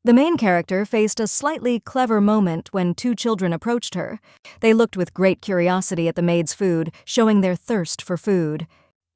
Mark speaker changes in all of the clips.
Speaker 1: The main character faced a slightly clever moment when two children approached her. They looked with great curiosity at the maid's food, showing their thirst for food.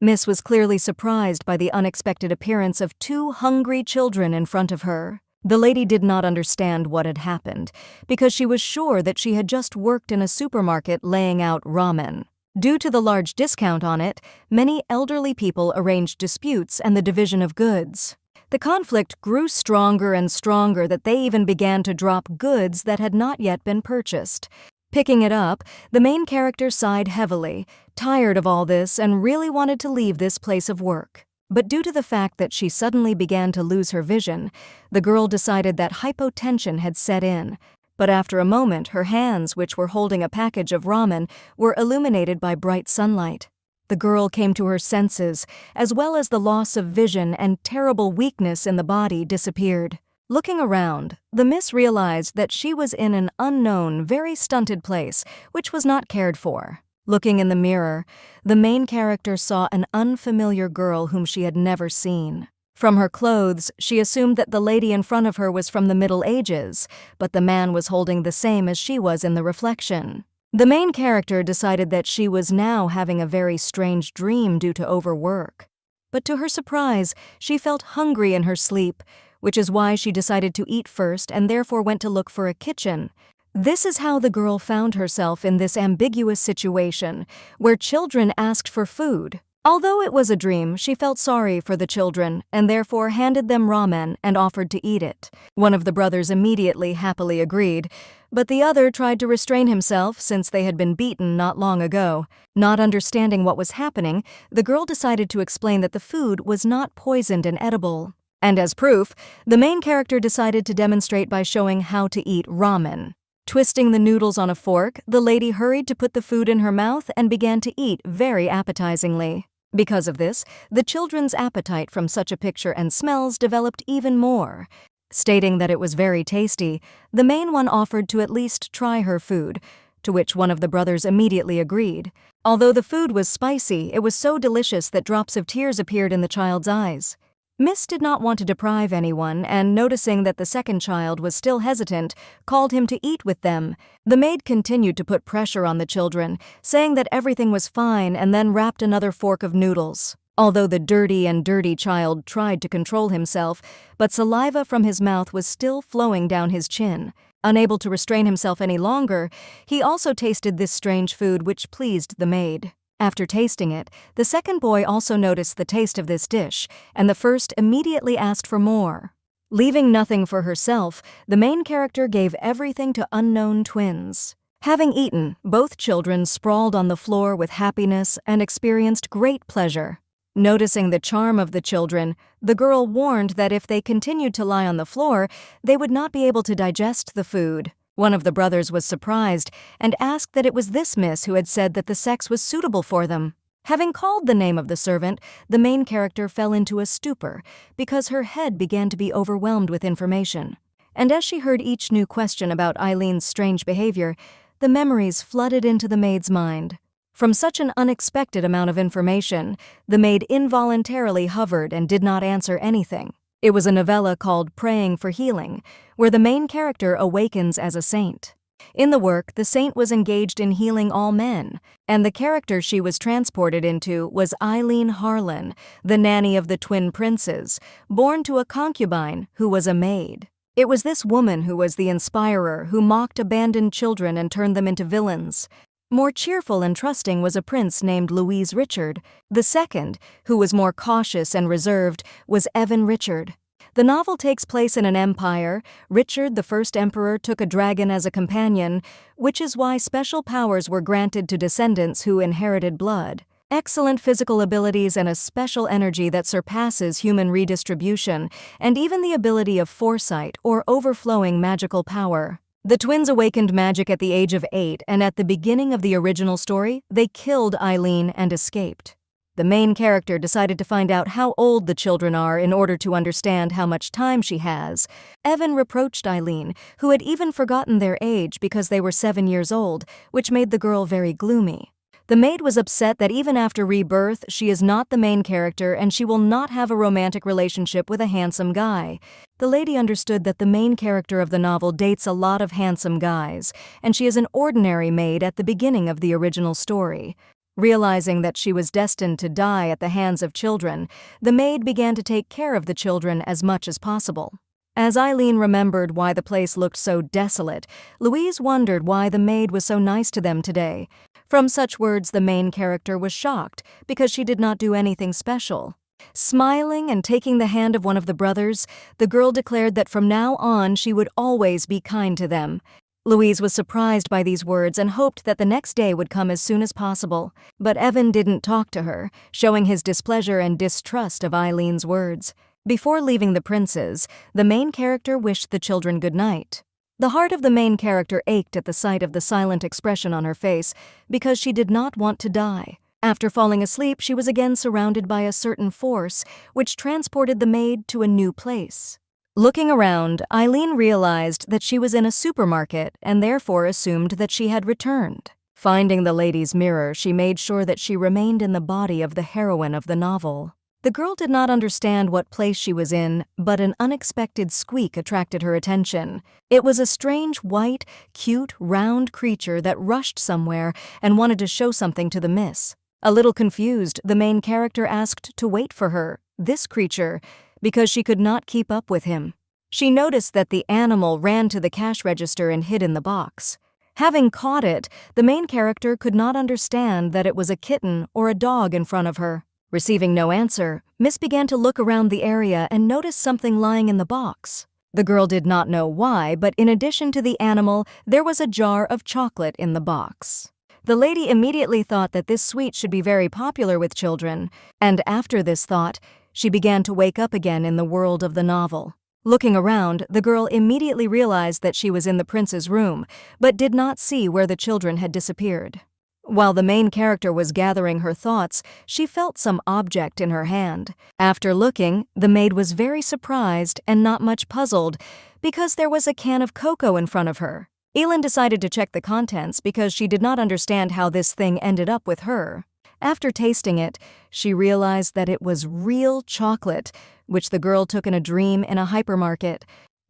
Speaker 1: Miss was clearly surprised by the unexpected appearance of two hungry children in front of her. The lady did not understand what had happened, because she was sure that she had just worked in a supermarket laying out ramen. Due to the large discount on it, many elderly people arranged disputes and the division of goods. The conflict grew stronger and stronger that they even began to drop goods that had not yet been purchased. Picking it up, the main character sighed heavily, tired of all this and really wanted to leave this place of work. But due to the fact that she suddenly began to lose her vision, the girl decided that hypotension had set in. But after a moment, her hands, which were holding a package of ramen, were illuminated by bright sunlight. The girl came to her senses, as well as the loss of vision and terrible weakness in the body disappeared. Looking around, the miss realized that she was in an unknown, very stunted place, which was not cared for. Looking in the mirror, the main character saw an unfamiliar girl whom she had never seen. From her clothes, she assumed that the lady in front of her was from the Middle Ages, but the man was holding the same as she was in the reflection. The main character decided that she was now having a very strange dream due to overwork. But to her surprise, she felt hungry in her sleep, which is why she decided to eat first and therefore went to look for a kitchen. This is how the girl found herself in this ambiguous situation, where children asked for food. Although it was a dream, she felt sorry for the children and therefore handed them ramen and offered to eat it. One of the brothers immediately happily agreed, but the other tried to restrain himself since they had been beaten not long ago. Not understanding what was happening, the girl decided to explain that the food was not poisoned and edible. And as proof, the main character decided to demonstrate by showing how to eat ramen. Twisting the noodles on a fork, the lady hurried to put the food in her mouth and began to eat very appetizingly. Because of this, the children's appetite from such a picture and smells developed even more. Stating that it was very tasty, the main one offered to at least try her food, to which one of the brothers immediately agreed. Although the food was spicy, it was so delicious that drops of tears appeared in the child's eyes. Miss did not want to deprive anyone, and noticing that the second child was still hesitant, called him to eat with them. The maid continued to put pressure on the children, saying that everything was fine and then wrapped another fork of noodles. Although the dirty child tried to control himself, but saliva from his mouth was still flowing down his chin. Unable to restrain himself any longer, he also tasted this strange food which pleased the maid. After tasting it, the second boy also noticed the taste of this dish, and the first immediately asked for more. Leaving nothing for herself, the main character gave everything to unknown twins. Having eaten, both children sprawled on the floor with happiness and experienced great pleasure. Noticing the charm of the children, the girl warned that if they continued to lie on the floor, they would not be able to digest the food. One of the brothers was surprised and asked that it was this miss who had said that the sex was suitable for them. Having called the name of the servant, the main character fell into a stupor because her head began to be overwhelmed with information. And as she heard each new question about Eileen's strange behavior, the memories flooded into the maid's mind. From such an unexpected amount of information, the maid involuntarily hovered and did not answer anything. It was a novella called Praying for Healing, where the main character awakens as a saint. In the work, the saint was engaged in healing all men, and the character she was transported into was Eileen Harlan, the nanny of the twin princes, born to a concubine who was a maid. It was this woman who was the inspirer who mocked abandoned children and turned them into villains. More cheerful and trusting was a prince named Louise Richard. The second, who was more cautious and reserved, was Evan Richard. The novel takes place in an empire. Richard, the first emperor, took a dragon as a companion, which is why special powers were granted to descendants who inherited blood. Excellent physical abilities and a special energy that surpasses human redistribution, and even the ability of foresight or overflowing magical power. The twins awakened magic at the age of 8, and at the beginning of the original story, they killed Eileen and escaped. The main character decided to find out how old the children are in order to understand how much time she has. Evan reproached Eileen, who had even forgotten their age because they were 7 years old, which made the girl very gloomy. The maid was upset that even after rebirth, she is not the main character and she will not have a romantic relationship with a handsome guy. The lady understood that the main character of the novel dates a lot of handsome guys, and she is an ordinary maid at the beginning of the original story. Realizing that she was destined to die at the hands of children, the maid began to take care of the children as much as possible. As Eileen remembered why the place looked so desolate, Louise wondered why the maid was so nice to them today. From such words, the main character was shocked because she did not do anything special. Smiling and taking the hand of one of the brothers, the girl declared that from now on she would always be kind to them. Louise was surprised by these words and hoped that the next day would come as soon as possible. But Evan didn't talk to her, showing his displeasure and distrust of Eileen's words. Before leaving the princes, the main character wished the children good night. The heart of the main character ached at the sight of the silent expression on her face because she did not want to die. After falling asleep, she was again surrounded by a certain force, which transported the maid to a new place. Looking around, Eileen realized that she was in a supermarket and therefore assumed that she had returned. Finding the lady's mirror, she made sure that she remained in the body of the heroine of the novel. The girl did not understand what place she was in, but an unexpected squeak attracted her attention. It was a strange, white, cute, round creature that rushed somewhere and wanted to show something to the miss. A little confused, the main character asked to wait for her, this creature, because she could not keep up with him. She noticed that the animal ran to the cash register and hid in the box. Having caught it, the main character could not understand that it was a kitten or a dog in front of her. Receiving no answer, Miss began to look around the area and noticed something lying in the box. The girl did not know why, but in addition to the animal, there was a jar of chocolate in the box. The lady immediately thought that this sweet should be very popular with children, and after this thought, she began to wake up again in the world of the novel. Looking around, the girl immediately realized that she was in the prince's room, but did not see where the children had disappeared. While the main character was gathering her thoughts, she felt some object in her hand. After looking, the maid was very surprised and not much puzzled because there was a can of cocoa in front of her. Elin decided to check the contents because she did not understand how this thing ended up with her. After tasting it, she realized that it was real chocolate, which the girl took in a dream in a hypermarket.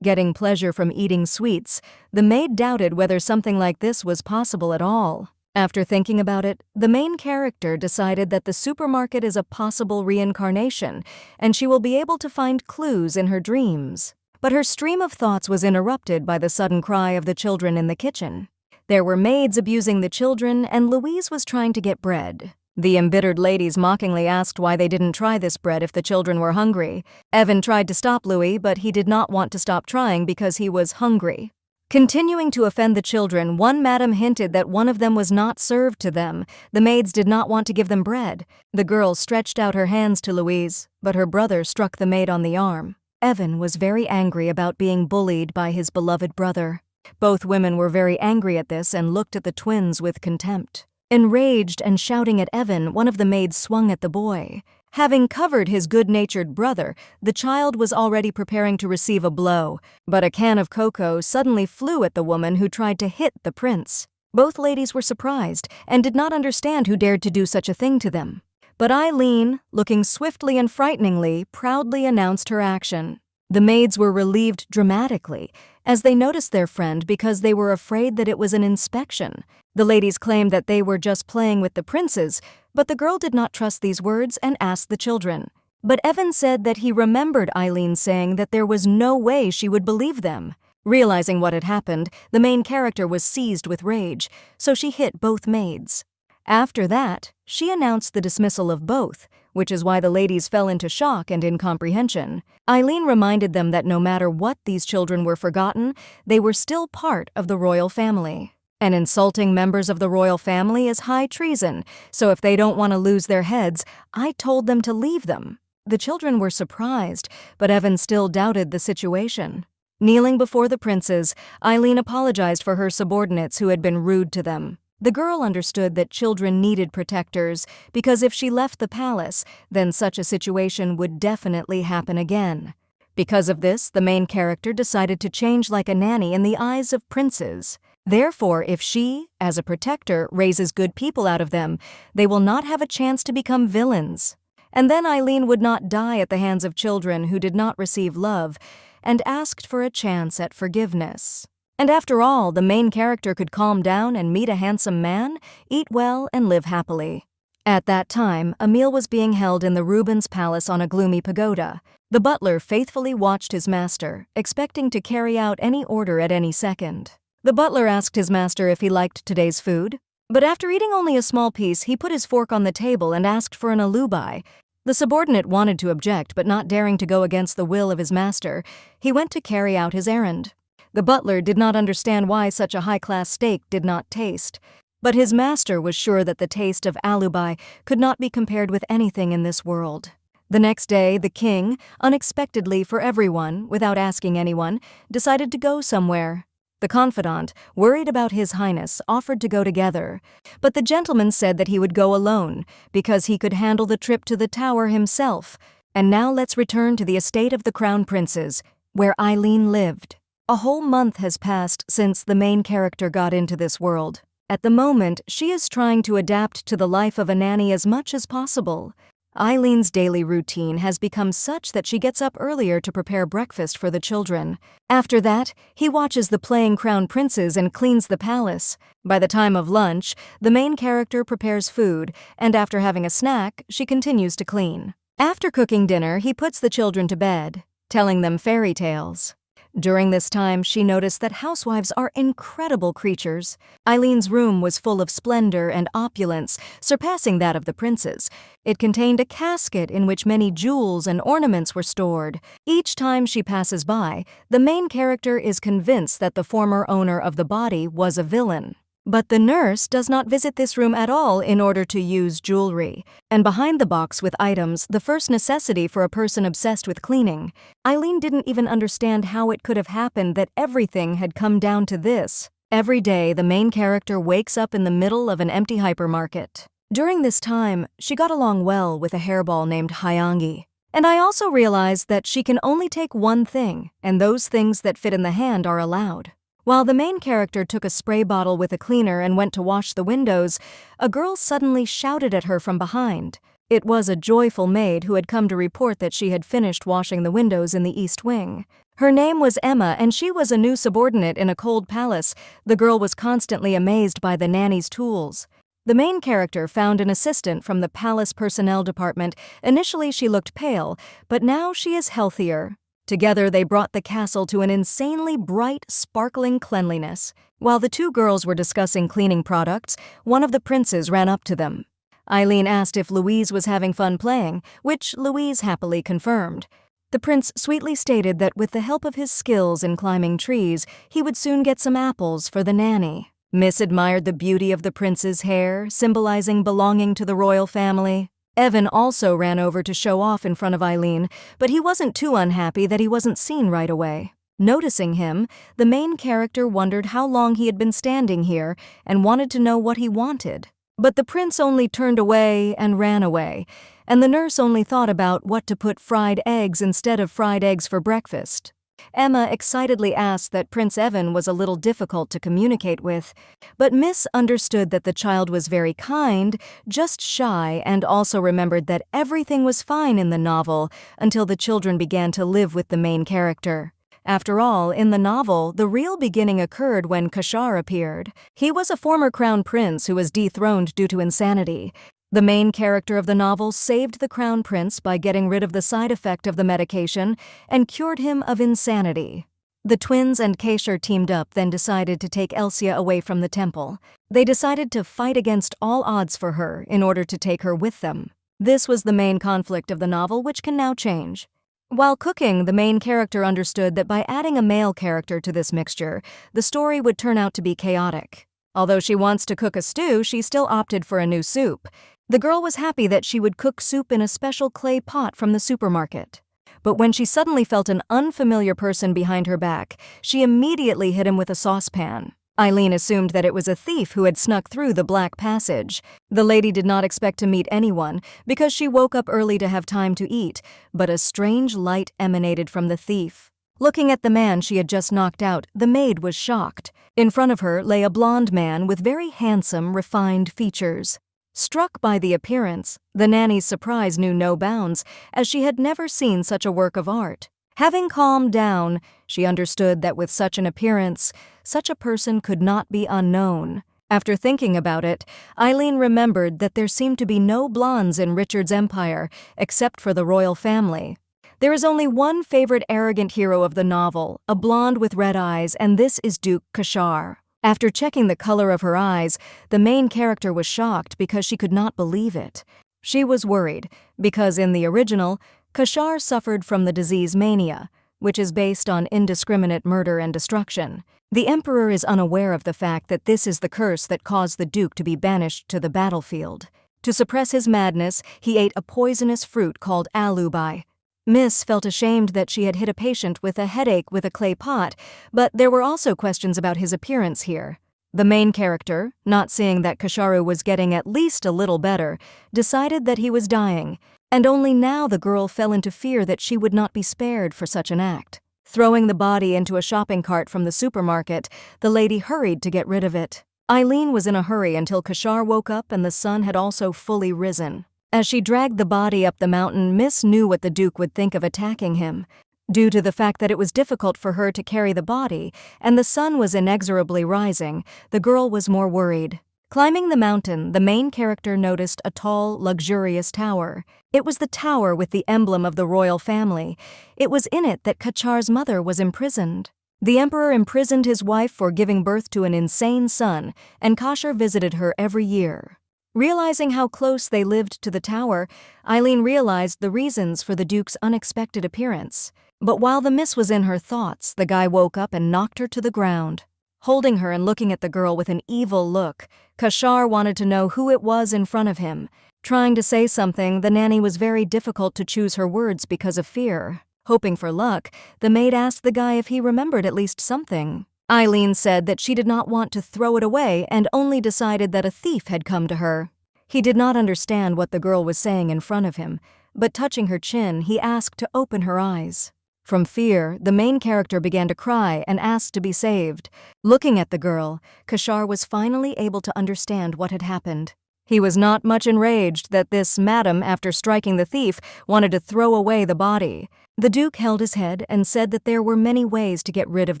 Speaker 1: Getting pleasure from eating sweets, the maid doubted whether something like this was possible at all. After thinking about it, the main character decided that the supermarket is a possible reincarnation, and she will be able to find clues in her dreams. But her stream of thoughts was interrupted by the sudden cry of the children in the kitchen. There were maids abusing the children, and Louise was trying to get bread. The embittered ladies mockingly asked why they didn't try this bread if the children were hungry. Evan tried to stop Louis, but he did not want to stop trying because he was hungry. Continuing to offend the children, one madam hinted that one of them was not served to them. The maids did not want to give them bread. The girl stretched out her hands to Louise, but her brother struck the maid on the arm. Evan was very angry about being bullied by his beloved brother. Both women were very angry at this and looked at the twins with contempt. Enraged and shouting at Evan, one of the maids swung at the boy. Having covered his good-natured brother, the child was already preparing to receive a blow, but a can of cocoa suddenly flew at the woman who tried to hit the prince. Both ladies were surprised and did not understand who dared to do such a thing to them. But Eileen, looking swiftly and frighteningly, proudly announced her action. The maids were relieved dramatically as they noticed their friend because they were afraid that it was an inspection. The ladies claimed that they were just playing with the princes, but the girl did not trust these words and asked the children. But Evan said that he remembered Eileen saying that there was no way she would believe them. Realizing what had happened, the main character was seized with rage, so she hit both maids. After that, she announced the dismissal of both, which is why the ladies fell into shock and incomprehension. Eileen reminded them that no matter what these children were forgotten, they were still part of the royal family. And insulting members of the royal family is high treason, so if they don't want to lose their heads, I told them to leave them. The children were surprised, but Evan still doubted the situation. Kneeling before the princes, Eileen apologized for her subordinates who had been rude to them. The girl understood that children needed protectors because if she left the palace, then such a situation would definitely happen again. Because of this, the main character decided to change like a nanny in the eyes of princes. Therefore, if she, as a protector, raises good people out of them, they will not have a chance to become villains. And then Eileen would not die at the hands of children who did not receive love and asked for a chance at forgiveness. And after all, the main character could calm down and meet a handsome man, eat well, and live happily. At that time, a meal was being held in the Rubens Palace on a gloomy pagoda. The butler faithfully watched his master, expecting to carry out any order at any second. The butler asked his master if he liked today's food, but after eating only a small piece, he put his fork on the table and asked for an alubi. The subordinate wanted to object, but not daring to go against the will of his master, he went to carry out his errand. The butler did not understand why such a high-class steak did not taste, but his master was sure that the taste of alubi could not be compared with anything in this world. The next day, the king, unexpectedly for everyone, without asking anyone, decided to go somewhere. The confidant, worried about His Highness, offered to go together, but the gentleman said that he would go alone because he could handle the trip to the tower himself. And now let's return to the estate of the crown princes, where Eileen lived. A whole month has passed since the main character got into this world. At the moment, she is trying to adapt to the life of a nanny as much as possible. Eileen's daily routine has become such that she gets up earlier to prepare breakfast for the children. After that, he watches the playing crown princes and cleans the palace. By the time of lunch, the main character prepares food, and after having a snack, she continues to clean. After cooking dinner, he puts the children to bed, telling them fairy tales. During this time, she noticed that housewives are incredible creatures. Eileen's room was full of splendor and opulence, surpassing that of the princes. It contained a casket in which many jewels and ornaments were stored. Each time she passes by, the main character is convinced that the former owner of the body was a villain. But the nurse does not visit this room at all in order to use jewelry. And behind the box with items, the first necessity for a person obsessed with cleaning, Eileen didn't even understand how it could have happened that everything had come down to this. Every day, the main character wakes up in the middle of an empty hypermarket. During this time, she got along well with a hairball named Hyangi. And I also realized that she can only take one thing, and those things that fit in the hand are allowed. While the main character took a spray bottle with a cleaner and went to wash the windows, a girl suddenly shouted at her from behind. It was a joyful maid who had come to report that she had finished washing the windows in the east wing. Her name was Emma, and she was a new subordinate in a cold palace. The girl was constantly amazed by the nanny's tools. The main character found an assistant from the palace personnel department. Initially, she looked pale, but now she is healthier. Together, they brought the castle to an insanely bright, sparkling cleanliness. While the two girls were discussing cleaning products, one of the princes ran up to them. Eileen asked if Louise was having fun playing, which Louise happily confirmed. The prince sweetly stated that with the help of his skills in climbing trees, he would soon get some apples for the nanny. Miss admired the beauty of the prince's hair, symbolizing belonging to the royal family. Evan also ran over to show off in front of Eileen, but he wasn't too unhappy that he wasn't seen right away. Noticing him, the main character wondered how long he had been standing here and wanted to know what he wanted. But the prince only turned away and ran away, and the nurse only thought about what to put fried eggs instead of fried eggs for breakfast. Emma excitedly asked that Prince Evan was a little difficult to communicate with, but Miss understood that the child was very kind, just shy, and also remembered that everything was fine in the novel until the children began to live with the main character. After all, in the novel, the real beginning occurred when Kashar appeared. He was a former crown prince who was dethroned due to insanity. The main character of the novel saved the crown prince by getting rid of the side effect of the medication and cured him of insanity. The twins and Kashar teamed up, then decided to take Elsia away from the temple. They decided to fight against all odds for her in order to take her with them. This was the main conflict of the novel, which can now change. While cooking, the main character understood that by adding a male character to this mixture, the story would turn out to be chaotic. Although she wants to cook a stew, she still opted for a new soup. The girl was happy that she would cook soup in a special clay pot from the supermarket. But when she suddenly felt an unfamiliar person behind her back, she immediately hit him with a saucepan. Eileen assumed that it was a thief who had snuck through the black passage. The lady did not expect to meet anyone because she woke up early to have time to eat, but a strange light emanated from the thief. Looking at the man she had just knocked out, the maid was shocked. In front of her lay a blond man with very handsome, refined features. Struck by the appearance, the nanny's surprise knew no bounds, as she had never seen such a work of art. Having calmed down, she understood that with such an appearance, such a person could not be unknown. After thinking about it, Eileen remembered that there seemed to be no blondes in Richard's empire except for the royal family. There is only one favorite arrogant hero of the novel, a blonde with red eyes, and this is Duke Kashar. After checking the color of her eyes, the main character was shocked because she could not believe it. She was worried because in the original, Kashar suffered from the disease mania, which is based on indiscriminate murder and destruction. The emperor is unaware of the fact that this is the curse that caused the duke to be banished to the battlefield. To suppress his madness, he ate a poisonous fruit called alubai. Miss felt ashamed that she had hit a patient with a headache with a clay pot, but there were also questions about his appearance here. The main character, not seeing that Kasharu was getting at least a little better, decided that he was dying, and only now the girl fell into fear that she would not be spared for such an act. Throwing the body into a shopping cart from the supermarket, the lady hurried to get rid of it. Eileen was in a hurry until Kashar woke up and the sun had also fully risen. As she dragged the body up the mountain, Miss knew what the Duke would think of attacking him. Due to the fact that it was difficult for her to carry the body, and the sun was inexorably rising, the girl was more worried. Climbing the mountain, the main character noticed a tall, luxurious tower. It was the tower with the emblem of the royal family. It was in it that Kachar's mother was imprisoned. The emperor imprisoned his wife for giving birth to an insane son, and Kashar visited her every year. Realizing how close they lived to the tower, Eileen realized the reasons for the Duke's unexpected appearance. But while the miss was in her thoughts, the guy woke up and knocked her to the ground. Holding her and looking at the girl with an evil look, Kashar wanted to know who it was in front of him. Trying to say something, the nanny was very difficult to choose her words because of fear. Hoping for luck, the maid asked the guy if he remembered at least something. Eileen said that she did not want to throw it away and only decided that a thief had come to her. He did not understand what the girl was saying in front of him, but touching her chin, he asked to open her eyes. From fear, the main character began to cry and asked to be saved. Looking at the girl, Kashar was finally able to understand what had happened. He was not much enraged that this madam, after striking the thief, wanted to throw away the body. The Duke held his head and said that there were many ways to get rid of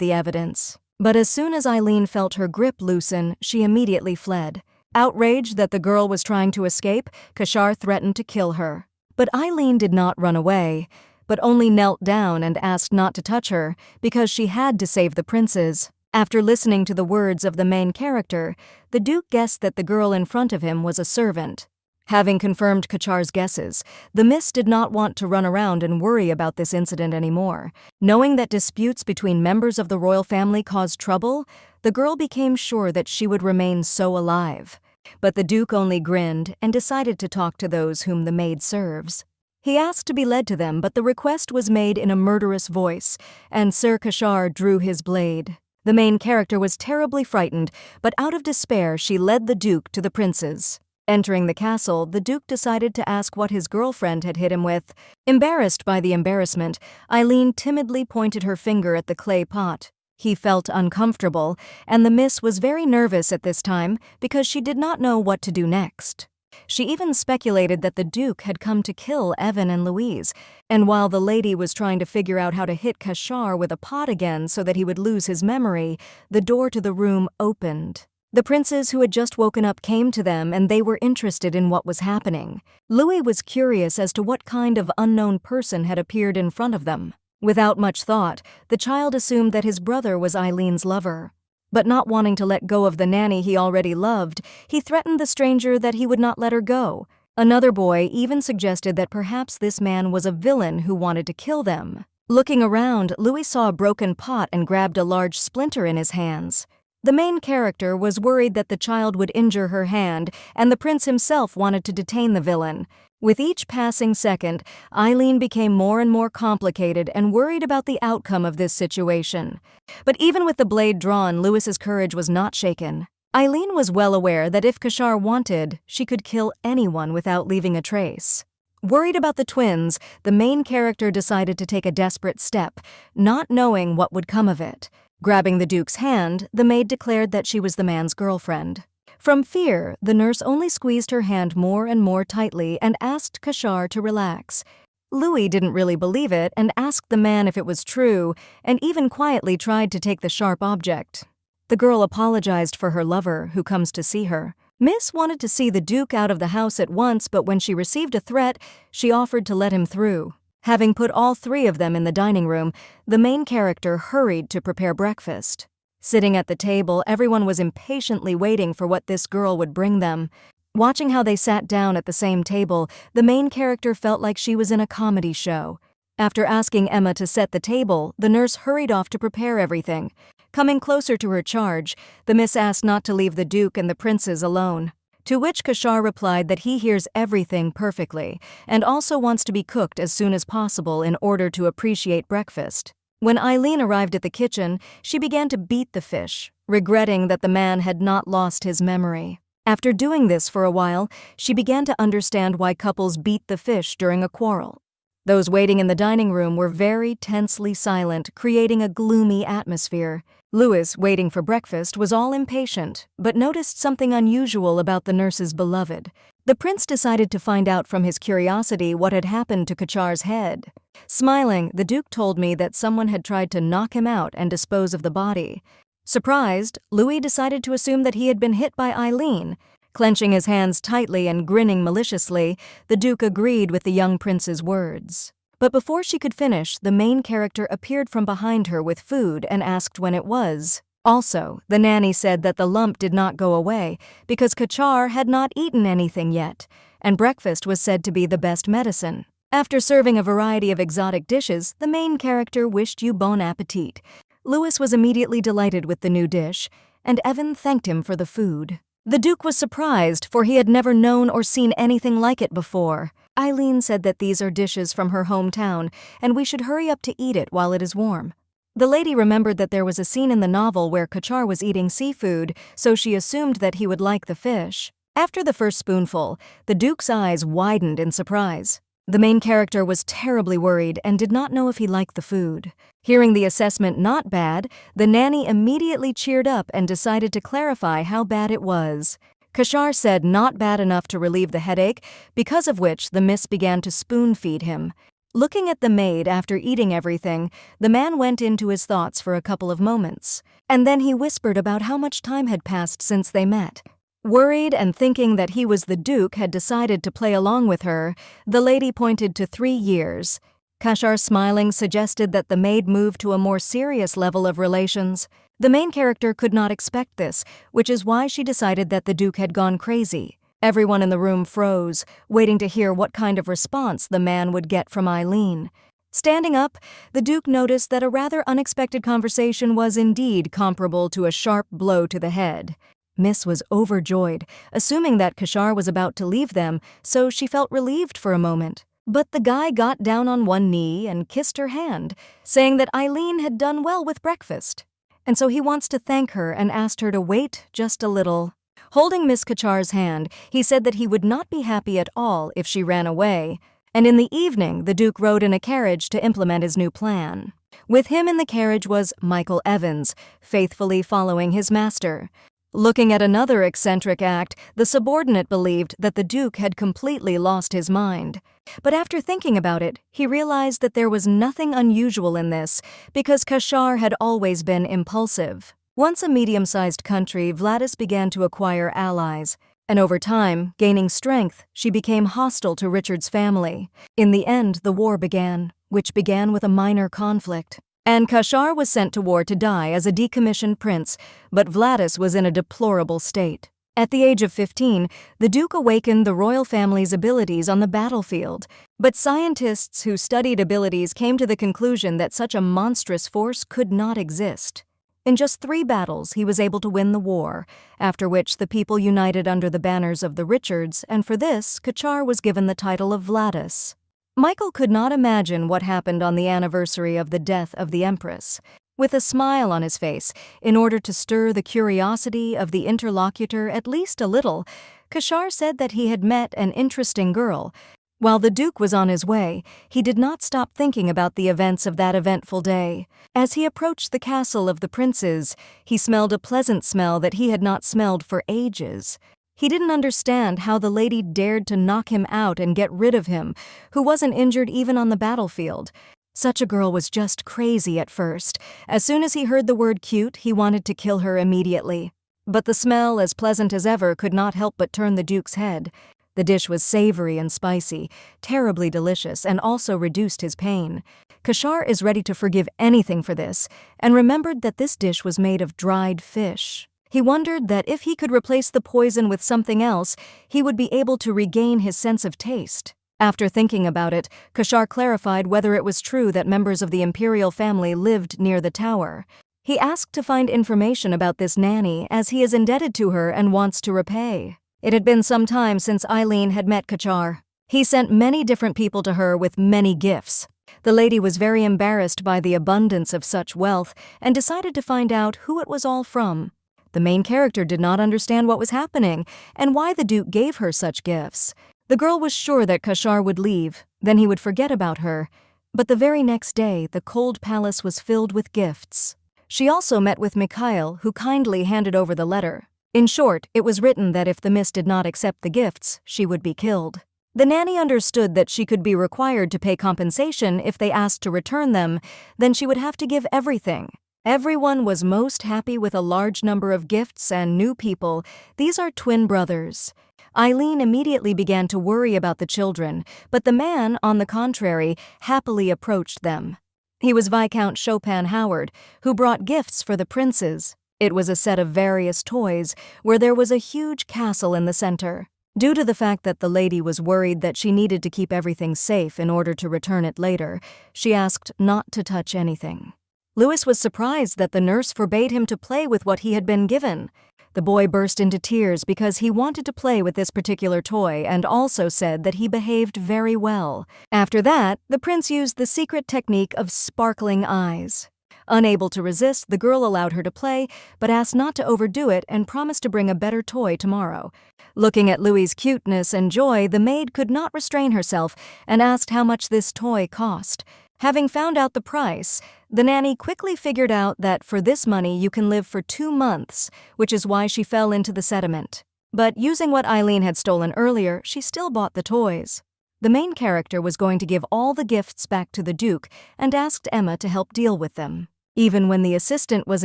Speaker 1: the evidence. But as soon as Eileen felt her grip loosen, she immediately fled. Outraged that the girl was trying to escape, Kashar threatened to kill her. But Eileen did not run away, but only knelt down and asked not to touch her because she had to save the princes. After listening to the words of the main character, the Duke guessed that the girl in front of him was a servant. Having confirmed Kachar's guesses, the miss did not want to run around and worry about this incident anymore. Knowing that disputes between members of the royal family caused trouble, the girl became sure that she would remain so alive. But the Duke only grinned and decided to talk to those whom the maid serves. He asked to be led to them, but the request was made in a murderous voice, and Sir Kashar drew his blade. The main character was terribly frightened, but out of despair she led the Duke to the princes. Entering the castle, the Duke decided to ask what his girlfriend had hit him with. Embarrassed by the embarrassment, Eileen timidly pointed her finger at the clay pot. He felt uncomfortable, and the miss was very nervous at this time because she did not know what to do next. She even speculated that the Duke had come to kill Evan and Louise, and while the lady was trying to figure out how to hit Kashar with a pot again so that he would lose his memory, the door to the room opened. The princes who had just woken up came to them and they were interested in what was happening. Louis was curious as to what kind of unknown person had appeared in front of them. Without much thought, the child assumed that his brother was Eileen's lover. But not wanting to let go of the nanny he already loved, he threatened the stranger that he would not let her go. Another boy even suggested that perhaps this man was a villain who wanted to kill them. Looking around, Louis saw a broken pot and grabbed a large splinter in his hands. The main character was worried that the child would injure her hand, and the prince himself wanted to detain the villain. With each passing second, Eileen became more and more complicated and worried about the outcome of this situation. But even with the blade drawn, Louis's courage was not shaken. Eileen was well aware that if Kashar wanted, she could kill anyone without leaving a trace. Worried about the twins, the main character decided to take a desperate step, not knowing what would come of it. Grabbing the Duke's hand, the maid declared that she was the man's girlfriend. From fear, the nurse only squeezed her hand more and more tightly and asked Kashar to relax. Louis didn't really believe it and asked the man if it was true, and even quietly tried to take the sharp object. The girl apologized for her lover, who comes to see her. Miss wanted to see the Duke out of the house at once, but when she received a threat, she offered to let him through. Having put all three of them in the dining room, the main character hurried to prepare breakfast. Sitting at the table, everyone was impatiently waiting for what this girl would bring them. Watching how they sat down at the same table, the main character felt like she was in a comedy show. After asking Emma to set the table, the nurse hurried off to prepare everything. Coming closer to her charge, the miss asked not to leave the Duke and the princes alone. To which Kashar replied that he hears everything perfectly, and also wants to be cooked as soon as possible in order to appreciate breakfast. When Eileen arrived at the kitchen, she began to beat the fish, regretting that the man had not lost his memory. After doing this for a while, she began to understand why couples beat the fish during a quarrel. Those waiting in the dining room were very tensely silent, creating a gloomy atmosphere. Louis, waiting for breakfast, was all impatient, but noticed something unusual about the nurse's beloved. The prince decided to find out from his curiosity what had happened to Kachar's head. Smiling, the Duke told me that someone had tried to knock him out and dispose of the body. Surprised, Louis decided to assume that he had been hit by Eileen. Clenching his hands tightly and grinning maliciously, the Duke agreed with the young prince's words. But before she could finish, the main character appeared from behind her with food and asked when it was. Also, the nanny said that the lump did not go away because Kachar had not eaten anything yet, and breakfast was said to be the best medicine. After serving a variety of exotic dishes, the main character wished you bon appetit. Louis was immediately delighted with the new dish, and Evan thanked him for the food. The Duke was surprised, for he had never known or seen anything like it before. Eileen said that these are dishes from her hometown, and we should hurry up to eat it while it is warm. The lady remembered that there was a scene in the novel where Kachar was eating seafood, so she assumed that he would like the fish. After the first spoonful, the Duke's eyes widened in surprise. The main character was terribly worried and did not know if he liked the food. Hearing the assessment not bad, the nanny immediately cheered up and decided to clarify how bad it was. Kashar said not bad enough to relieve the headache, because of which the miss began to spoon-feed him. Looking at the maid after eating everything, the man went into his thoughts for a couple of moments, and then he whispered about how much time had passed since they met. Worried and thinking that he was the Duke had decided to play along with her, the lady pointed to 3 years. Kashar, smiling, suggested that the maid move to a more serious level of relations. The main character could not expect this, which is why she decided that the Duke had gone crazy. Everyone in the room froze, waiting to hear what kind of response the man would get from Eileen. Standing up, the Duke noticed that a rather unexpected conversation was indeed comparable to a sharp blow to the head. Miss was overjoyed, assuming that Kashar was about to leave them, so she felt relieved for a moment. But the guy got down on one knee and kissed her hand, saying that Eileen had done well with breakfast. And so he wants to thank her and asked her to wait just a little. Holding Miss Kachar's hand, he said that he would not be happy at all if she ran away. And in the evening, the Duke rode in a carriage to implement his new plan. With him in the carriage was Michael Evans, faithfully following his master. Looking at another eccentric act, the subordinate believed that the Duke had completely lost his mind. But after thinking about it, he realized that there was nothing unusual in this, because Kashar had always been impulsive. Once a medium-sized country, Vladis began to acquire allies, and over time, gaining strength, she became hostile to Richard's family. In the end, the war began, which began with a minor conflict. And Kashar was sent to war to die as a decommissioned prince, but Vladis was in a deplorable state. At the age of 15, the Duke awakened the royal family's abilities on the battlefield, but scientists who studied abilities came to the conclusion that such a monstrous force could not exist. In just 3 battles, he was able to win the war, after which the people united under the banners of the Richards, and for this, Kachar was given the title of Vladis. Michael could not imagine what happened on the anniversary of the death of the Empress. With a smile on his face, in order to stir the curiosity of the interlocutor at least a little, Kashar said that he had met an interesting girl, While the Duke was on his way, he did not stop thinking about the events of that eventful day. As he approached the castle of the princes, he smelled a pleasant smell that he had not smelled for ages. He didn't understand how the lady dared to knock him out and get rid of him, who wasn't injured even on the battlefield. Such a girl was just crazy at first. As soon as he heard the word cute, he wanted to kill her immediately. But the smell, as pleasant as ever, could not help but turn the Duke's head. The dish was savory and spicy, terribly delicious, and also reduced his pain. Kashar is ready to forgive anything for this, and remembered that this dish was made of dried fish. He wondered that if he could replace the poison with something else, he would be able to regain his sense of taste. After thinking about it, Kashar clarified whether it was true that members of the imperial family lived near the tower. He asked to find information about this nanny, as he is indebted to her and wants to repay. It had been some time since Eileen had met Kashar. He sent many different people to her with many gifts. The lady was very embarrassed by the abundance of such wealth and decided to find out who it was all from. The main character did not understand what was happening and why the Duke gave her such gifts. The girl was sure that Kashar would leave, then he would forget about her. But the very next day, the cold palace was filled with gifts. She also met with Mikhail, who kindly handed over the letter. In short, it was written that if the miss did not accept the gifts, she would be killed. The nanny understood that she could be required to pay compensation if they asked to return them, then she would have to give everything. Everyone was most happy with a large number of gifts and new people. These are twin brothers. Eileen immediately began to worry about the children, but the man, on the contrary, happily approached them. He was Viscount Chopin Howard, who brought gifts for the princes. It was a set of various toys, where there was a huge castle in the center. Due to the fact that the lady was worried that she needed to keep everything safe in order to return it later, she asked not to touch anything. Louis was surprised that the nurse forbade him to play with what he had been given. The boy burst into tears because he wanted to play with this particular toy and also said that he behaved very well. After that, the prince used the secret technique of sparkling eyes. Unable to resist, the girl allowed her to play, but asked not to overdo it and promised to bring a better toy tomorrow. Looking at Louis's cuteness and joy, the maid could not restrain herself and asked how much this toy cost. Having found out the price, the nanny quickly figured out that for this money you can live for 2 months, which is why she fell into the sediment. But using what Eileen had stolen earlier, she still bought the toys. The main character was going to give all the gifts back to the Duke and asked Emma to help deal with them. Even when the assistant was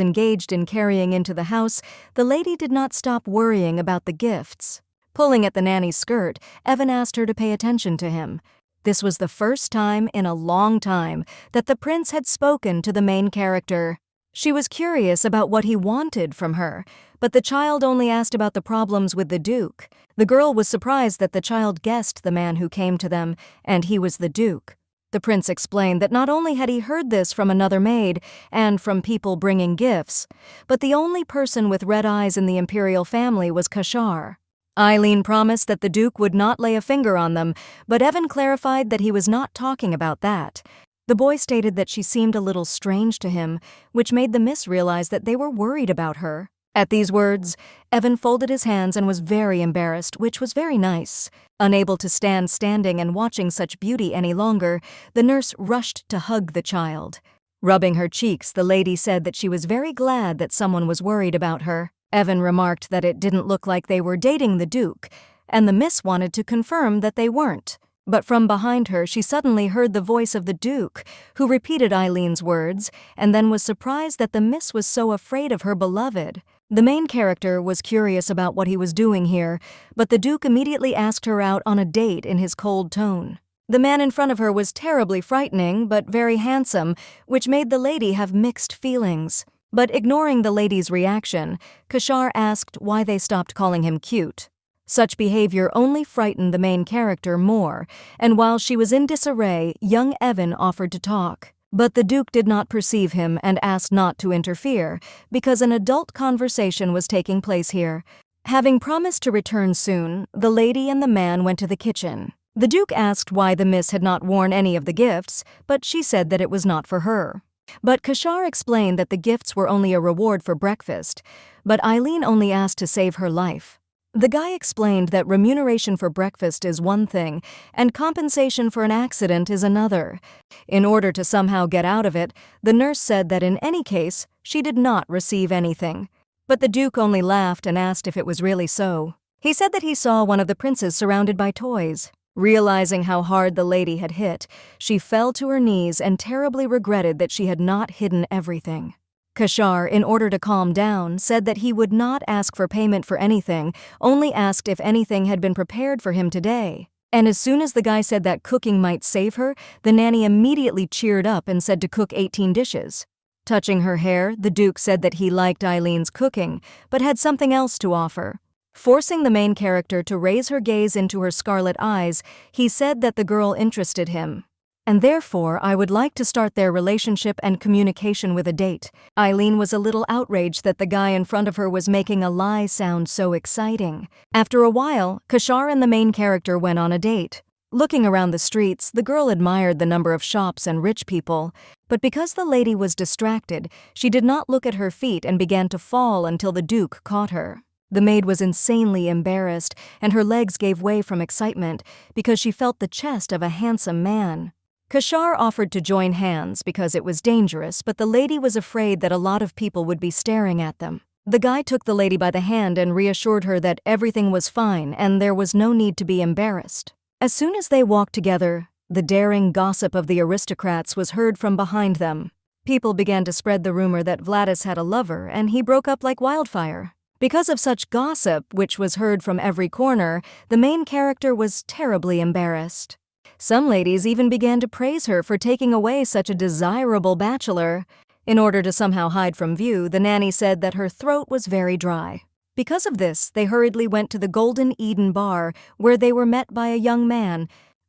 Speaker 1: engaged in carrying into the house, the lady did not stop worrying about the gifts. Pulling at the nanny's skirt, Evan asked her to pay attention to him. This was the first time in a long time that the prince had spoken to the main character. She was curious about what he wanted from her, but the child only asked about the problems with the Duke. The girl was surprised that the child guessed the man who came to them, and he was the Duke. The prince explained that not only had he heard this from another maid and from people bringing gifts, but the only person with red eyes in the imperial family was Kashar. Eileen promised that the Duke would not lay a finger on them, but Evan clarified that he was not talking about that. The boy stated that she seemed a little strange to him, which made the miss realize that they were worried about her. At these words, Evan folded his hands and was very embarrassed, which was very nice. Unable to stand standing and watching such beauty any longer, the nurse rushed to hug the child. Rubbing her cheeks, the lady said that she was very glad that someone was worried about her. Evan remarked that it didn't look like they were dating the Duke, and the miss wanted to confirm that they weren't. But from behind her, she suddenly heard the voice of the Duke, who repeated Eileen's words, and then was surprised that the miss was so afraid of her beloved. The main character was curious about what he was doing here, but the Duke immediately asked her out on a date in his cold tone. The man in front of her was terribly frightening, but very handsome, which made the lady have mixed feelings. But ignoring the lady's reaction, Kashar asked why they stopped calling him cute. Such behavior only frightened the main character more, and while she was in disarray, young Evan offered to talk. But the Duke did not perceive him and asked not to interfere, because an adult conversation was taking place here. Having promised to return soon, the lady and the man went to the kitchen. The Duke asked why the miss had not worn any of the gifts, but she said that it was not for her. But Kashar explained that the gifts were only a reward for breakfast, but Eileen only asked to save her life. The guy explained that remuneration for breakfast is one thing, and compensation for an accident is another. In order to somehow get out of it, the nurse said that in any case, she did not receive anything. But the Duke only laughed and asked if it was really so. He said that he saw one of the princes surrounded by toys. Realizing how hard the lady had hit, she fell to her knees and terribly regretted that she had not hidden everything. Kashar, in order to calm down, said that he would not ask for payment for anything, only asked if anything had been prepared for him today. And as soon as the guy said that cooking might save her, the nanny immediately cheered up and said to cook 18 dishes. Touching her hair, the Duke said that he liked Eileen's cooking, but had something else to offer. Forcing the main character to raise her gaze into her scarlet eyes, he said that the girl interested him. And therefore, I would like to start their relationship and communication with a date. Eileen was a little outraged that the guy in front of her was making a lie sound so exciting. After a while, Kashar and the main character went on a date. Looking around the streets, the girl admired the number of shops and rich people. But because the lady was distracted, she did not look at her feet and began to fall until the Duke caught her. The maid was insanely embarrassed, and her legs gave way from excitement because she felt the chest of a handsome man. Kashar offered to join hands because it was dangerous, but the lady was afraid that a lot of people would be staring at them. The guy took the lady by the hand and reassured her that everything was fine and there was no need to be embarrassed. As soon as they walked together, the daring gossip of the aristocrats was heard from behind them. People began to spread the rumor that Vladis had a lover and he broke up like wildfire. Because of such gossip, which was heard from every corner, the main character was terribly embarrassed. Some ladies even began to praise her for taking away such a desirable bachelor. In order to somehow hide from view, the nanny said that her throat was very dry. Because of this, they hurriedly went to the Golden Eden bar, where they were met by a young man.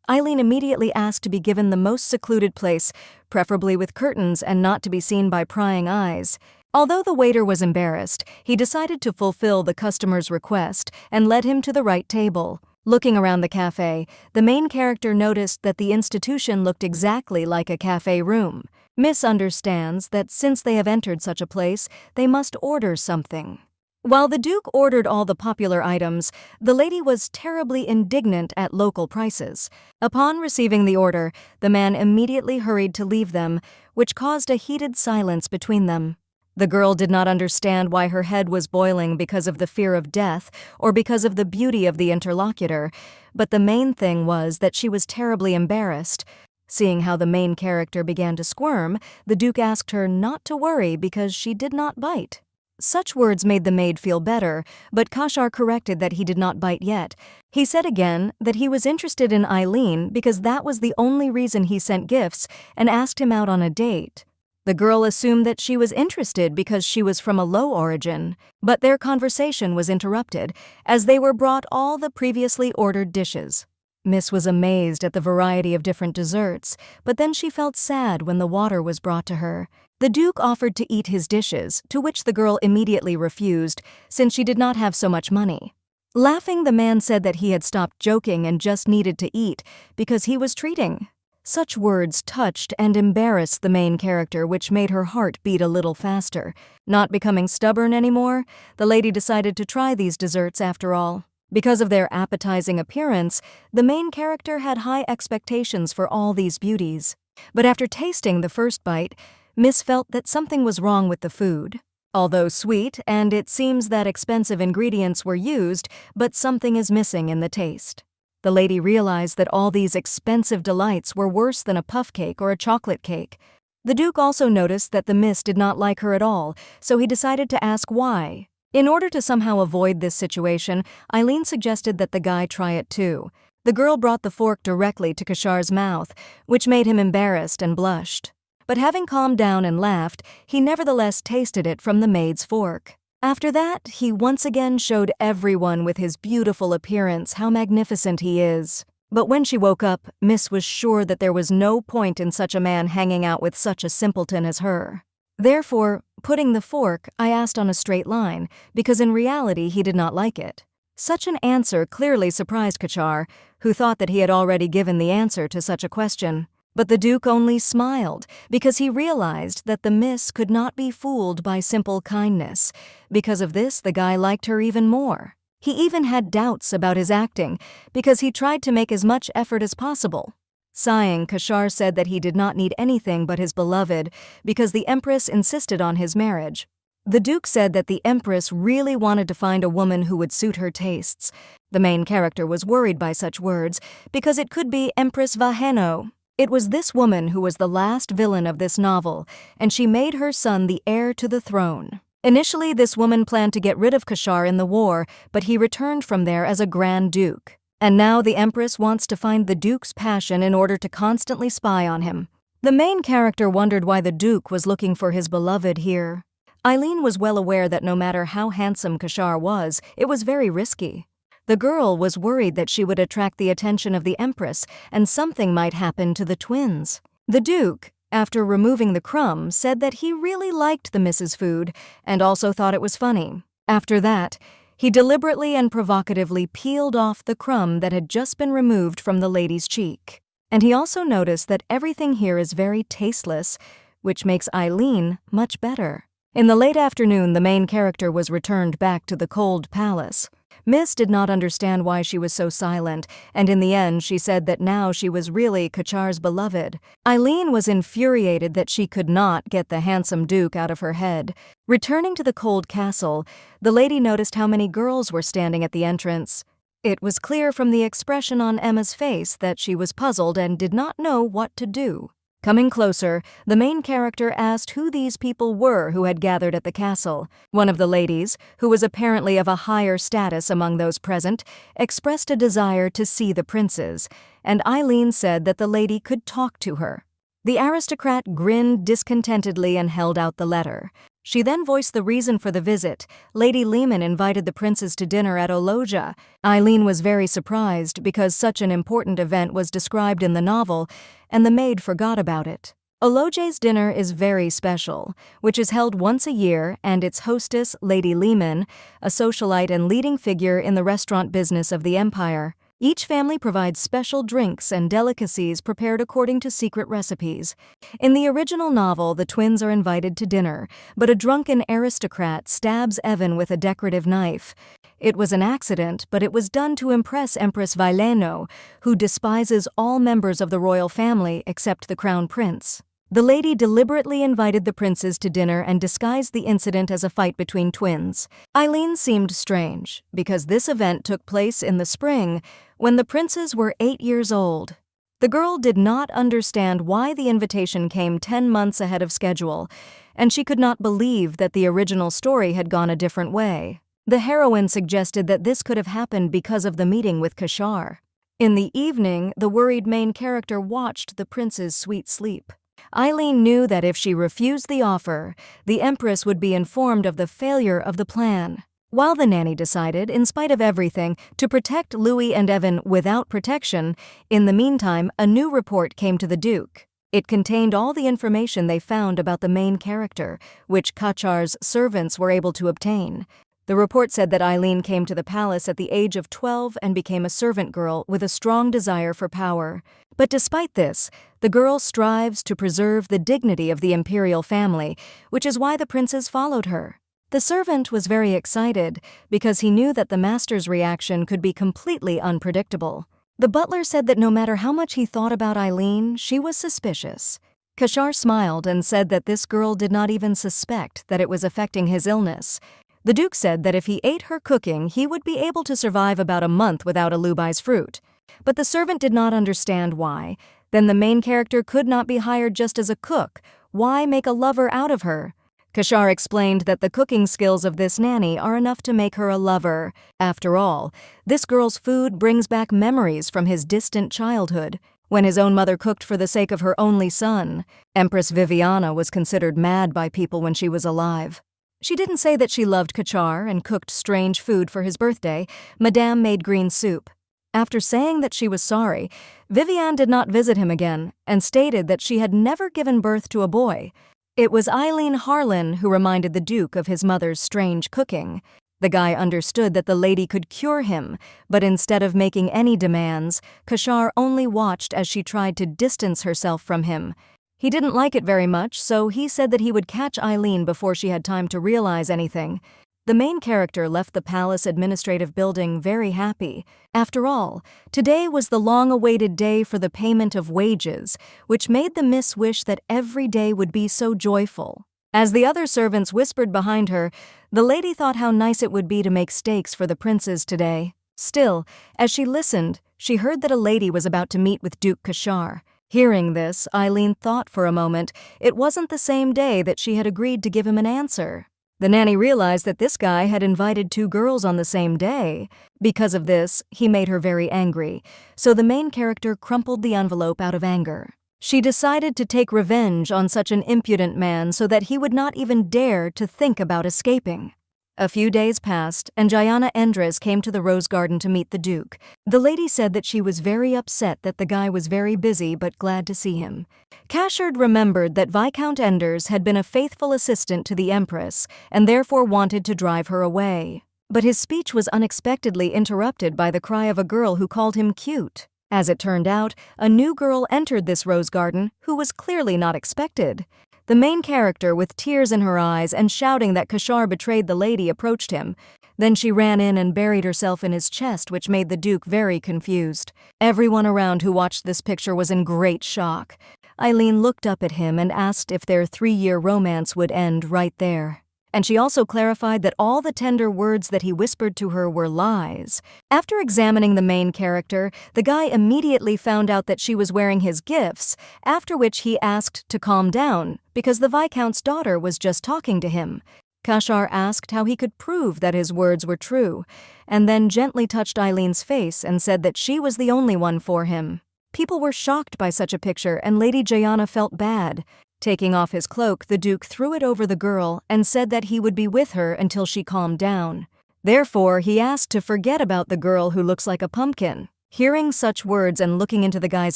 Speaker 1: Eileen immediately asked to be given the most secluded place, preferably with curtains and not to be seen by prying eyes. Although the waiter was embarrassed, he decided to fulfill the customer's request and led him to the right table. Looking around the cafe, the main character noticed that the institution looked exactly like a cafe room. Miss understands that since they have entered such a place, they must order something. While the Duke ordered all the popular items, the lady was terribly indignant at local prices. Upon receiving the order, the man immediately hurried to leave them, which caused a heated silence between them. The girl did not understand why her head was boiling because of the fear of death or because of the beauty of the interlocutor, but the main thing was that she was terribly embarrassed. Seeing how the main character began to squirm, the Duke asked her not to worry because she did not bite. Such words made the maid feel better, but Kashar corrected that he did not bite yet. He said again that he was interested in Eileen because that was the only reason he sent gifts and asked him out on a date. The girl assumed that she was interested because she was from a low origin, but their conversation was interrupted as they were brought all the previously ordered dishes. Miss was amazed at the variety of different desserts, but then she felt sad when the water was brought to her. The Duke offered to eat his dishes, to which the girl immediately refused, since she did not have so much money. Laughing, the man said that he had stopped joking and just needed to eat because he was treating. Such words touched and embarrassed the main character, which made her heart beat a little faster. Not becoming stubborn anymore, the lady decided to try these desserts after all. Because of their appetizing appearance, the main character had high expectations for all these beauties. But after tasting the first bite, Miss felt that something was wrong with the food. Although sweet, and it seems that expensive ingredients were used, but something is missing in the taste. The lady realized that all these expensive delights were worse than a puff cake or a chocolate cake. The Duke also noticed that the Miss did not like her at all, so he decided to ask why. In order to somehow avoid this situation, Eileen suggested that the guy try it too. The girl brought the fork directly to Kashar's mouth, which made him embarrassed and blushed. But having calmed down and laughed, he nevertheless tasted it from the maid's fork. After that, he once again showed everyone with his beautiful appearance how magnificent he is. But when she woke up, Miss was sure that there was no point in such a man hanging out with such a simpleton as her. Therefore, putting the fork, I asked on a straight line, because in reality he did not like it. Such an answer clearly surprised Kachar, who thought that he had already given the answer to such a question. But the Duke only smiled, because he realized that the Miss could not be fooled by simple kindness. Because of this, the guy liked her even more. He even had doubts about his acting because he tried to make as much effort as possible. Sighing, Kashar said that he did not need anything but his beloved because the Empress insisted on his marriage. The Duke said that the Empress really wanted to find a woman who would suit her tastes. The main character was worried by such words because it could be Empress Vaheno. It was this woman who was the last villain of this novel, and she made her son the heir to the throne. Initially, this woman planned to get rid of Kashar in the war, but he returned from there as a Grand Duke. And now the Empress wants to find the Duke's passion in order to constantly spy on him. The main character wondered why the Duke was looking for his beloved here. Eileen was well aware that no matter how handsome Kashar was, it was very risky. The girl was worried that she would attract the attention of the Empress and something might happen to the twins. The Duke, after removing the crumb, said that he really liked the Mrs. Food and also thought it was funny. After that, he deliberately and provocatively peeled off the crumb that had just been removed from the lady's cheek. And he also noticed that everything here is very tasteless, which makes Eileen much better. In the late afternoon, the main character was returned back to the cold palace. Miss did not understand why she was so silent, and in the end she said that now she was really Kachar's beloved. Eileen was infuriated that she could not get the handsome Duke out of her head. Returning to the cold castle, the lady noticed how many girls were standing at the entrance. It was clear from the expression on Emma's face that she was puzzled and did not know what to do. Coming closer, the main character asked who these people were who had gathered at the castle. One of the ladies, who was apparently of a higher status among those present, expressed a desire to see the princes, and Eileen said that the lady could talk to her. The aristocrat grinned discontentedly and held out the letter. She then voiced the reason for the visit. Lady Lehman invited the princes to dinner at Oloja. Eileen was very surprised because such an important event was described in the novel, and the maid forgot about it. Oloja's dinner is very special, which is held once a year, and its hostess, Lady Lehman, a socialite and leading figure in the restaurant business of the empire. Each family provides special drinks and delicacies prepared according to secret recipes. In the original novel, the twins are invited to dinner, but a drunken aristocrat stabs Evan with a decorative knife. It was an accident, but it was done to impress Empress Vaileno, who despises all members of the royal family except the crown prince. The lady deliberately invited the princes to dinner and disguised the incident as a fight between twins. Eileen seemed strange, because this event took place in the spring, when the princes were 8 years old. The girl did not understand why the invitation came 10 months ahead of schedule, and she could not believe that the original story had gone a different way. The heroine suggested that this could have happened because of the meeting with Kashar. In the evening, the worried main character watched the prince's sweet sleep. Eileen knew that if she refused the offer, the Empress would be informed of the failure of the plan. While the nanny decided, in spite of everything, to protect Louis and Evan without protection, in the meantime, a new report came to the Duke. It contained all the information they found about the main character, which Kachar's servants were able to obtain. The report said that Eileen came to the palace at the age of 12 and became a servant girl with a strong desire for power. But despite this, the girl strives to preserve the dignity of the imperial family, which is why the princes followed her. The servant was very excited because he knew that the master's reaction could be completely unpredictable. The butler said that no matter how much he thought about Eileen, she was suspicious. Kashar smiled and said that this girl did not even suspect that it was affecting his illness. The Duke said that if he ate her cooking, he would be able to survive about a month without Alubai's fruit. But the servant did not understand why. Then the main character could not be hired just as a cook. Why make a lover out of her? Kashar explained that the cooking skills of this nanny are enough to make her a lover. After all, this girl's food brings back memories from his distant childhood, when his own mother cooked for the sake of her only son. Empress Viviana was considered mad by people when she was alive. She didn't say that she loved Kachar and cooked strange food for his birthday. Madame made green soup. After saying that she was sorry, Viviane did not visit him again and stated that she had never given birth to a boy. It was Eileen Harlan who reminded the Duke of his mother's strange cooking. The guy understood that the lady could cure him, but instead of making any demands, Kachar only watched as she tried to distance herself from him. He didn't like it very much, so he said that he would catch Eileen before she had time to realize anything. The main character left the palace administrative building very happy. After all, today was the long-awaited day for the payment of wages, which made the miss wish that every day would be so joyful. As the other servants whispered behind her, the lady thought how nice it would be to make steaks for the princes today. Still, as she listened, she heard that a lady was about to meet with Duke Kashar. Hearing this, Eileen thought for a moment it wasn't the same day that she had agreed to give him an answer. The nanny realized that this guy had invited 2 girls on the same day. Because of this, he made her very angry, so the main character crumpled the envelope out of anger. She decided to take revenge on such an impudent man so that he would not even dare to think about escaping. A few days passed, and Gianna Endres came to the rose garden to meet the Duke. The lady said that she was very upset that the guy was very busy but glad to see him. Cashard remembered that Viscount Enders had been a faithful assistant to the Empress and therefore wanted to drive her away. But his speech was unexpectedly interrupted by the cry of a girl who called him cute. As it turned out, a new girl entered this rose garden who was clearly not expected. The main character, with tears in her eyes and shouting that Kashar betrayed the lady, approached him. Then she ran in and buried herself in his chest, which made the Duke very confused. Everyone around who watched this picture was in great shock. Eileen looked up at him and asked if their 3-year romance would end right there. And she also clarified that all the tender words that he whispered to her were lies. After examining the main character, the guy immediately found out that she was wearing his gifts, after which he asked to calm down, because the Viscount's daughter was just talking to him. Kashar asked how he could prove that his words were true, and then gently touched Eileen's face and said that she was the only one for him. People were shocked by such a picture, and Lady Gianna felt bad. Taking off his cloak, the Duke threw it over the girl and said that he would be with her until she calmed down. Therefore, he asked to forget about the girl who looks like a pumpkin. Hearing such words and looking into the guy's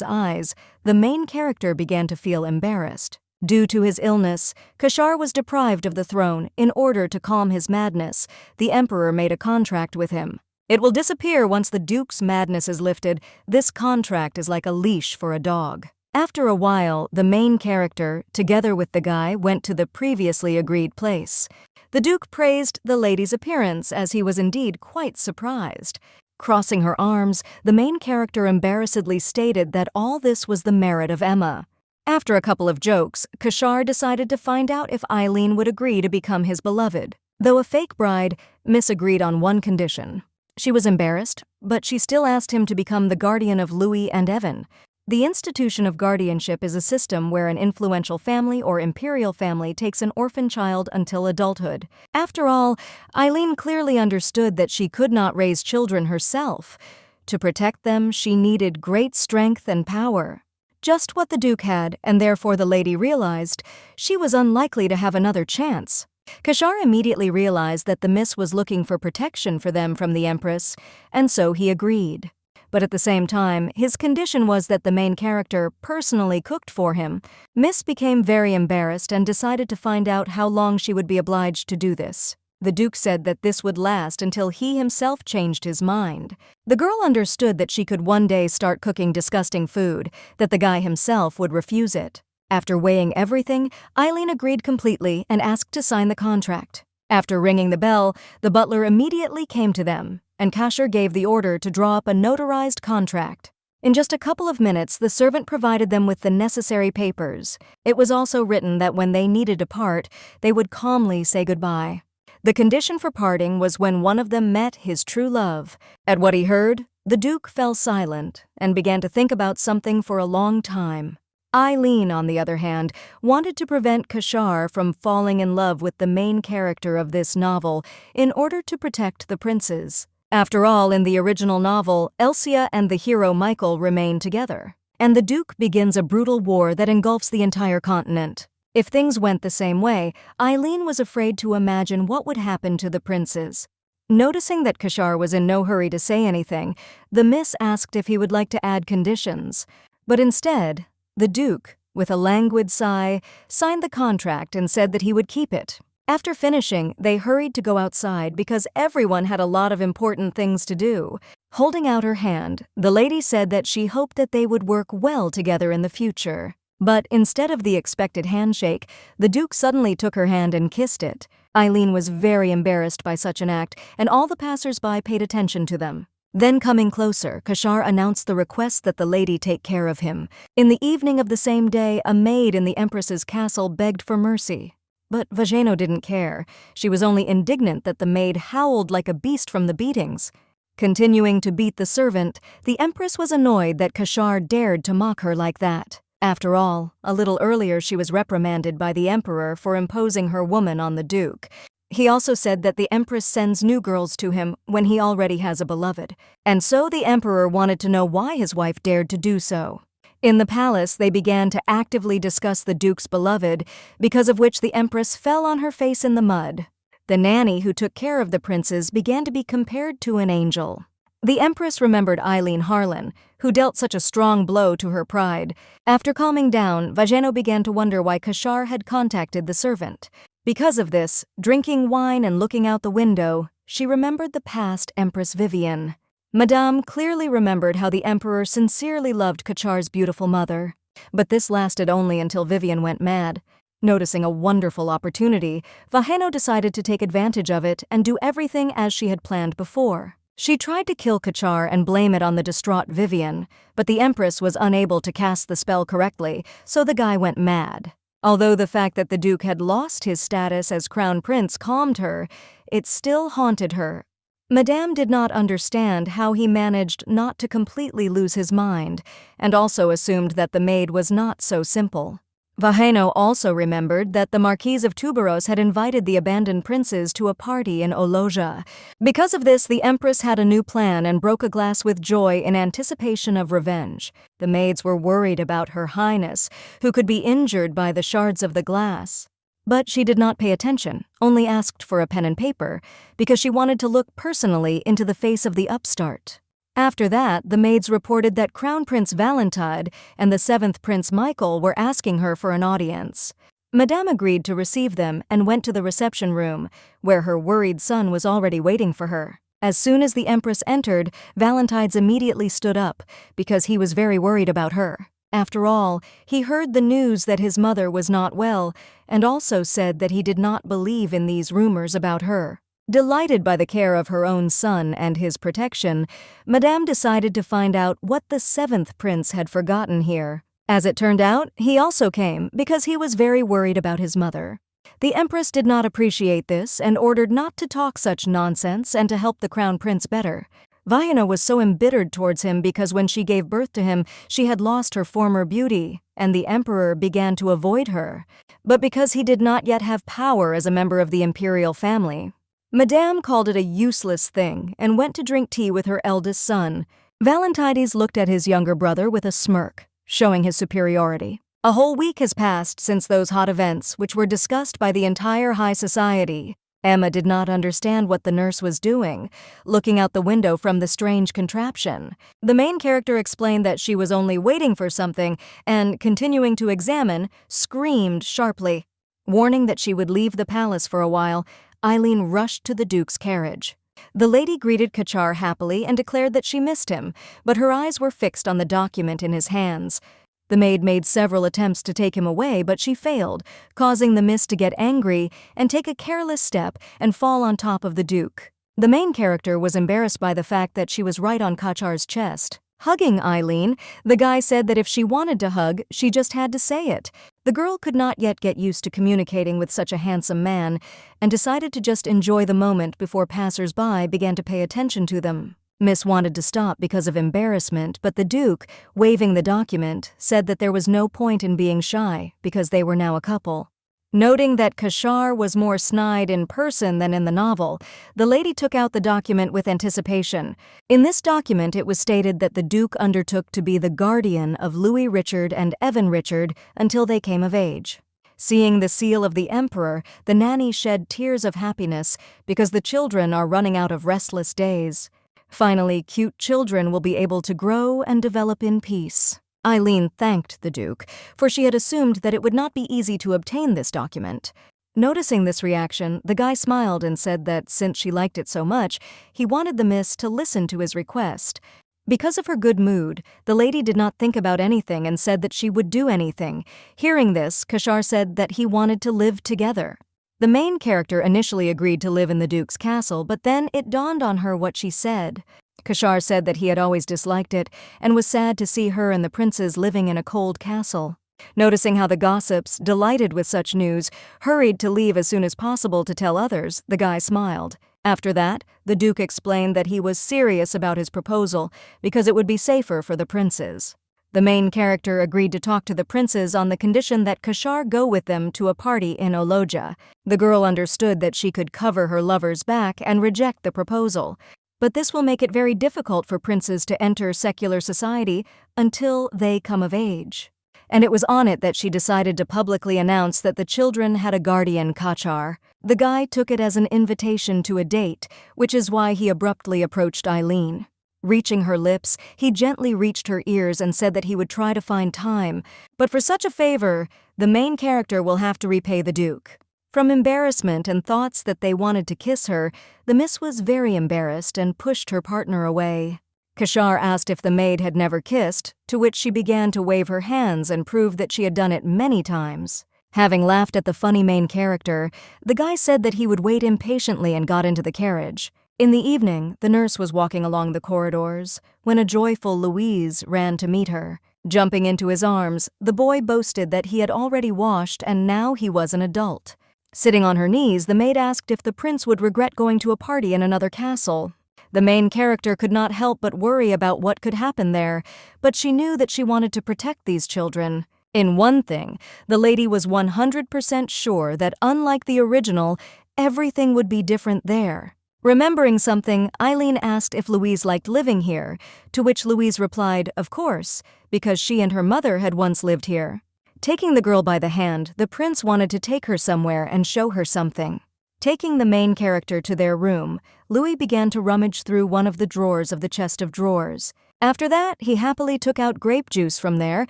Speaker 1: eyes, the main character began to feel embarrassed. Due to his illness, Kashar was deprived of the throne. In order to calm his madness, the Emperor made a contract with him. It will disappear once the Duke's madness is lifted. This contract is like a leash for a dog. After a while, the main character, together with the guy, went to the previously agreed place. The Duke praised the lady's appearance, as he was indeed quite surprised. Crossing her arms, the main character embarrassedly stated that all this was the merit of Emma. After a couple of jokes, Kashar decided to find out if Eileen would agree to become his beloved. Though a fake bride, Miss agreed on one condition. She was embarrassed, but she still asked him to become the guardian of Louis and Evan. The institution of guardianship is a system where an influential family or imperial family takes an orphan child until adulthood. After all, Eileen clearly understood that she could not raise children herself. To protect them, she needed great strength and power. Just what the Duke had, and therefore the lady realized she was unlikely to have another chance. Kashar immediately realized that the Miss was looking for protection for them from the Empress, and so he agreed. But at the same time, his condition was that the main character personally cooked for him. Miss became very embarrassed and decided to find out how long she would be obliged to do this. The Duke said that this would last until he himself changed his mind. The girl understood that she could one day start cooking disgusting food, that the guy himself would refuse it. After weighing everything, Eileen agreed completely and asked to sign the contract. After ringing the bell, the butler immediately came to them, and Kashar gave the order to draw up a notarized contract. In just a couple of minutes, the servant provided them with the necessary papers. It was also written that when they needed to part, they would calmly say goodbye. The condition for parting was when one of them met his true love. At what he heard, the Duke fell silent and began to think about something for a long time. Eileen, on the other hand, wanted to prevent Kashar from falling in love with the main character of this novel in order to protect the princes. After all, in the original novel, Elsia and the hero Michael remain together, and the Duke begins a brutal war that engulfs the entire continent. If things went the same way, Eileen was afraid to imagine what would happen to the princes. Noticing that Kashar was in no hurry to say anything, the Miss asked if he would like to add conditions, but instead, the Duke, with a languid sigh, signed the contract and said that he would keep it. After finishing, they hurried to go outside because everyone had a lot of important things to do. Holding out her hand, the lady said that she hoped that they would work well together in the future. But instead of the expected handshake, the Duke suddenly took her hand and kissed it. Eileen was very embarrassed by such an act, and all the passers-by paid attention to them. Then coming closer, Kashar announced the request that the lady take care of him. In the evening of the same day, a maid in the Empress's castle begged for mercy. But Vajeno didn't care. She was only indignant that the maid howled like a beast from the beatings. Continuing to beat the servant, the Empress was annoyed that Kashar dared to mock her like that. After all, a little earlier she was reprimanded by the Emperor for imposing her woman on the Duke. He also said that the Empress sends new girls to him when he already has a beloved, and so the Emperor wanted to know why his wife dared to do so. In the palace, they began to actively discuss the Duke's beloved, because of which the Empress fell on her face in the mud. The nanny who took care of the princes began to be compared to an angel. The Empress remembered Eileen Harlan, who dealt such a strong blow to her pride. After calming down, Vajeno began to wonder why Kashar had contacted the servant. Because of this, drinking wine and looking out the window, she remembered the past Empress Vivian. Madame clearly remembered how the Emperor sincerely loved Kashar's beautiful mother. But this lasted only until Vivian went mad. Noticing a wonderful opportunity, Vajeno decided to take advantage of it and do everything as she had planned before. She tried to kill Kashar and blame it on the distraught Vivian, but the Empress was unable to cast the spell correctly, so the guy went mad. Although the fact that the Duke had lost his status as Crown Prince calmed her, it still haunted her. Madame did not understand how he managed not to completely lose his mind, and also assumed that the maid was not so simple. Vajeno also remembered that the Marquise of Tuberos had invited the abandoned princes to a party in Oloja. Because of this, the Empress had a new plan and broke a glass with joy in anticipation of revenge. The maids were worried about Her Highness, who could be injured by the shards of the glass. But she did not pay attention, only asked for a pen and paper, because she wanted to look personally into the face of the upstart. After that, the maids reported that Crown Prince Valentine and the 7th Prince Michael were asking her for an audience. Madame agreed to receive them and went to the reception room, where her worried son was already waiting for her. As soon as the Empress entered, Valentine immediately stood up, because he was very worried about her. After all, he heard the news that his mother was not well, and also said that he did not believe in these rumors about her. Delighted by the care of her own son and his protection, Madame decided to find out what the 7th prince had forgotten here. As it turned out, he also came because he was very worried about his mother. The Empress did not appreciate this and ordered not to talk such nonsense and to help the Crown Prince better. Vajeno was so embittered towards him because when she gave birth to him, she had lost her former beauty, and the Emperor began to avoid her. But because he did not yet have power as a member of the imperial family, Madame called it a useless thing and went to drink tea with her eldest son. Valentides looked at his younger brother with a smirk, showing his superiority. A whole week has passed since those hot events, which were discussed by the entire high society. Emma did not understand what the nurse was doing, looking out the window from the strange contraption. The main character explained that she was only waiting for something and, continuing to examine, screamed sharply. Warning that she would leave the palace for a while, Eileen rushed to the Duke's carriage. The lady greeted Kashar happily and declared that she missed him, but her eyes were fixed on the document in his hands. The maid made several attempts to take him away, but she failed, causing the miss to get angry and take a careless step and fall on top of the Duke. The main character was embarrassed by the fact that she was right on Kashar's chest. Hugging Eileen, the guy said that if she wanted to hug, she just had to say it. The girl could not yet get used to communicating with such a handsome man and decided to just enjoy the moment before passers-by began to pay attention to them. Miss wanted to stop because of embarrassment, but the Duke, waving the document, said that there was no point in being shy because they were now a couple. Noting that Kashar was more snide in person than in the novel, the lady took out the document with anticipation. In this document, it was stated that the Duke undertook to be the guardian of Louis Richard and Evan Richard until they came of age. Seeing the seal of the Emperor, the nanny shed tears of happiness because the children are running out of restless days. Finally, cute children will be able to grow and develop in peace. Eileen thanked the Duke, for she had assumed that it would not be easy to obtain this document. Noticing this reaction, the guy smiled and said that since she liked it so much, he wanted the miss to listen to his request. Because of her good mood, the lady did not think about anything and said that she would do anything. Hearing this, Kashar said that he wanted to live together. The main character initially agreed to live in the Duke's castle, but then it dawned on her what she said. Kashar said that he had always disliked it and was sad to see her and the princes living in a cold castle. Noticing how the gossips, delighted with such news, hurried to leave as soon as possible to tell others, the guy smiled. After that, the Duke explained that he was serious about his proposal because it would be safer for the princes. The main character agreed to talk to the princes on the condition that Kashar go with them to a party in Oloja. The girl understood that she could cover her lover's back and reject the proposal. But this will make it very difficult for princes to enter secular society until they come of age. And it was on it that she decided to publicly announce that the children had a guardian Kachar. The guy took it as an invitation to a date, which is why he abruptly approached Eileen. Reaching her lips, he gently reached her ears and said that he would try to find time, but for such a favor, the main character will have to repay the Duke. From embarrassment and thoughts that they wanted to kiss her, the miss was very embarrassed and pushed her partner away. Kashar asked if the maid had never kissed, to which she began to wave her hands and prove that she had done it many times. Having laughed at the funny main character, the guy said that he would wait impatiently and got into the carriage. In the evening, the nurse was walking along the corridors when a joyful Louise ran to meet her. Jumping into his arms, the boy boasted that he had already washed and now he was an adult. Sitting on her knees, the maid asked if the prince would regret going to a party in another castle. The main character could not help but worry about what could happen there, but she knew that she wanted to protect these children. In one thing, the lady was 100% sure that unlike the original, everything would be different there. Remembering something, Eileen asked if Louise liked living here, to which Louise replied, of course, because she and her mother had once lived here. Taking the girl by the hand, the prince wanted to take her somewhere and show her something. Taking the main character to their room, Louis began to rummage through one of the drawers of the chest of drawers. After that, he happily took out grape juice from there,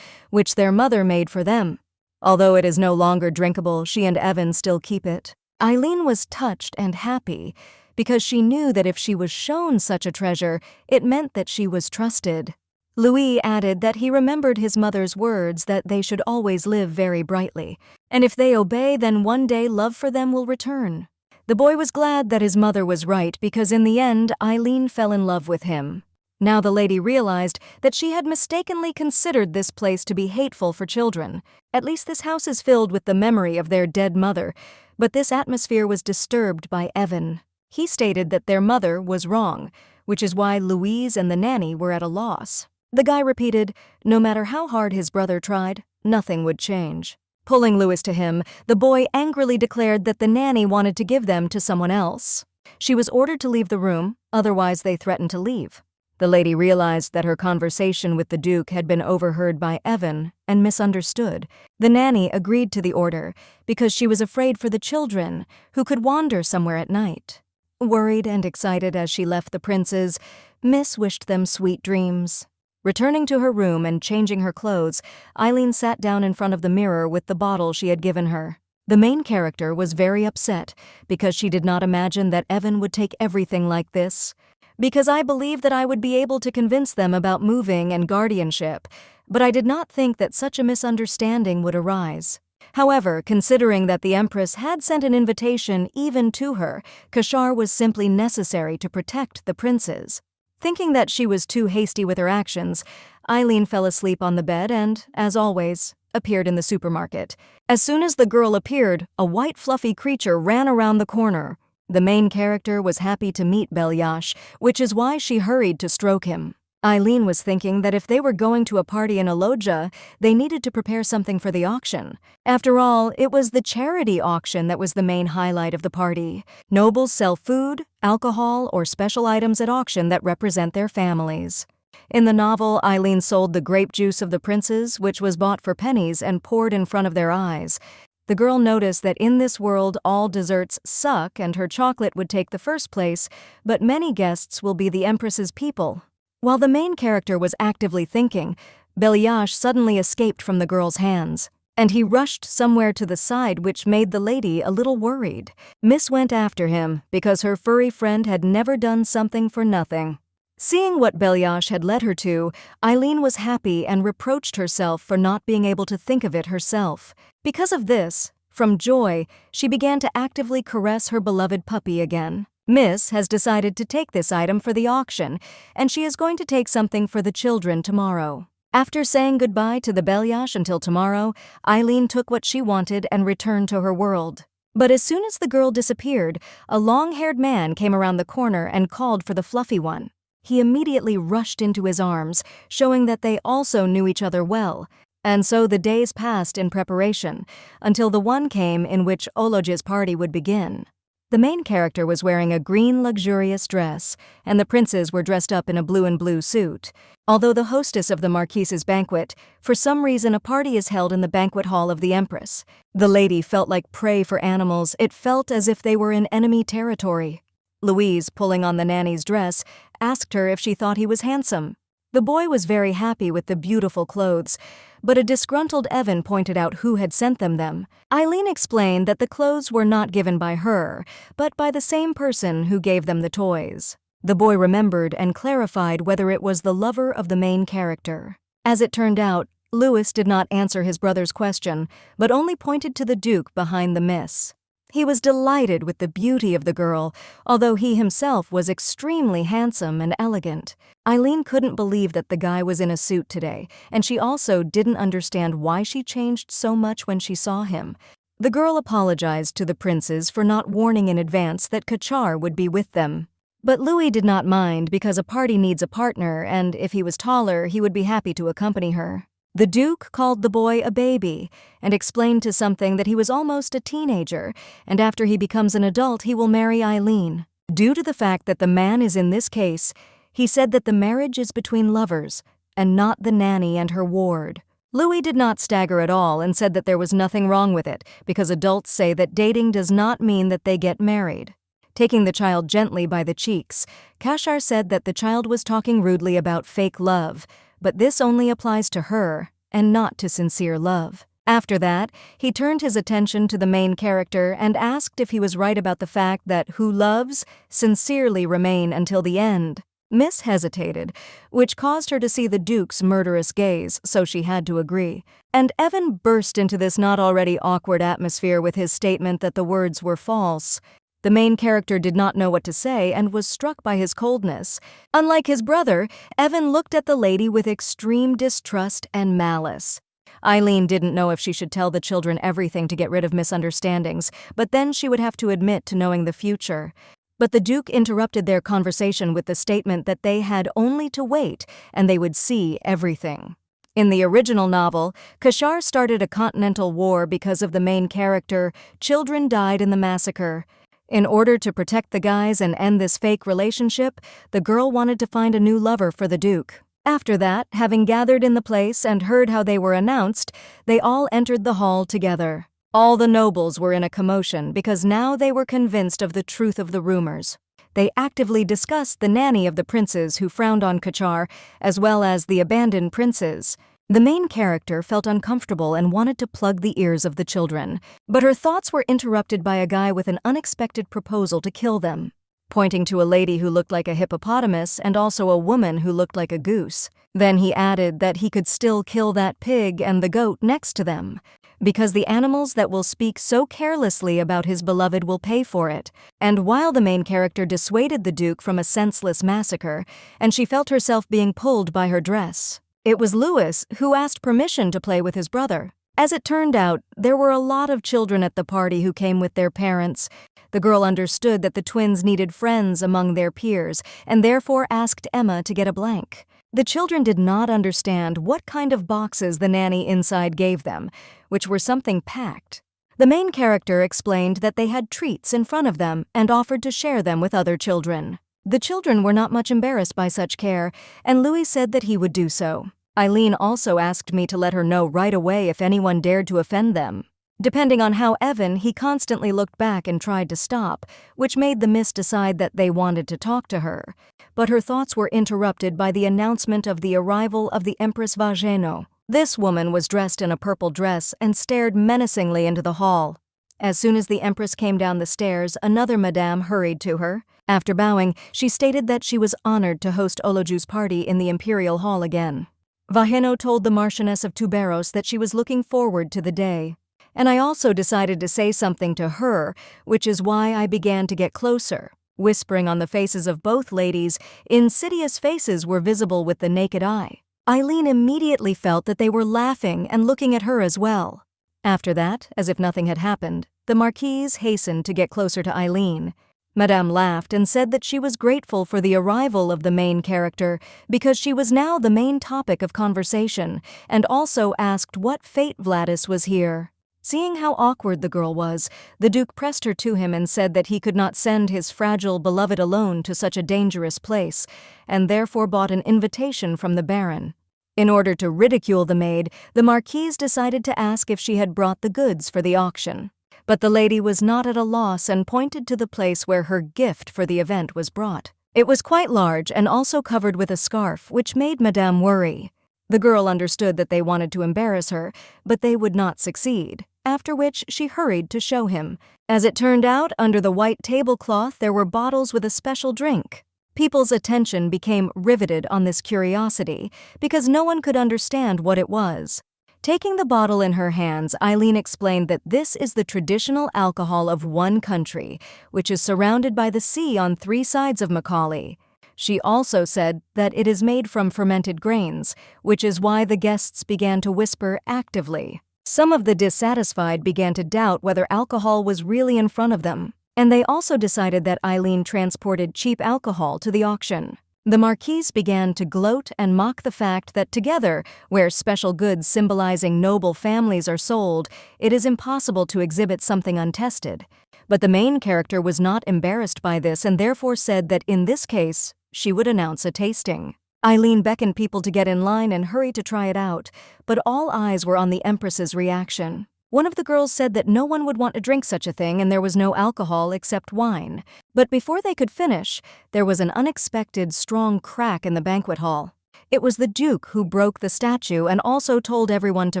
Speaker 1: which their mother made for them. Although it is no longer drinkable, she and Evan still keep it. Eileen was touched and happy, because she knew that if she was shown such a treasure, it meant that she was trusted. Louis added that he remembered his mother's words that they should always live very brightly, and if they obey, then one day love for them will return. The boy was glad that his mother was right because in the end, Eileen fell in love with him. Now the lady realized that she had mistakenly considered this place to be hateful for children. At least this house is filled with the memory of their dead mother, but this atmosphere was disturbed by Evan. He stated that their mother was wrong, which is why Louise and the nanny were at a loss. The guy repeated, no matter how hard his brother tried, nothing would change. Pulling Louis to him, the boy angrily declared that the nanny wanted to give them to someone else. She was ordered to leave the room, otherwise they threatened to leave. The lady realized that her conversation with the Duke had been overheard by Evan and misunderstood. The nanny agreed to the order because she was afraid for the children, who could wander somewhere at night. Worried and excited as she left the princes, Miss wished them sweet dreams. Returning to her room and changing her clothes, Eileen sat down in front of the mirror with the bottle she had given her. The main character was very upset because she did not imagine that Evan would take everything like this. Because I believed that I would be able to convince them about moving and guardianship, but I did not think that such a misunderstanding would arise. However, considering that the Empress had sent an invitation even to her, Kashar was simply necessary to protect the princes. Thinking that she was too hasty with her actions, Eileen fell asleep on the bed and, as always, appeared in the supermarket. As soon as the girl appeared, a white fluffy creature ran around the corner. The main character was happy to meet Belyash, which is why she hurried to stroke him. Eileen was thinking that if they were going to a party in Oloja, they needed to prepare something for the auction. After all, it was the charity auction that was the main highlight of the party. Nobles sell food, alcohol, or special items at auction that represent their families. In the novel, Eileen sold the grape juice of the princes, which was bought for pennies and poured in front of their eyes. The girl noticed that in this world all desserts suck and her chocolate would take the first place, but many guests will be the Empress's people. While the main character was actively thinking, Belyash suddenly escaped from the girl's hands, and he rushed somewhere to the side, which made the lady a little worried. Miss went after him because her furry friend had never done something for nothing. Seeing what Belyash had led her to, Eileen was happy and reproached herself for not being able to think of it herself. Because of this, from joy, she began to actively caress her beloved puppy again. Miss has decided to take this item for the auction, and she is going to take something for the children tomorrow. After saying goodbye to the Belyash until tomorrow, Eileen took what she wanted and returned to her world. But as soon as the girl disappeared, a long-haired man came around the corner and called for the fluffy one. He immediately rushed into his arms, showing that they also knew each other well. And so the days passed in preparation, until the one came in which Oloj's party would begin. The main character was wearing a green luxurious dress, and the princes were dressed up in a blue and blue suit. Although the hostess of the Marquise's banquet, for some reason a party is held in the banquet hall of the Empress. The lady felt like prey for animals. It felt as if they were in enemy territory. Louise, pulling on the nanny's dress, asked her if she thought he was handsome. The boy was very happy with the beautiful clothes, but a disgruntled Evan pointed out who had sent them. Eileen explained that the clothes were not given by her, but by the same person who gave them the toys. The boy remembered and clarified whether it was the lover of the main character. As it turned out, Louis did not answer his brother's question, but only pointed to the Duke behind the miss. He was delighted with the beauty of the girl, although he himself was extremely handsome and elegant. Eileen couldn't believe that the guy was in a suit today, and she also didn't understand why she changed so much when she saw him. The girl apologized to the princes for not warning in advance that Kachar would be with them. But Louis did not mind because a party needs a partner, and if he was taller, he would be happy to accompany her. The Duke called the boy a baby and explained to something that he was almost a teenager, and after he becomes an adult he will marry Eileen. Due to the fact that the man is in this case, he said that the marriage is between lovers and not the nanny and her ward. Louis did not stagger at all and said that there was nothing wrong with it because adults say that dating does not mean that they get married. Taking the child gently by the cheeks, Kashar said that the child was talking rudely about fake love, but this only applies to her and not to sincere love. After that, he turned his attention to the main character and asked if he was right about the fact that who loves sincerely remain until the end. Miss hesitated, which caused her to see the Duke's murderous gaze, so she had to agree. And Evan burst into this not already awkward atmosphere with his statement that the words were false. The main character did not know what to say and was struck by his coldness. Unlike his brother, Evan looked at the lady with extreme distrust and malice. Eileen didn't know if she should tell the children everything to get rid of misunderstandings, but then she would have to admit to knowing the future. But the Duke interrupted their conversation with the statement that they had only to wait and they would see everything. In the original novel, Kashar started a continental war because of the main character. Children died in the massacre. In order to protect the guys and end this fake relationship, the girl wanted to find a new lover for the Duke. After that, having gathered in the place and heard how they were announced, they all entered the hall together. All the nobles were in a commotion because now they were convinced of the truth of the rumors. They actively discussed the nanny of the princes who frowned on Kachar, as well as the abandoned princes. The main character felt uncomfortable and wanted to plug the ears of the children, but her thoughts were interrupted by a guy with an unexpected proposal to kill them, pointing to a lady who looked like a hippopotamus and also a woman who looked like a goose. Then he added that he could still kill that pig and the goat next to them, because the animals that will speak so carelessly about his beloved will pay for it. And while the main character dissuaded the Duke from a senseless massacre, and she felt herself being pulled by her dress, it was Louis who asked permission to play with his brother. As it turned out, there were a lot of children at the party who came with their parents. The girl understood that the twins needed friends among their peers and therefore asked Emma to get a blank. The children did not understand what kind of boxes the nanny inside gave them, which were something packed. The main character explained that they had treats in front of them and offered to share them with other children. The children were not much embarrassed by such care, and Louis said that he would do so. Eileen also asked me to let her know right away if anyone dared to offend them. Depending on how Evan, he constantly looked back and tried to stop, which made the miss decide that they wanted to talk to her. But her thoughts were interrupted by the announcement of the arrival of the Empress Vageno. This woman was dressed in a purple dress and stared menacingly into the hall. As soon as the empress came down the stairs, another madame hurried to her. After bowing, she stated that she was honored to host Oloju's party in the imperial hall again. Vaheno told the Marchioness of Tuberos that she was looking forward to the day. And I also decided to say something to her, which is why I began to get closer. Whispering on the faces of both ladies, insidious faces were visible with the naked eye. Eileen immediately felt that they were laughing and looking at her as well. After that, as if nothing had happened, the Marquise hastened to get closer to Eileen. Madame laughed and said that she was grateful for the arrival of the main character because she was now the main topic of conversation, and also asked what fate Vladis was here. Seeing how awkward the girl was, the Duke pressed her to him and said that he could not send his fragile beloved alone to such a dangerous place, and therefore bought an invitation from the Baron. In order to ridicule the maid, the Marquise decided to ask if she had brought the goods for the auction. But the lady was not at a loss and pointed to the place where her gift for the event was brought. It was quite large and also covered with a scarf, which made Madame worry. The girl understood that they wanted to embarrass her, but they would not succeed, after which she hurried to show him. As it turned out, under the white tablecloth there were bottles with a special drink. People's attention became riveted on this curiosity because no one could understand what it was. Taking the bottle in her hands, Eileen explained that this is the traditional alcohol of one country, which is surrounded by the sea on 3 sides of Macaulay. She also said that it is made from fermented grains, which is why the guests began to whisper actively. Some of the dissatisfied began to doubt whether alcohol was really in front of them, and they also decided that Eileen transported cheap alcohol to the auction. The Marquise began to gloat and mock the fact that together, where special goods symbolizing noble families are sold, it is impossible to exhibit something untested. But the main character was not embarrassed by this and therefore said that in this case, she would announce a tasting. Eileen beckoned people to get in line and hurry to try it out, but all eyes were on the Empress's reaction. One of the girls said that no one would want to drink such a thing and there was no alcohol except wine. But before they could finish, there was an unexpected strong crack in the banquet hall. It was the Duke who broke the statue and also told everyone to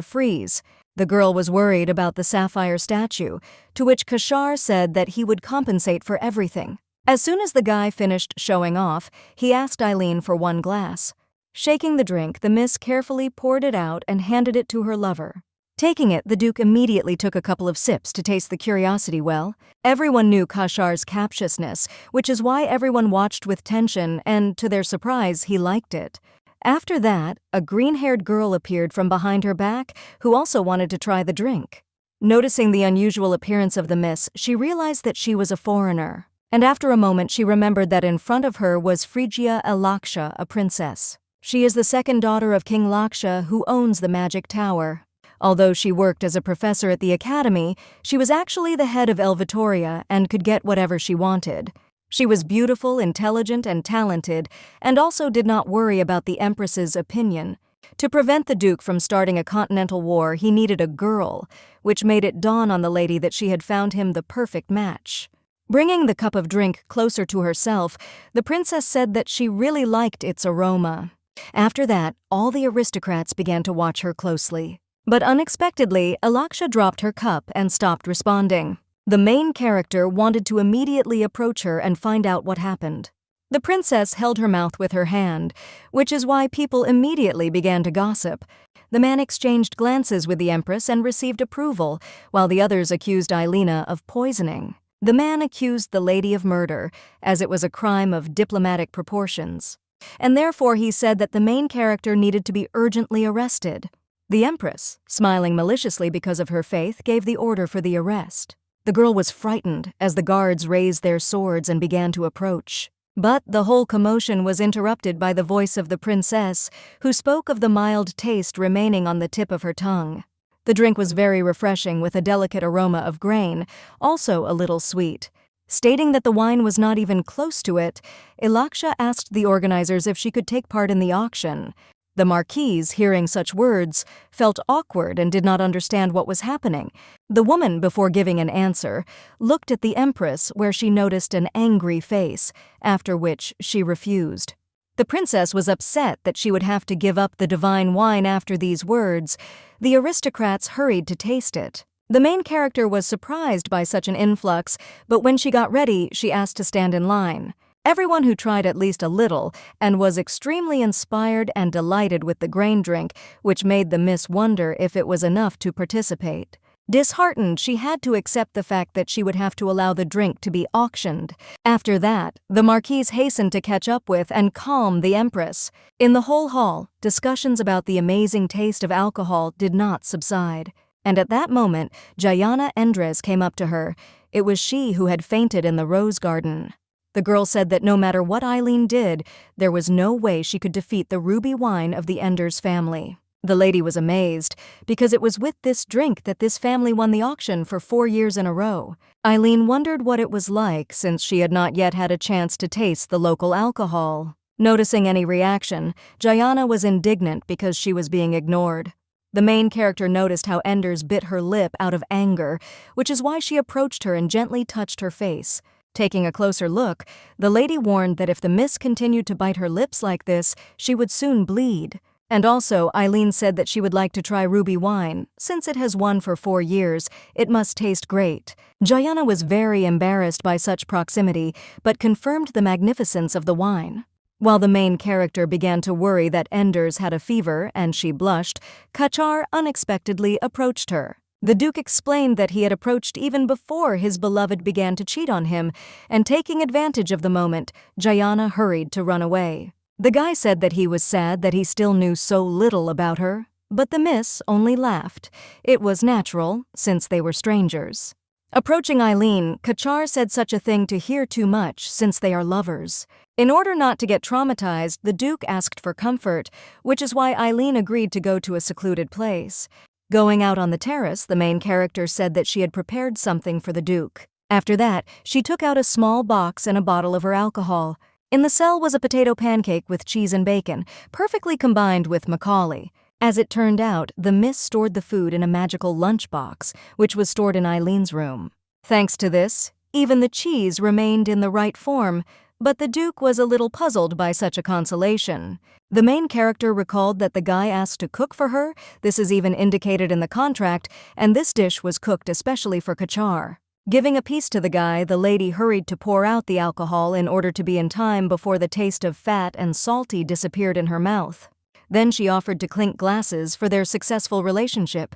Speaker 1: freeze. The girl was worried about the sapphire statue, to which Kashar said that he would compensate for everything. As soon as the guy finished showing off, he asked Eileen for 1 glass. Shaking the drink, the miss carefully poured it out and handed it to her lover. Taking it, the Duke immediately took a couple of sips to taste the curiosity well. Everyone knew Kashar's captiousness, which is why everyone watched with tension, and to their surprise, he liked it. After that, a green-haired girl appeared from behind her back, who also wanted to try the drink. Noticing the unusual appearance of the miss, she realized that she was a foreigner. And after a moment, she remembered that in front of her was Phrygia Alaksha, a princess. She is the second daughter of King Laksha, who owns the magic tower. Although she worked as a professor at the academy, she was actually the head of Elvitoria and could get whatever she wanted. She was beautiful, intelligent, and talented, and also did not worry about the Empress's opinion. To prevent the Duke from starting a continental war, he needed a girl, which made it dawn on the lady that she had found him the perfect match. Bringing the cup of drink closer to herself, the princess said that she really liked its aroma. After that, all the aristocrats began to watch her closely. But unexpectedly, Alaksha dropped her cup and stopped responding. The main character wanted to immediately approach her and find out what happened. The princess held her mouth with her hand, which is why people immediately began to gossip. The man exchanged glances with the Empress and received approval, while the others accused Eilina of poisoning. The man accused the lady of murder, as it was a crime of diplomatic proportions. And therefore he said that the main character needed to be urgently arrested. The Empress, smiling maliciously because of her faith, gave the order for the arrest. The girl was frightened as the guards raised their swords and began to approach. But the whole commotion was interrupted by the voice of the princess, who spoke of the mild taste remaining on the tip of her tongue. The drink was very refreshing with a delicate aroma of grain, also a little sweet. Stating that the wine was not even close to it, Ilaksha asked the organizers if she could take part in the auction. The Marquise, hearing such words, felt awkward and did not understand what was happening. The woman, before giving an answer, looked at the Empress where she noticed an angry face, after which she refused. The princess was upset that she would have to give up the divine wine after these words. The aristocrats hurried to taste it. The main character was surprised by such an influx, but when she got ready, she asked to stand in line. Everyone who tried at least a little and was extremely inspired and delighted with the grain drink, which made the miss wonder if it was enough to participate. Disheartened, she had to accept the fact that she would have to allow the drink to be auctioned. After that, the marquise hastened to catch up with and calm the empress. In the whole hall, discussions about the amazing taste of alcohol did not subside. And at that moment, Jayana Endres came up to her. It was she who had fainted in the rose garden. The girl said that no matter what Eileen did, there was no way she could defeat the ruby wine of the Enders family. The lady was amazed, because it was with this drink that this family won the auction for 4 years in a row. Eileen wondered what it was like since she had not yet had a chance to taste the local alcohol. Noticing any reaction, Jayana was indignant because she was being ignored. The main character noticed how Enders bit her lip out of anger, which is why she approached her and gently touched her face. Taking a closer look, the lady warned that if the miss continued to bite her lips like this, she would soon bleed. And also, Eileen said that she would like to try ruby wine. Since it has won for 4 years, it must taste great. Jayana was very embarrassed by such proximity, but confirmed the magnificence of the wine. While the main character began to worry that Enders had a fever and she blushed, Kachar unexpectedly approached her. The Duke explained that he had approached even before his beloved began to cheat on him, and taking advantage of the moment, Jayana hurried to run away. The guy said that he was sad that he still knew so little about her, but the miss only laughed. It was natural, since they were strangers. Approaching Eileen, Kachar said such a thing to hear too much since they are lovers. In order not to get traumatized, the Duke asked for comfort, which is why Eileen agreed to go to a secluded place. Going out on the terrace, the main character said that she had prepared something for the Duke. After that, she took out a small box and a bottle of her alcohol. In the cell was a potato pancake with cheese and bacon, perfectly combined with Macaulay. As it turned out, the miss stored the food in a magical lunchbox, which was stored in Eileen's room. Thanks to this, even the cheese remained in the right form, but the Duke was a little puzzled by such a consolation. The main character recalled that the guy asked to cook for her, this is even indicated in the contract, and this dish was cooked especially for Kachar. Giving a piece to the guy, the lady hurried to pour out the alcohol in order to be in time before the taste of fat and salty disappeared in her mouth. Then she offered to clink glasses for their successful relationship.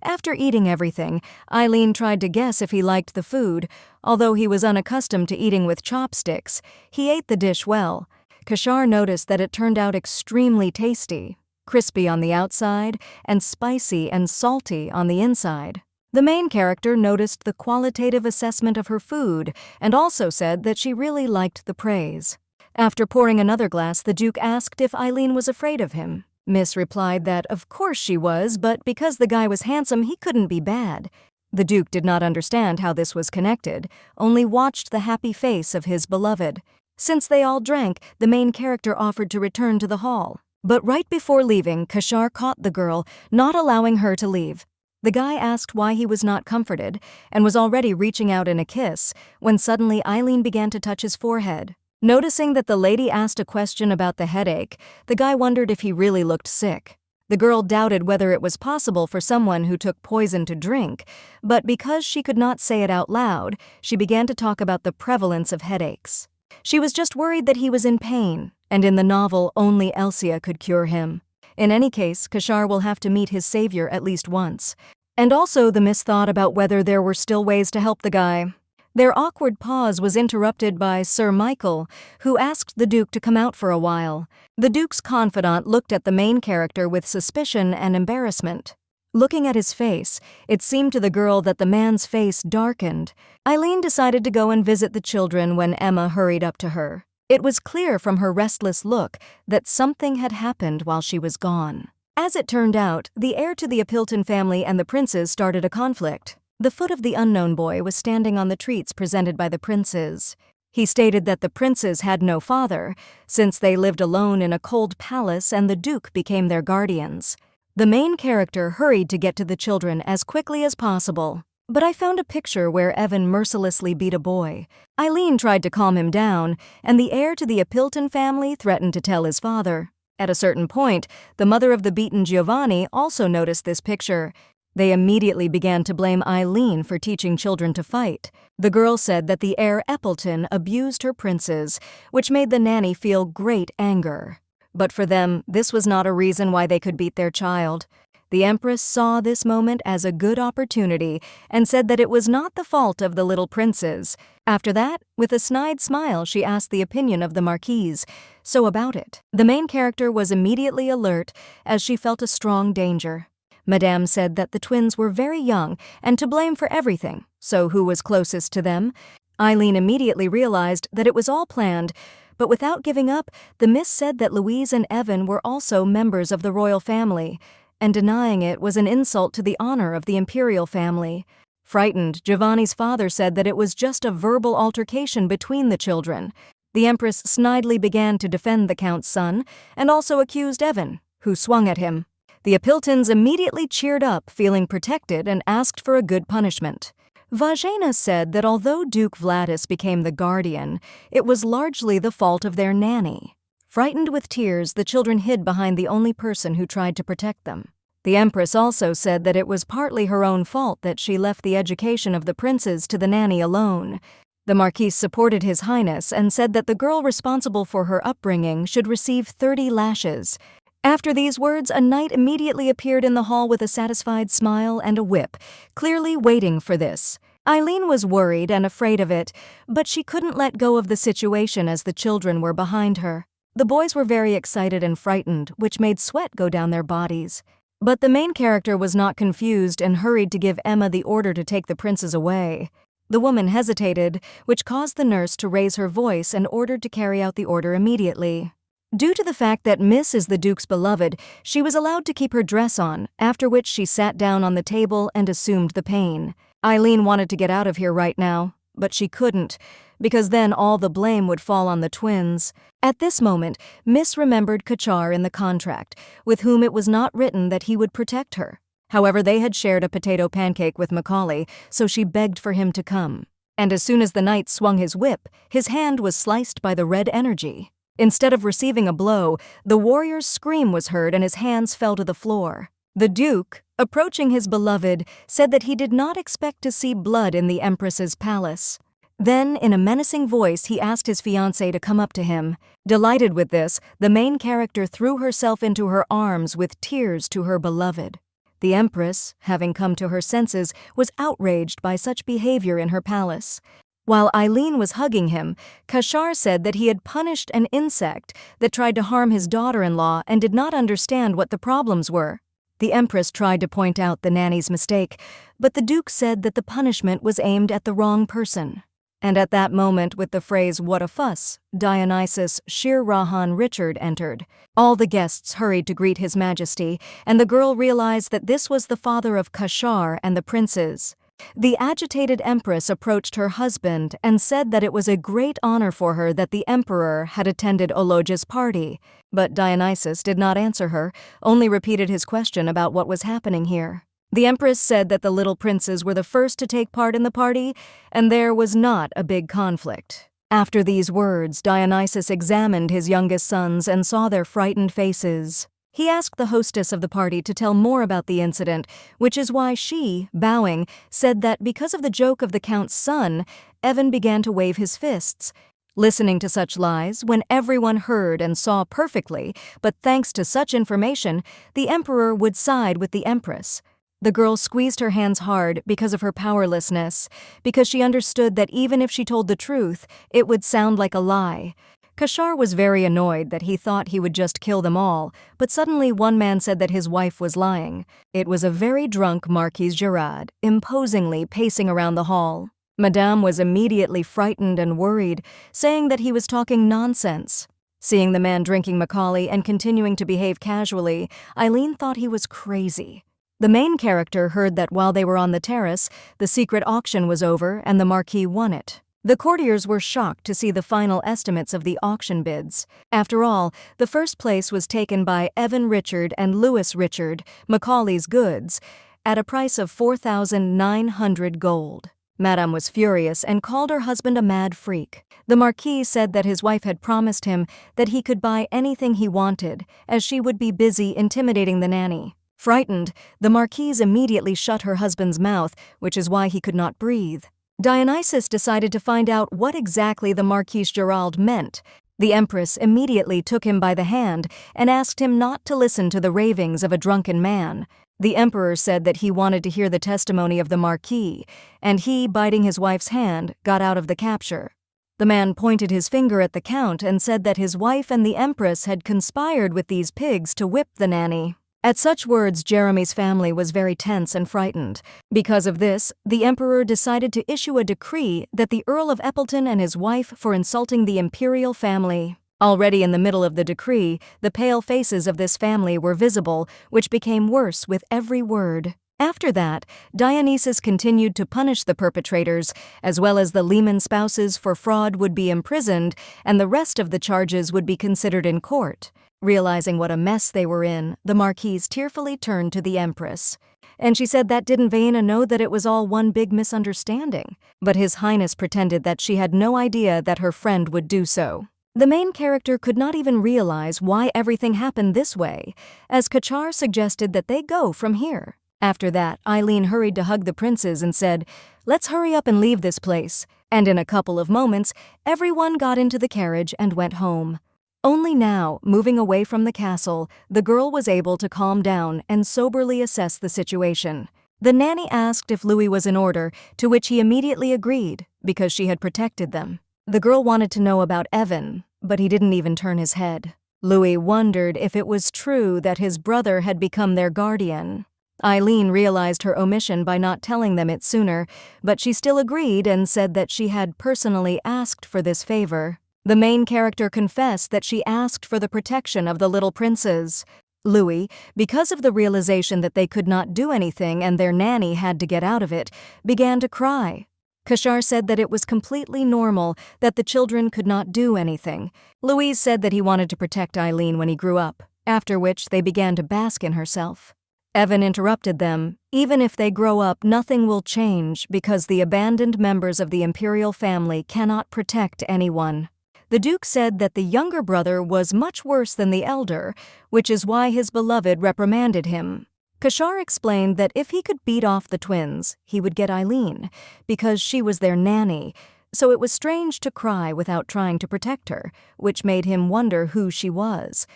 Speaker 1: After eating everything, Eileen tried to guess if he liked the food. Although he was unaccustomed to eating with chopsticks, he ate the dish well. Kachar noticed that it turned out extremely tasty, crispy on the outside and spicy and salty on the inside. The main character noticed the qualitative assessment of her food and also said that she really liked the praise. After pouring another glass, the Duke asked if Eileen was afraid of him. Miss replied that of course she was, but because the guy was handsome, he couldn't be bad. The Duke did not understand how this was connected, only watched the happy face of his beloved. Since they all drank, the main character offered to return to the hall. But right before leaving, Kachar caught the girl, not allowing her to leave. The guy asked why he was not comforted and was already reaching out in a kiss when suddenly Eileen began to touch his forehead. Noticing that the lady asked a question about the headache, the guy wondered if he really looked sick. The girl doubted whether it was possible for someone who took poison to drink, but because she could not say it out loud, she began to talk about the prevalence of headaches. She was just worried that he was in pain, and in the novel only Elsia could cure him. In any case, Kachar will have to meet his savior at least once. And also the miss thought about whether there were still ways to help the guy. Their awkward pause was interrupted by Sir Michael, who asked the Duke to come out for a while. The Duke's confidant looked at the main character with suspicion and embarrassment. Looking at his face, it seemed to the girl that the man's face darkened. Eileen decided to go and visit the children when Emma hurried up to her. It was clear from her restless look that something had happened while she was gone. As it turned out, the heir to the Appleton family and the princes started a conflict. The foot of the unknown boy was standing on the treats presented by the princes. He stated that the princes had no father, since they lived alone in a cold palace and the Duke became their guardians. The main character hurried to get to the children as quickly as possible. But I found a picture where Evan mercilessly beat a boy. Eileen tried to calm him down, and the heir to the Appleton family threatened to tell his father. At a certain point, the mother of the beaten Giovanni also noticed this picture. They immediately began to blame Eileen for teaching children to fight. The girl said that the heir Eppleton abused her princes, which made the nanny feel great anger. But for them, this was not a reason why they could beat their child. The Empress saw this moment as a good opportunity and said that it was not the fault of the little princes. After that, with a snide smile, she asked the opinion of the Marquise. So about it. The main character was immediately alert as she felt a strong danger. Madame said that the twins were very young and to blame for everything, so who was closest to them? Eileen immediately realized that it was all planned, but without giving up, the Miss said that Louise and Evan were also members of the royal family, and denying it was an insult to the honor of the imperial family. Frightened, Giovanni's father said that it was just a verbal altercation between the children. The Empress snidely began to defend the Count's son, and also accused Evan, who swung at him. The Appletons immediately cheered up, feeling protected, and asked for a good punishment. Vagena said that although Duke Vladis became the guardian, it was largely the fault of their nanny. Frightened with tears, the children hid behind the only person who tried to protect them. The Empress also said that it was partly her own fault that she left the education of the princes to the nanny alone. The Marquise supported His Highness and said that the girl responsible for her upbringing should receive 30 lashes. After these words, a knight immediately appeared in the hall with a satisfied smile and a whip, clearly waiting for this. Eileen was worried and afraid of it, but she couldn't let go of the situation as the children were behind her. The boys were very excited and frightened, which made sweat go down their bodies. But the main character was not confused and hurried to give Emma the order to take the princes away. The woman hesitated, which caused the nurse to raise her voice and ordered to carry out the order immediately. Due to the fact that Miss is the Duke's beloved, she was allowed to keep her dress on, after which she sat down on the table and assumed the pain. Eileen wanted to get out of here right now, but she couldn't, because then all the blame would fall on the twins. At this moment, Miss remembered Kachar in the contract, with whom it was not written that he would protect her. However, they had shared a potato pancake with Macaulay, so she begged for him to come. And as soon as the knight swung his whip, his hand was sliced by the red energy. Instead of receiving a blow, the warrior's scream was heard and his hands fell to the floor. The Duke, approaching his beloved, said that he did not expect to see blood in the Empress's palace. Then, in a menacing voice, he asked his fiancé to come up to him. Delighted with this, the main character threw herself into her arms with tears to her beloved. The Empress, having come to her senses, was outraged by such behavior in her palace. While Eileen was hugging him, Kachar said that he had punished an insect that tried to harm his daughter-in-law and did not understand what the problems were. The Empress tried to point out the nanny's mistake, but the Duke said that the punishment was aimed at the wrong person. And at that moment, with the phrase, "What a fuss," Dionysus Shir Rahan Richard entered. All the guests hurried to greet His Majesty, and the girl realized that this was the father of Kachar and the princes. The agitated Empress approached her husband and said that it was a great honor for her that the Emperor had attended Ologia's party, but Dionysus did not answer her, only repeated his question about what was happening here. The Empress said that the little princes were the first to take part in the party, and there was not a big conflict. After these words, Dionysus examined his youngest sons and saw their frightened faces. He asked the hostess of the party to tell more about the incident, which is why she, bowing, said that because of the joke of the Count's son, Evan began to wave his fists. Listening to such lies, when everyone heard and saw perfectly, but thanks to such information, the Emperor would side with the Empress. The girl squeezed her hands hard because of her powerlessness, because she understood that even if she told the truth, it would sound like a lie. Kachar was very annoyed that he thought he would just kill them all, but suddenly one man said that his wife was lying. It was a very drunk Marquise Gerard, imposingly pacing around the hall. Madame was immediately frightened and worried, saying that he was talking nonsense. Seeing the man drinking Macaulay and continuing to behave casually, Eileen thought he was crazy. The main character heard that while they were on the terrace, the secret auction was over and the Marquis won it. The courtiers were shocked to see the final estimates of the auction bids. After all, the first place was taken by Evan Richard and Louis Richard, Macaulay's goods, at a price of 4,900 gold. Madame was furious and called her husband a mad freak. The Marquis said that his wife had promised him that he could buy anything he wanted, as she would be busy intimidating the nanny. Frightened, the Marquise immediately shut her husband's mouth, which is why he could not breathe. Dionysus decided to find out what exactly the Marquis Gerald meant. The Empress immediately took him by the hand and asked him not to listen to the ravings of a drunken man. The Emperor said that he wanted to hear the testimony of the Marquis, and he, biting his wife's hand, got out of the capture. The man pointed his finger at the Count and said that his wife and the Empress had conspired with these pigs to whip the nanny. At such words, Jeremy's family was very tense and frightened. Because of this, the Emperor decided to issue a decree that the Earl of Eppleton and his wife for insulting the imperial family. Already in the middle of the decree, the pale faces of this family were visible, which became worse with every word. After that, Dionysus continued to punish the perpetrators, as well as the Lehman spouses for fraud would be imprisoned, and the rest of the charges would be considered in court. Realizing what a mess they were in, the Marquise tearfully turned to the Empress. And she said that didn't Vaina know that it was all one big misunderstanding. But His Highness pretended that she had no idea that her friend would do so. The main character could not even realize why everything happened this way, as Kachar suggested that they go from here. After that, Eileen hurried to hug the princes and said, "Let's hurry up and leave this place." And in a couple of moments, everyone got into the carriage and went home. Only now, moving away from the castle, the girl was able to calm down and soberly assess the situation. The nanny asked if Louis was in order, to which he immediately agreed, because she had protected them. The girl wanted to know about Evan, but he didn't even turn his head. Louis wondered if it was true that his brother had become their guardian. Eileen realized her omission by not telling them it sooner, but she still agreed and said that she had personally asked for this favor. The main character confessed that she asked for the protection of the little princes. Louis, because of the realization that they could not do anything and their nanny had to get out of it, began to cry. Kashar said that it was completely normal that the children could not do anything. Louise said that he wanted to protect Eileen when he grew up, after which they began to bask in herself. Evan interrupted them. Even if they grow up, nothing will change because the abandoned members of the imperial family cannot protect anyone. The Duke said that the younger brother was much worse than the elder, which is why his beloved reprimanded him. Kashar explained that if he could beat off the twins, he would get Eileen, because she was their nanny, so it was strange to cry without trying to protect her, which made him wonder who she was.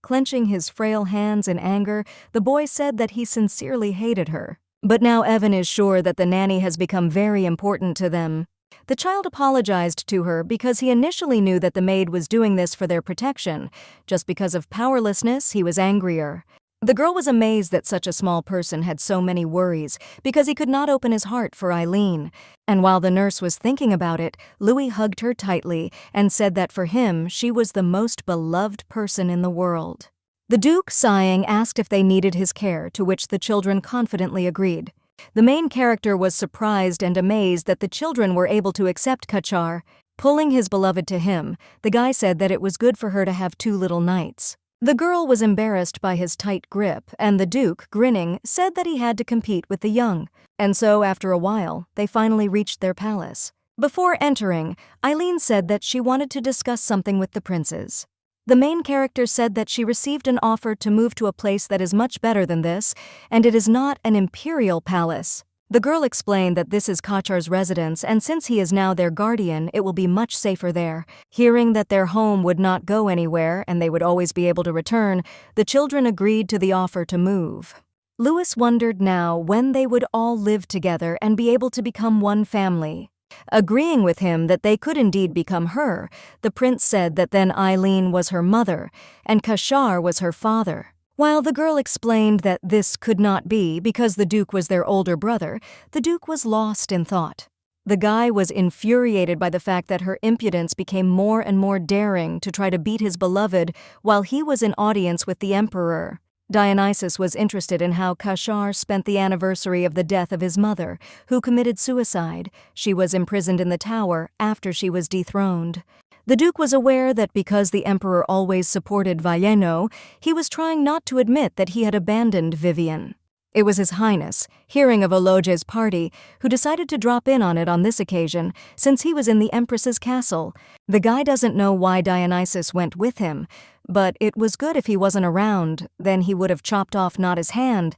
Speaker 1: Clenching his frail hands in anger, the boy said that he sincerely hated her. But now Evan is sure that the nanny has become very important to them. The child apologized to her because he initially knew that the maid was doing this for their protection. Just because of powerlessness, he was angrier. The girl was amazed that such a small person had so many worries because he could not open his heart for Eileen. And while the nurse was thinking about it, Louis hugged her tightly and said that for him, she was the most beloved person in the world. The Duke, sighing, asked if they needed his care, to which the children confidently agreed. The main character was surprised and amazed that the children were able to accept Kachar. Pulling his beloved to him, the guy said that it was good for her to have 2 little knights. The girl was embarrassed by his tight grip, and the Duke, grinning, said that he had to compete with the young. And so, after a while, they finally reached their palace. Before entering, Eileen said that she wanted to discuss something with the princes. The main character said that she received an offer to move to a place that is much better than this, and it is not an imperial palace. The girl explained that this is Kachar's residence, and since he is now their guardian, it will be much safer there. Hearing that their home would not go anywhere and they would always be able to return, the children agreed to the offer to move. Louis wondered now when they would all live together and be able to become one family. Agreeing with him that they could indeed become her, the prince said that then Eileen was her mother and Kashar was her father. While the girl explained that this could not be because the Duke was their older brother, the Duke was lost in thought. The guy was infuriated by the fact that her impudence became more and more daring to try to beat his beloved while he was in audience with the emperor. Dionysus was interested in how Kashar spent the anniversary of the death of his mother, who committed suicide. She was imprisoned in the tower after she was dethroned. The Duke was aware that because the emperor always supported Vaieno, he was trying not to admit that he had abandoned Vivian. It was His Highness, hearing of Ologe's party, who decided to drop in on it on this occasion, since he was in the Empress's castle. The guy doesn't know why Dionysus went with him, but it was good if he wasn't around, then he would have chopped off not his hand,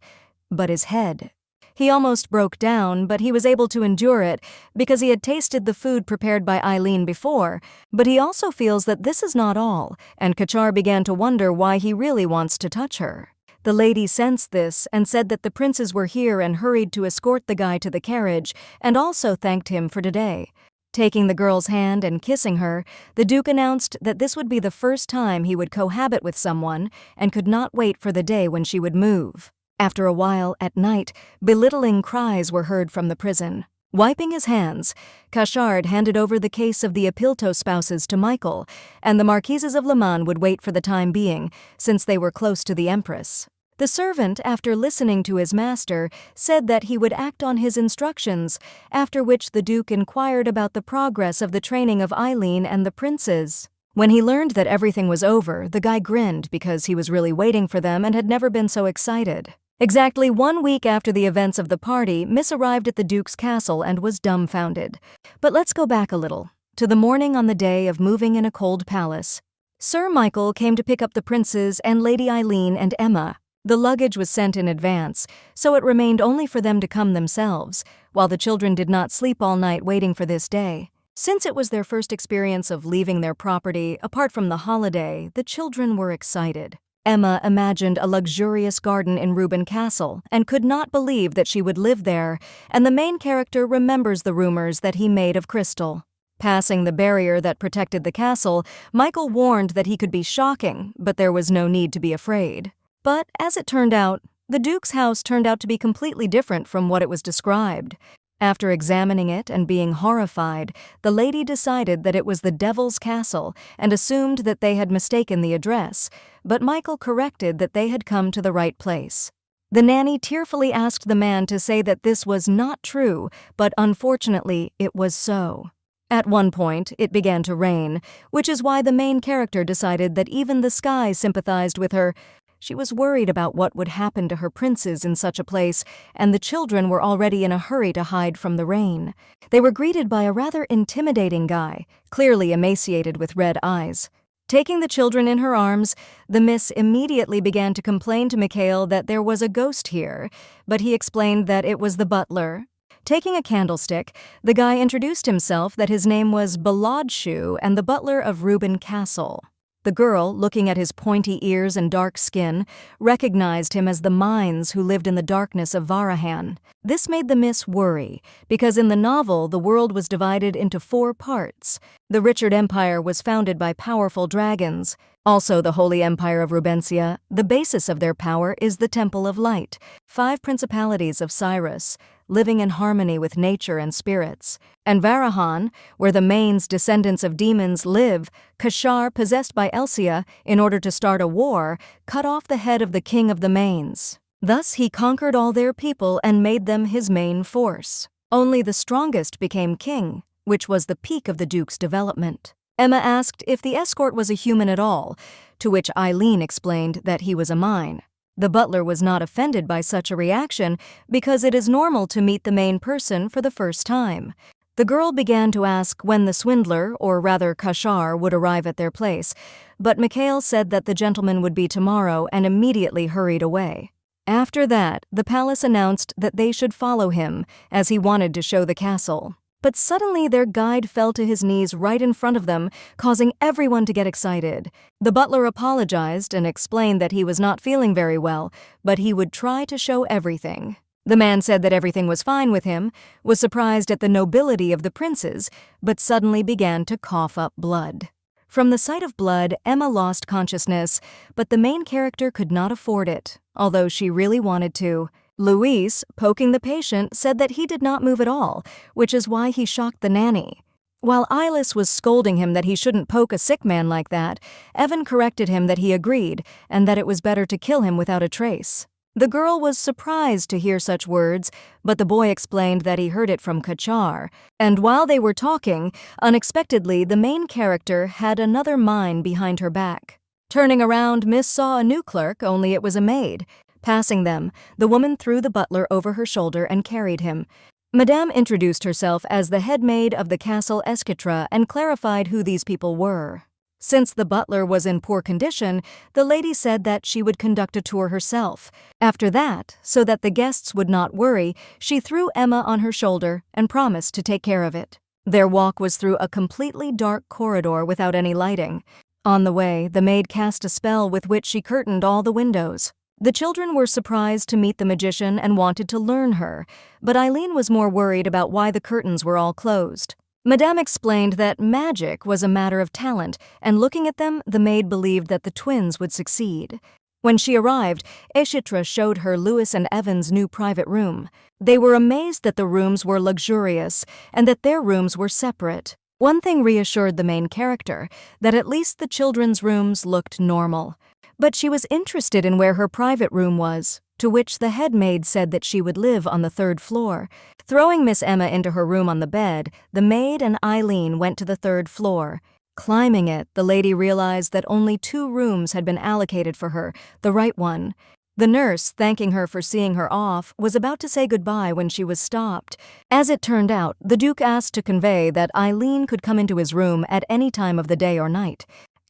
Speaker 1: but his head. He almost broke down, but he was able to endure it because he had tasted the food prepared by Eileen before, but he also feels that this is not all, and Kachar began to wonder why he really wants to touch her. The lady sensed this and said that the princes were here and hurried to escort the guy to the carriage and also thanked him for today. Taking the girl's hand and kissing her, the Duke announced that this would be the first time he would cohabit with someone and could not wait for the day when she would move. After a while, at night, belittling cries were heard from the prison. Wiping his hands, Cachard handed over the case of the Apilto spouses to Michael, and the Marquises of Le Mans would wait for the time being, since they were close to the Empress. The servant, after listening to his master, said that he would act on his instructions, after which the Duke inquired about the progress of the training of Eileen and the princes. When he learned that everything was over, the guy grinned because he was really waiting for them and had never been so excited. Exactly 1 week after the events of the party, Miss arrived at the Duke's castle and was dumbfounded. But let's go back a little, to the morning on the day of moving in a cold palace. Sir Michael came to pick up the princes and Lady Eileen and Emma. The luggage was sent in advance, so it remained only for them to come themselves, while the children did not sleep all night waiting for this day. Since it was their first experience of leaving their property, apart from the holiday, the children were excited. Emma imagined a luxurious garden in Reuben Castle and could not believe that she would live there, and the main character remembers the rumors that he made of Crystal. Passing the barrier that protected the castle, Michael warned that he could be shocking, but there was no need to be afraid. But, as it turned out, the Duke's house turned out to be completely different from what it was described. After examining it and being horrified, the lady decided that it was the Devil's Castle and assumed that they had mistaken the address, but Michael corrected that they had come to the right place. The nanny tearfully asked the man to say that this was not true, but unfortunately it was so. At one point, it began to rain, which is why the main character decided that even the sky sympathized with her. She was worried about what would happen to her princes in such a place, and the children were already in a hurry to hide from the rain. They were greeted by a rather intimidating guy, clearly emaciated with red eyes. Taking the children in her arms, the miss immediately began to complain to Mikhail that there was a ghost here, but he explained that it was the butler. Taking a candlestick, the guy introduced himself that his name was Baladshu and the butler of Reuben Castle. The girl, looking at his pointy ears and dark skin, recognized him as the Mines who lived in the darkness of Varahan. This made the miss worry, because in the novel the world was divided into 4 parts. The Richard Empire was founded by powerful dragons. Also the Holy Empire of Rubensia, the basis of their power is the Temple of Light, 5 principalities of Cyrus, living in harmony with nature and spirits. And Varahan, where the Main's descendants of demons live, Kashar, possessed by Elsia, in order to start a war, cut off the head of the king of the Mains. Thus he conquered all their people and made them his main force. Only the strongest became king, which was the peak of the Duke's development. Emma asked if the escort was a human at all, to which Eileen explained that he was a mine. The butler was not offended by such a reaction because it is normal to meet the main person for the first time. The girl began to ask when the swindler, or rather Kashar, would arrive at their place, but Mikhail said that the gentleman would be tomorrow and immediately hurried away. After that, the palace announced that they should follow him, as he wanted to show the castle. But suddenly their guide fell to his knees right in front of them, causing everyone to get excited. The butler apologized and explained that he was not feeling very well, but he would try to show everything. The man said that everything was fine with him, was surprised at the nobility of the princes, but suddenly began to cough up blood. From the sight of blood, Emma lost consciousness, but the main character could not afford it, although she really wanted to. Luis, poking the patient, said that he did not move at all, which is why he shocked the nanny. While Eilis was scolding him that he shouldn't poke a sick man like that, Evan corrected him that he agreed, and that it was better to kill him without a trace. The girl was surprised to hear such words, but the boy explained that he heard it from Kachar, and while they were talking, unexpectedly the main character had another mine behind her back. Turning around, Miss saw a new clerk, only it was a maid. Passing them, the woman threw the butler over her shoulder and carried him. Madame introduced herself as the head maid of the castle Esquitra and clarified who these people were. Since the butler was in poor condition, the lady said that she would conduct a tour herself. After that, so that the guests would not worry, she threw Emma on her shoulder and promised to take care of it. Their walk was through a completely dark corridor without any lighting. On the way, the maid cast a spell with which she curtained all the windows. The children were surprised to meet the magician and wanted to learn her, but Eileen was more worried about why the curtains were all closed. Madame explained that magic was a matter of talent, and looking at them, the maid believed that the twins would succeed. When she arrived, Eshitra showed her Louis and Evan's new private room. They were amazed that the rooms were luxurious and that their rooms were separate. One thing reassured the main character, that at least the children's rooms looked normal. But she was interested in where her private room was, to which the head maid said that she would live on the 3rd floor. Throwing Miss Emma into her room on the bed, the maid and Eileen went to the 3rd floor. Climbing it, the lady realized that only 2 rooms had been allocated for her, the right one. The nurse, thanking her for seeing her off, was about to say goodbye when she was stopped. As it turned out, the Duke asked to convey that Eileen could come into his room at any time of the day or night.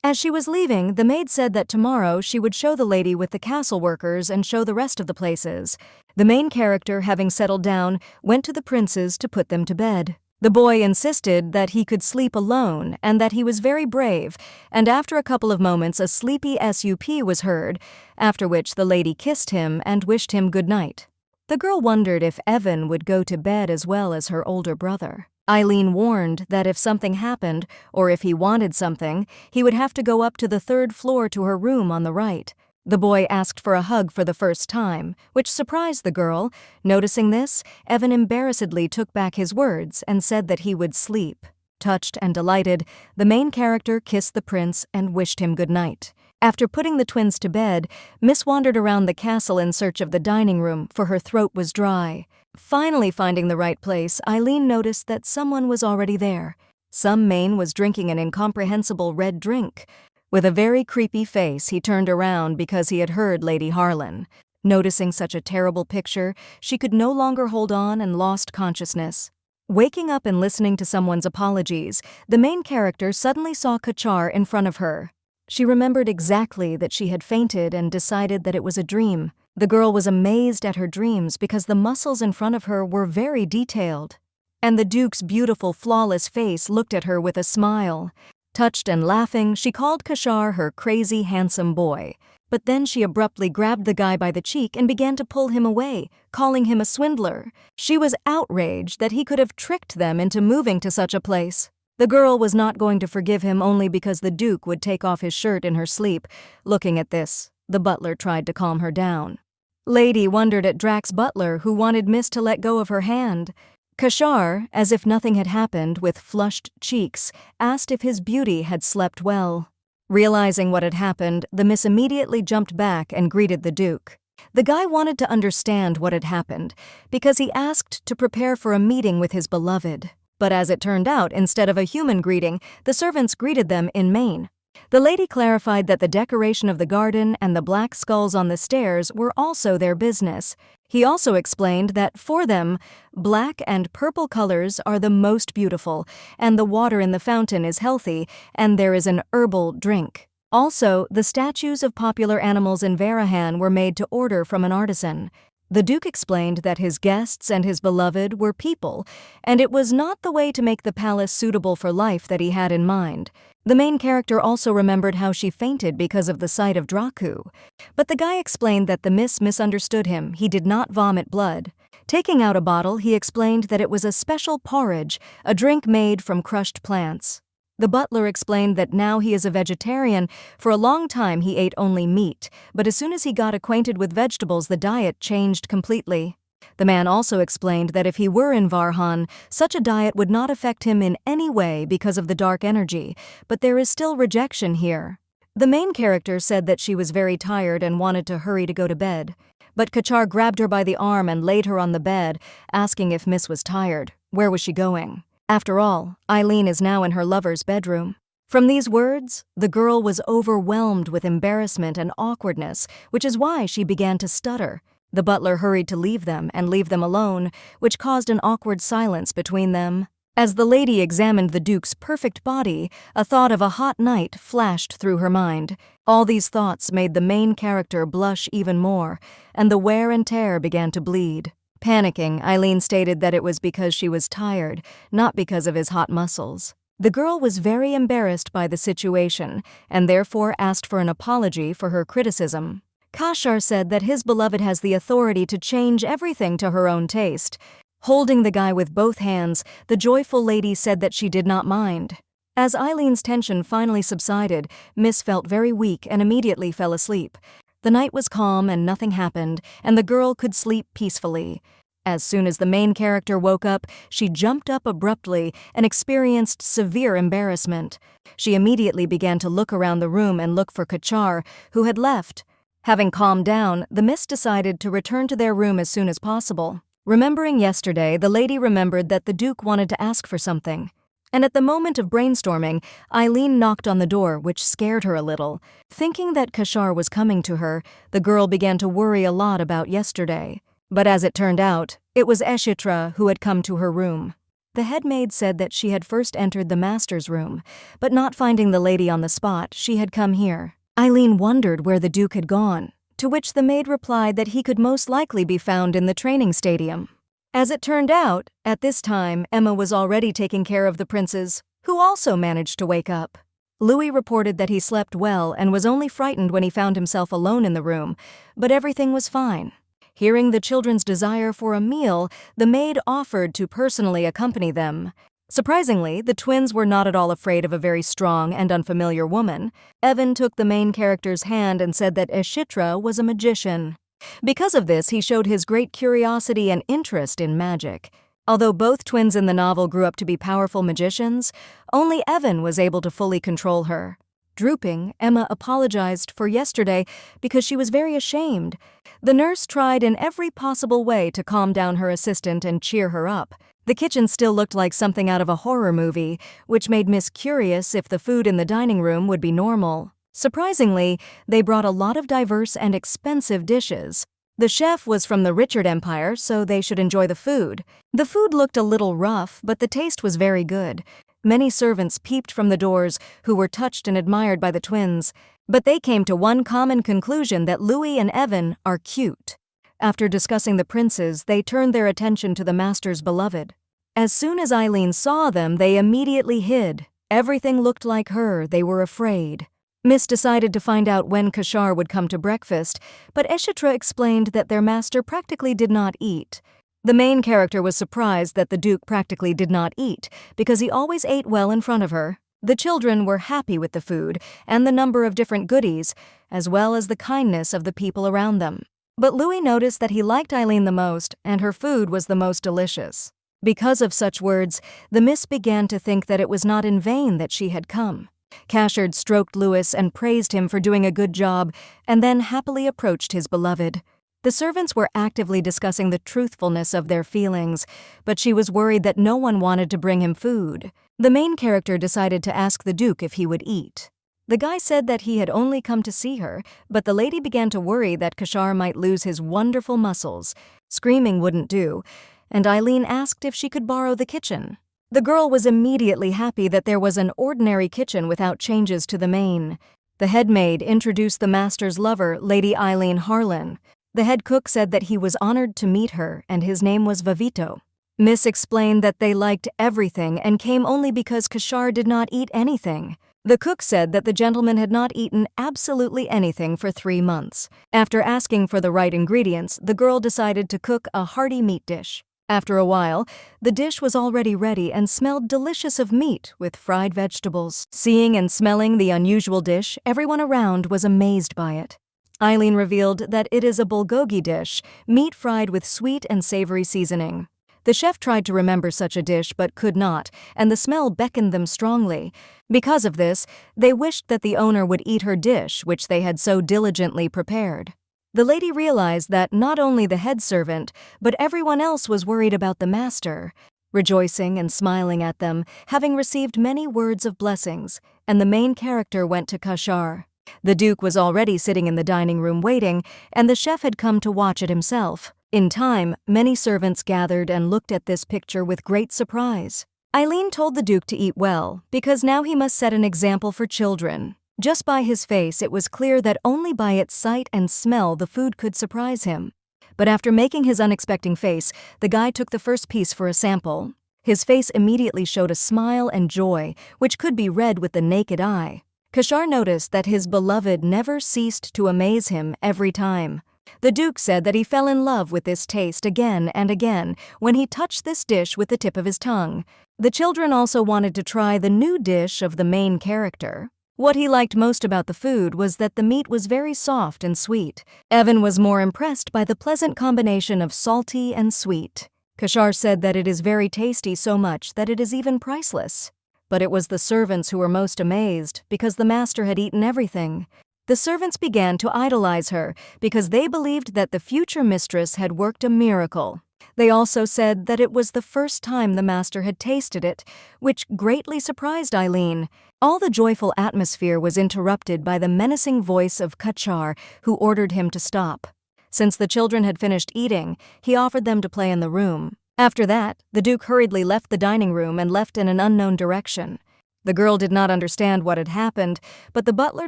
Speaker 1: As she was leaving, the maid said that tomorrow she would show the lady with the castle workers and show the rest of the places. The main character, having settled down, went to the princes to put them to bed. The boy insisted that he could sleep alone and that he was very brave, and after a couple of moments a sleepy SUP was heard, after which the lady kissed him and wished him good night. The girl wondered if Evan would go to bed as well as her older brother. Eileen warned that if something happened, or if he wanted something, he would have to go up to the 3rd floor to her room on the right. The boy asked for a hug for the first time, which surprised the girl. Noticing this, Evan embarrassedly took back his words and said that he would sleep. Touched and delighted, the main character kissed the prince and wished him good night. After putting the twins to bed, Miss wandered around the castle in search of the dining room, for her throat was dry. Finally finding the right place, Eileen noticed that someone was already there. Some man was drinking an incomprehensible red drink. With a very creepy face, he turned around because he had heard Lady Harlan. Noticing such a terrible picture, she could no longer hold on and lost consciousness. Waking up and listening to someone's apologies, the main character suddenly saw Kachar in front of her. She remembered exactly that she had fainted and decided that it was a dream. The girl was amazed at her dreams because the muscles in front of her were very detailed. And the Duke's beautiful, flawless face looked at her with a smile. Touched and laughing, she called Kachar her crazy, handsome boy. But then she abruptly grabbed the guy by the cheek and began to pull him away, calling him a swindler. She was outraged that he could have tricked them into moving to such a place. The girl was not going to forgive him only because the Duke would take off his shirt in her sleep. Looking at this, the butler tried to calm her down. Lady wondered at Drax's butler, who wanted Miss to let go of her hand. Kachar, as if nothing had happened, with flushed cheeks, asked if his beauty had slept well. Realizing what had happened, the Miss immediately jumped back and greeted the Duke. The guy wanted to understand what had happened, because he asked to prepare for a meeting with his beloved. But as it turned out, instead of a human greeting, the servants greeted them in Maine. The lady clarified that the decoration of the garden and the black skulls on the stairs were also their business. He also explained that, for them, black and purple colors are the most beautiful, and the water in the fountain is healthy, and there is an herbal drink. Also, the statues of popular animals in Varahan were made to order from an artisan. The Duke explained that his guests and his beloved were people, and it was not the way to make the palace suitable for life that he had in mind. The main character also remembered how she fainted because of the sight of Dracu. But the guy explained that the Miss misunderstood him. He did not vomit blood. Taking out a bottle, he explained that it was a special porridge, a drink made from crushed plants. The butler explained that now he is a vegetarian. For a long time he ate only meat, but as soon as he got acquainted with vegetables, the diet changed completely. The man also explained that if he were in Varhan, such a diet would not affect him in any way because of the dark energy, but there is still rejection here. The main character said that she was very tired and wanted to hurry to go to bed. But Kachar grabbed her by the arm and laid her on the bed, asking if Miss was tired. Where was she going? After all, Eileen is now in her lover's bedroom. From these words, the girl was overwhelmed with embarrassment and awkwardness, which is why she began to stutter. The butler hurried to leave them and leave them alone, which caused an awkward silence between them. As the lady examined the Duke's perfect body, a thought of a hot night flashed through her mind. All these thoughts made the main character blush even more, and the wear and tear began to bleed. Panicking, Eileen stated that it was because she was tired, not because of his hot muscles. The girl was very embarrassed by the situation, and therefore asked for an apology for her criticism. Kashar said that his beloved has the authority to change everything to her own taste. Holding the guy with both hands, the joyful lady said that she did not mind. As Eileen's tension finally subsided, Miss felt very weak and immediately fell asleep. The night was calm and nothing happened, and the girl could sleep peacefully. As soon as the main character woke up, she jumped up abruptly and experienced severe embarrassment. She immediately began to look around the room and look for Kachar, who had left. Having calmed down, the Miss decided to return to their room as soon as possible. Remembering yesterday, the lady remembered that the Duke wanted to ask for something. And at the moment of brainstorming, Eileen knocked on the door, which scared her a little. Thinking that Kashar was coming to her, the girl began to worry a lot about yesterday. But as it turned out, it was Eshitra who had come to her room. The head maid said that she had first entered the master's room, but not finding the lady on the spot, she had come here. Eileen wondered where the Duke had gone, to which the maid replied that he could most likely be found in the training stadium. As it turned out, at this time, Emma was already taking care of the princes, who also managed to wake up. Louis reported that he slept well and was only frightened when he found himself alone in the room, but everything was fine. Hearing the children's desire for a meal, the maid offered to personally accompany them. Surprisingly, the twins were not at all afraid of a very strong and unfamiliar woman. Evan took the main character's hand and said that Eshitra was a magician. Because of this, he showed his great curiosity and interest in magic. Although both twins in the novel grew up to be powerful magicians, only Evan was able to fully control her. Drooping, Emma apologized for yesterday because she was very ashamed. The nurse tried in every possible way to calm down her assistant and cheer her up. The kitchen still looked like something out of a horror movie, which made Miss curious if the food in the dining room would be normal. Surprisingly, they brought a lot of diverse and expensive dishes. The chef was from the Richard Empire, so they should enjoy the food. The food looked a little rough, but the taste was very good. Many servants peeped from the doors who were touched and admired by the twins, but they came to one common conclusion that Louis and Evan are cute. After discussing the princes, they turned their attention to the master's beloved. As soon as Eileen saw them, they immediately hid. Everything looked like her, they were afraid. Miss decided to find out when Kashar would come to breakfast, but Eshitra explained that their master practically did not eat. The main character was surprised that the Duke practically did not eat, because he always ate well in front of her. The children were happy with the food and the number of different goodies, as well as the kindness of the people around them. But Louis noticed that he liked Eileen the most, and her food was the most delicious. Because of such words, the Miss began to think that it was not in vain that she had come. Cashard stroked Louis and praised him for doing a good job, and then happily approached his beloved. The servants were actively discussing the truthfulness of their feelings, but she was worried that no one wanted to bring him food. The main character decided to ask the Duke if he would eat. The guy said that he had only come to see her, but the lady began to worry that Kashar might lose his wonderful muscles. Screaming wouldn't do, and Eileen asked if she could borrow the kitchen. The girl was immediately happy that there was an ordinary kitchen without changes to the main. The head maid introduced the master's lover, Lady Eileen Harlan. The head cook said that he was honored to meet her, and his name was Vavito. Miss explained that they liked everything and came only because Kashar did not eat anything. The cook said that the gentleman had not eaten absolutely anything for 3 months. After asking for the right ingredients, the girl decided to cook a hearty meat dish. After a while, the dish was already ready and smelled delicious of meat with fried vegetables. Seeing and smelling the unusual dish, everyone around was amazed by it. Eileen revealed that it is a bulgogi dish, meat fried with sweet and savory seasoning. The chef tried to remember such a dish but could not, and the smell beckoned them strongly. Because of this, they wished that the owner would eat her dish, which they had so diligently prepared. The lady realized that not only the head servant, but everyone else was worried about the master. Rejoicing and smiling at them, having received many words of blessings, and the main character went to Kashar. The Duke was already sitting in the dining room waiting, and the chef had come to watch it himself. In time, many servants gathered and looked at this picture with great surprise. Eileen told the Duke to eat well, because now he must set an example for children. Just by his face, it was clear that only by its sight and smell the food could surprise him. But after making his unexpected face, the guy took the first piece for a sample. His face immediately showed a smile and joy, which could be read with the naked eye. Kashar noticed that his beloved never ceased to amaze him every time. The Duke said that he fell in love with this taste again and again when he touched this dish with the tip of his tongue. The children also wanted to try the new dish of the main character. What he liked most about the food was that the meat was very soft and sweet. Evan was more impressed by the pleasant combination of salty and sweet. Kashar said that it is very tasty so much that it is even priceless. But it was the servants who were most amazed because the master had eaten everything. The servants began to idolize her because they believed that the future mistress had worked a miracle. They also said that it was the first time the master had tasted it, which greatly surprised Eileen. All the joyful atmosphere was interrupted by the menacing voice of Kachar, who ordered him to stop. Since the children had finished eating, he offered them to play in the room. After that, the Duke hurriedly left the dining room and left in an unknown direction. The girl did not understand what had happened, but the butler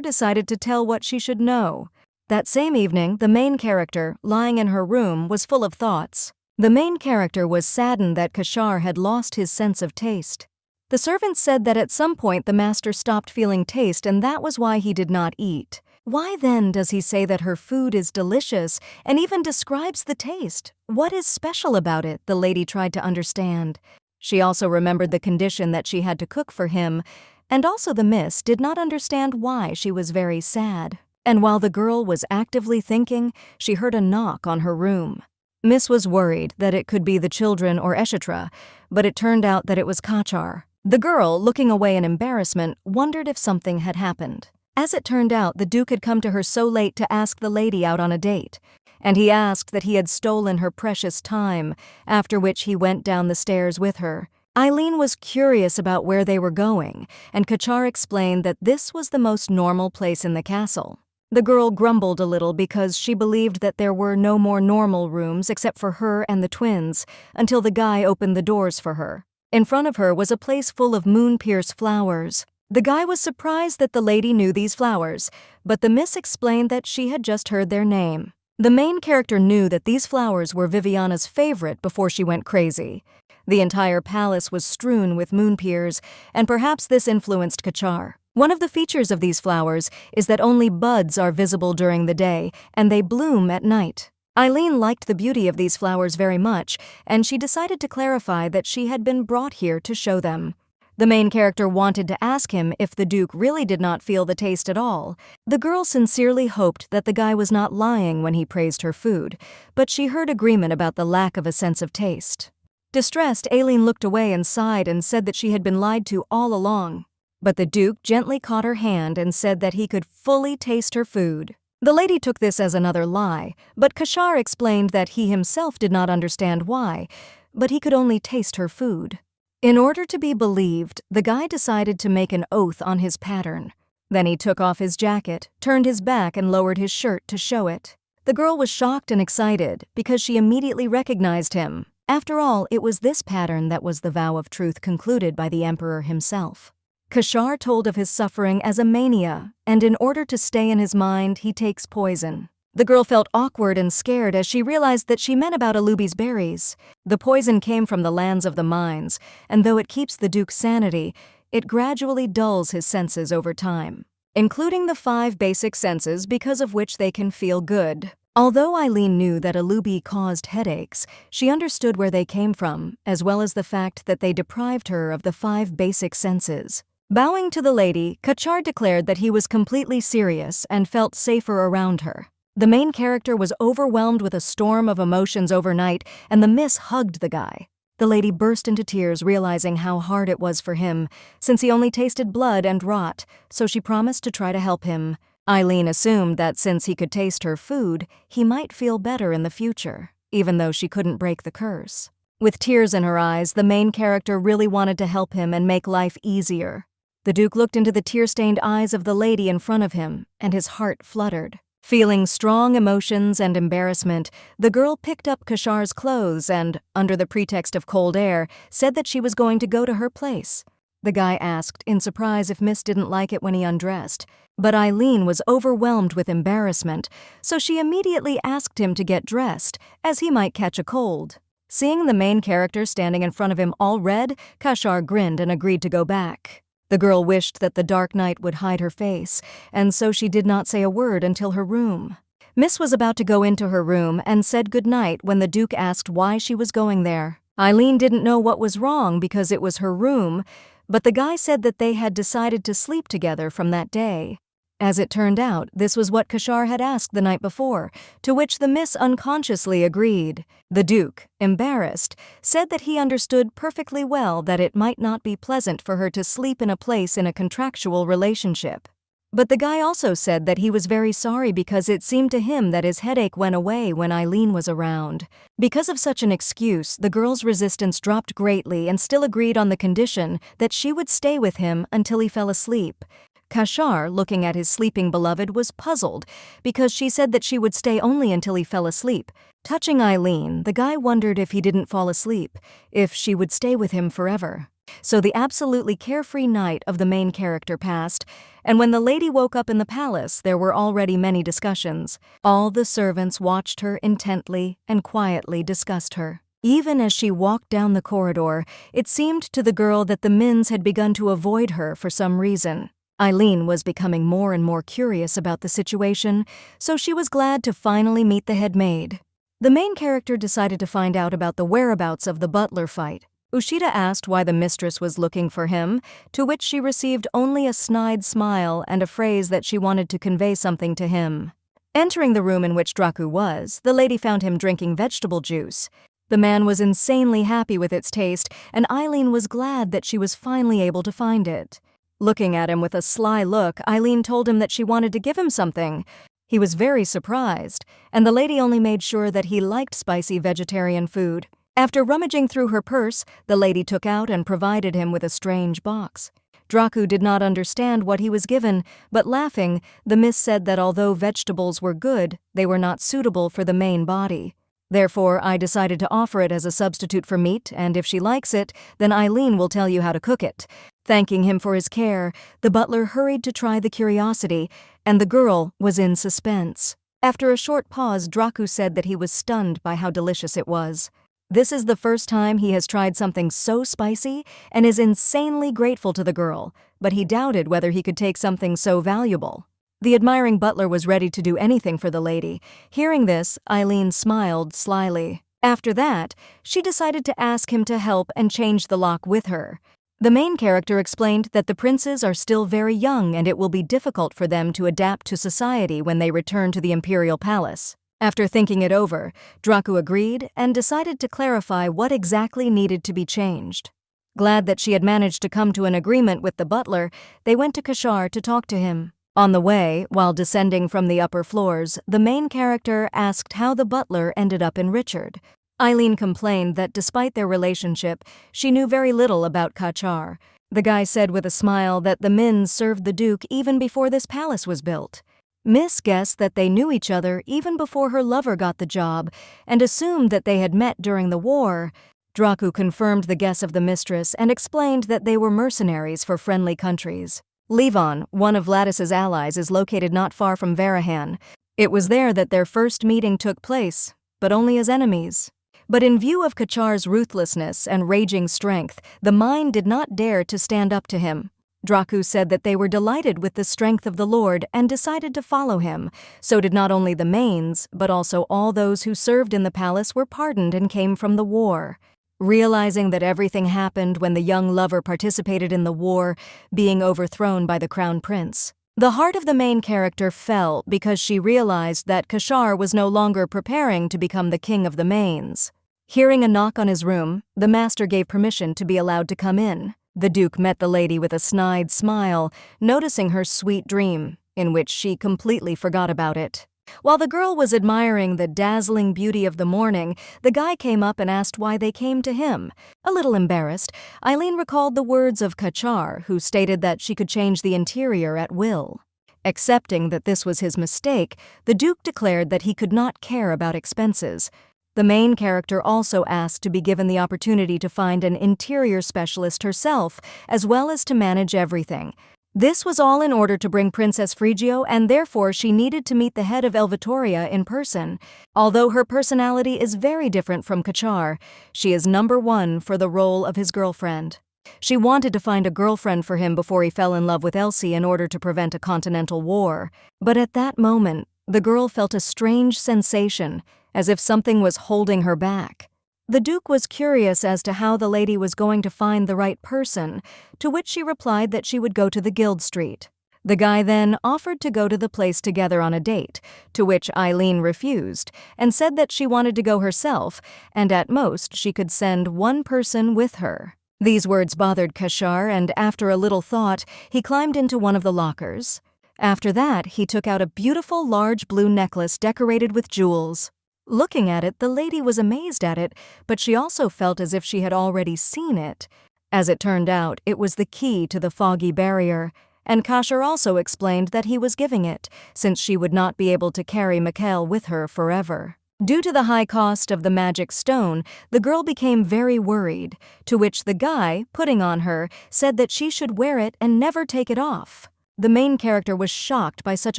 Speaker 1: decided to tell what she should know. That same evening, the main character, lying in her room, was full of thoughts. The main character was saddened that Kashar had lost his sense of taste. The servants said that at some point the master stopped feeling taste and that was why he did not eat. Why then does he say that her food is delicious and even describes the taste? What is special about it? The lady tried to understand. She also remembered the condition that she had to cook for him, and also the miss did not understand why she was very sad. And while the girl was actively thinking, she heard a knock on her room. Miss was worried that it could be the children or Eshitra, but it turned out that it was Kachar. The girl, looking away in embarrassment, wondered if something had happened. As it turned out, the Duke had come to her so late to ask the lady out on a date, and he asked that he had stolen her precious time, after which he went down the stairs with her. Eileen was curious about where they were going, and Kachar explained that this was the most normal place in the castle. The girl grumbled a little because she believed that there were no more normal rooms except for her and the twins, until the guy opened the doors for her. In front of her was a place full of moon-pierced flowers. The guy was surprised that the lady knew these flowers, but the miss explained that she had just heard their name. The main character knew that these flowers were Viviana's favorite before she went crazy. The entire palace was strewn with moonpiers, and perhaps this influenced Kachar. One of the features of these flowers is that only buds are visible during the day, and they bloom at night. Eileen liked the beauty of these flowers very much, and she decided to clarify that she had been brought here to show them. The main character wanted to ask him if the Duke really did not feel the taste at all. The girl sincerely hoped that the guy was not lying when he praised her food, but she heard agreement about the lack of a sense of taste. Distressed, Aileen looked away and sighed and said that she had been lied to all along. But the Duke gently caught her hand and said that he could fully taste her food. The lady took this as another lie, but Kashar explained that he himself did not understand why, but he could only taste her food. In order to be believed, the guy decided to make an oath on his pattern. Then he took off his jacket, turned his back and lowered his shirt to show it. The girl was shocked and excited because she immediately recognized him. After all, it was this pattern that was the vow of truth concluded by the emperor himself. Kashar told of his suffering as a mania, and in order to stay in his mind, he takes poison. The girl felt awkward and scared as she realized that she meant about Alubi's berries. The poison came from the lands of the mines, and though it keeps the Duke's sanity, it gradually dulls his senses over time, including the 5 basic senses because of which they can feel good. Although Eileen knew that Alubi caused headaches, she understood where they came from, as well as the fact that they deprived her of the 5 basic senses. Bowing to the lady, Kachar declared that he was completely serious and felt safer around her. The main character was overwhelmed with a storm of emotions overnight, and the miss hugged the guy. The lady burst into tears, realizing how hard it was for him, since he only tasted blood and rot, so she promised to try to help him. Eileen assumed that since he could taste her food, he might feel better in the future, even though she couldn't break the curse. With tears in her eyes, the main character really wanted to help him and make life easier. The Duke looked into the tear-stained eyes of the lady in front of him, and his heart fluttered. Feeling strong emotions and embarrassment, the girl picked up Kashar's clothes and, under the pretext of cold air, said that she was going to go to her place. The guy asked, in surprise, if Miss didn't like it when he undressed. But Eileen was overwhelmed with embarrassment, so she immediately asked him to get dressed, as he might catch a cold. Seeing the main character standing in front of him all red, Kashar grinned and agreed to go back. The girl wished that the dark night would hide her face, and so she did not say a word until her room. Miss was about to go into her room and said goodnight when the Duke asked why she was going there. Eileen didn't know what was wrong because it was her room, but the guy said that they had decided to sleep together from that day. As it turned out, this was what Kashar had asked the night before, to which the Miss unconsciously agreed. The Duke, embarrassed, said that he understood perfectly well that it might not be pleasant for her to sleep in a place in a contractual relationship. But the guy also said that he was very sorry because it seemed to him that his headache went away when Eileen was around. Because of such an excuse, the girl's resistance dropped greatly and still agreed on the condition that she would stay with him until he fell asleep. Kashar, looking at his sleeping beloved, was puzzled because she said that she would stay only until he fell asleep. Touching Eileen, the guy wondered if he didn't fall asleep, if she would stay with him forever. So the absolutely carefree night of the main character passed, and when the lady woke up in the palace, there were already many discussions. All the servants watched her intently and quietly discussed her. Even as she walked down the corridor, it seemed to the girl that the Mins had begun to avoid her for some reason. Eileen was becoming more and more curious about the situation, so she was glad to finally meet the head maid. The main character decided to find out about the whereabouts of the butler fight. Ushida asked why the mistress was looking for him, to which she received only a snide smile and a phrase that she wanted to convey something to him. Entering the room in which Draku was, the lady found him drinking vegetable juice. The man was insanely happy with its taste, and Eileen was glad that she was finally able to find it. Looking at him with a sly look, Eileen told him that she wanted to give him something. He was very surprised, and the lady only made sure that he liked spicy vegetarian food. After rummaging through her purse, the lady took out and provided him with a strange box. Draku did not understand what he was given, but laughing, the Miss said that although vegetables were good, they were not suitable for the main body. Therefore, I decided to offer it as a substitute for meat, and if she likes it, then Eileen will tell you how to cook it. Thanking him for his care, the butler hurried to try the curiosity, and the girl was in suspense. After a short pause, Draku said that he was stunned by how delicious it was. This is the first time he has tried something so spicy and is insanely grateful to the girl, but he doubted whether he could take something so valuable. The admiring butler was ready to do anything for the lady. Hearing this, Eileen smiled slyly. After that, she decided to ask him to help and change the lock with her. The main character explained that the princes are still very young and it will be difficult for them to adapt to society when they return to the imperial palace. After thinking it over, Draku agreed and decided to clarify what exactly needed to be changed. Glad that she had managed to come to an agreement with the butler, they went to Kashar to talk to him. On the way, while descending from the upper floors, the main character asked how the butler ended up in Richard. Eileen complained that despite their relationship, she knew very little about Kachar. The guy said with a smile that the Mins served the Duke even before this palace was built. Miss guessed that they knew each other even before her lover got the job, and assumed that they had met during the war. Draku confirmed the guess of the mistress and explained that they were mercenaries for friendly countries. Levon, one of Lattice's allies, is located not far from Varahan. It was there that their first meeting took place, but only as enemies. But in view of Kachar's ruthlessness and raging strength, the Mine did not dare to stand up to him. Draku said that they were delighted with the strength of the Lord and decided to follow him. So did not only the Mains, but also all those who served in the palace were pardoned and came from the war. Realizing that everything happened when the young lover participated in the war, being overthrown by the crown prince. The heart of the main character fell because she realized that Kashar was no longer preparing to become the king of the Mains. Hearing a knock on his room, the master gave permission to be allowed to come in. The Duke met the lady with a snide smile, noticing her sweet dream, in which she completely forgot about it. While the girl was admiring the dazzling beauty of the morning, the guy came up and asked why they came to him. A little embarrassed, Eileen recalled the words of Kachar, who stated that she could change the interior at will. Accepting that this was his mistake, the Duke declared that he could not care about expenses. The main character also asked to be given the opportunity to find an interior specialist herself, as well as to manage everything. This was all in order to bring Princess Frigio, and therefore she needed to meet the head of Elvatoria in person. Although her personality is very different from Kachar, she is number one for the role of his girlfriend. She wanted to find a girlfriend for him before he fell in love with Elsie in order to prevent a continental war. But at that moment, the girl felt a strange sensation, as if something was holding her back. The Duke was curious as to how the lady was going to find the right person, to which she replied that she would go to the Guild Street. The guy then offered to go to the place together on a date, to which Eileen refused, and said that she wanted to go herself, and at most she could send one person with her. These words bothered Kachar, and after a little thought, he climbed into one of the lockers. After that, he took out a beautiful large blue necklace decorated with jewels. Looking at it, the lady was amazed at it, but she also felt as if she had already seen it. As it turned out, it was the key to the foggy barrier, and Kachar also explained that he was giving it, since she would not be able to carry Mikhail with her forever. Due to the high cost of the magic stone, the girl became very worried, to which the guy, putting on her, said that she should wear it and never take it off. The main character was shocked by such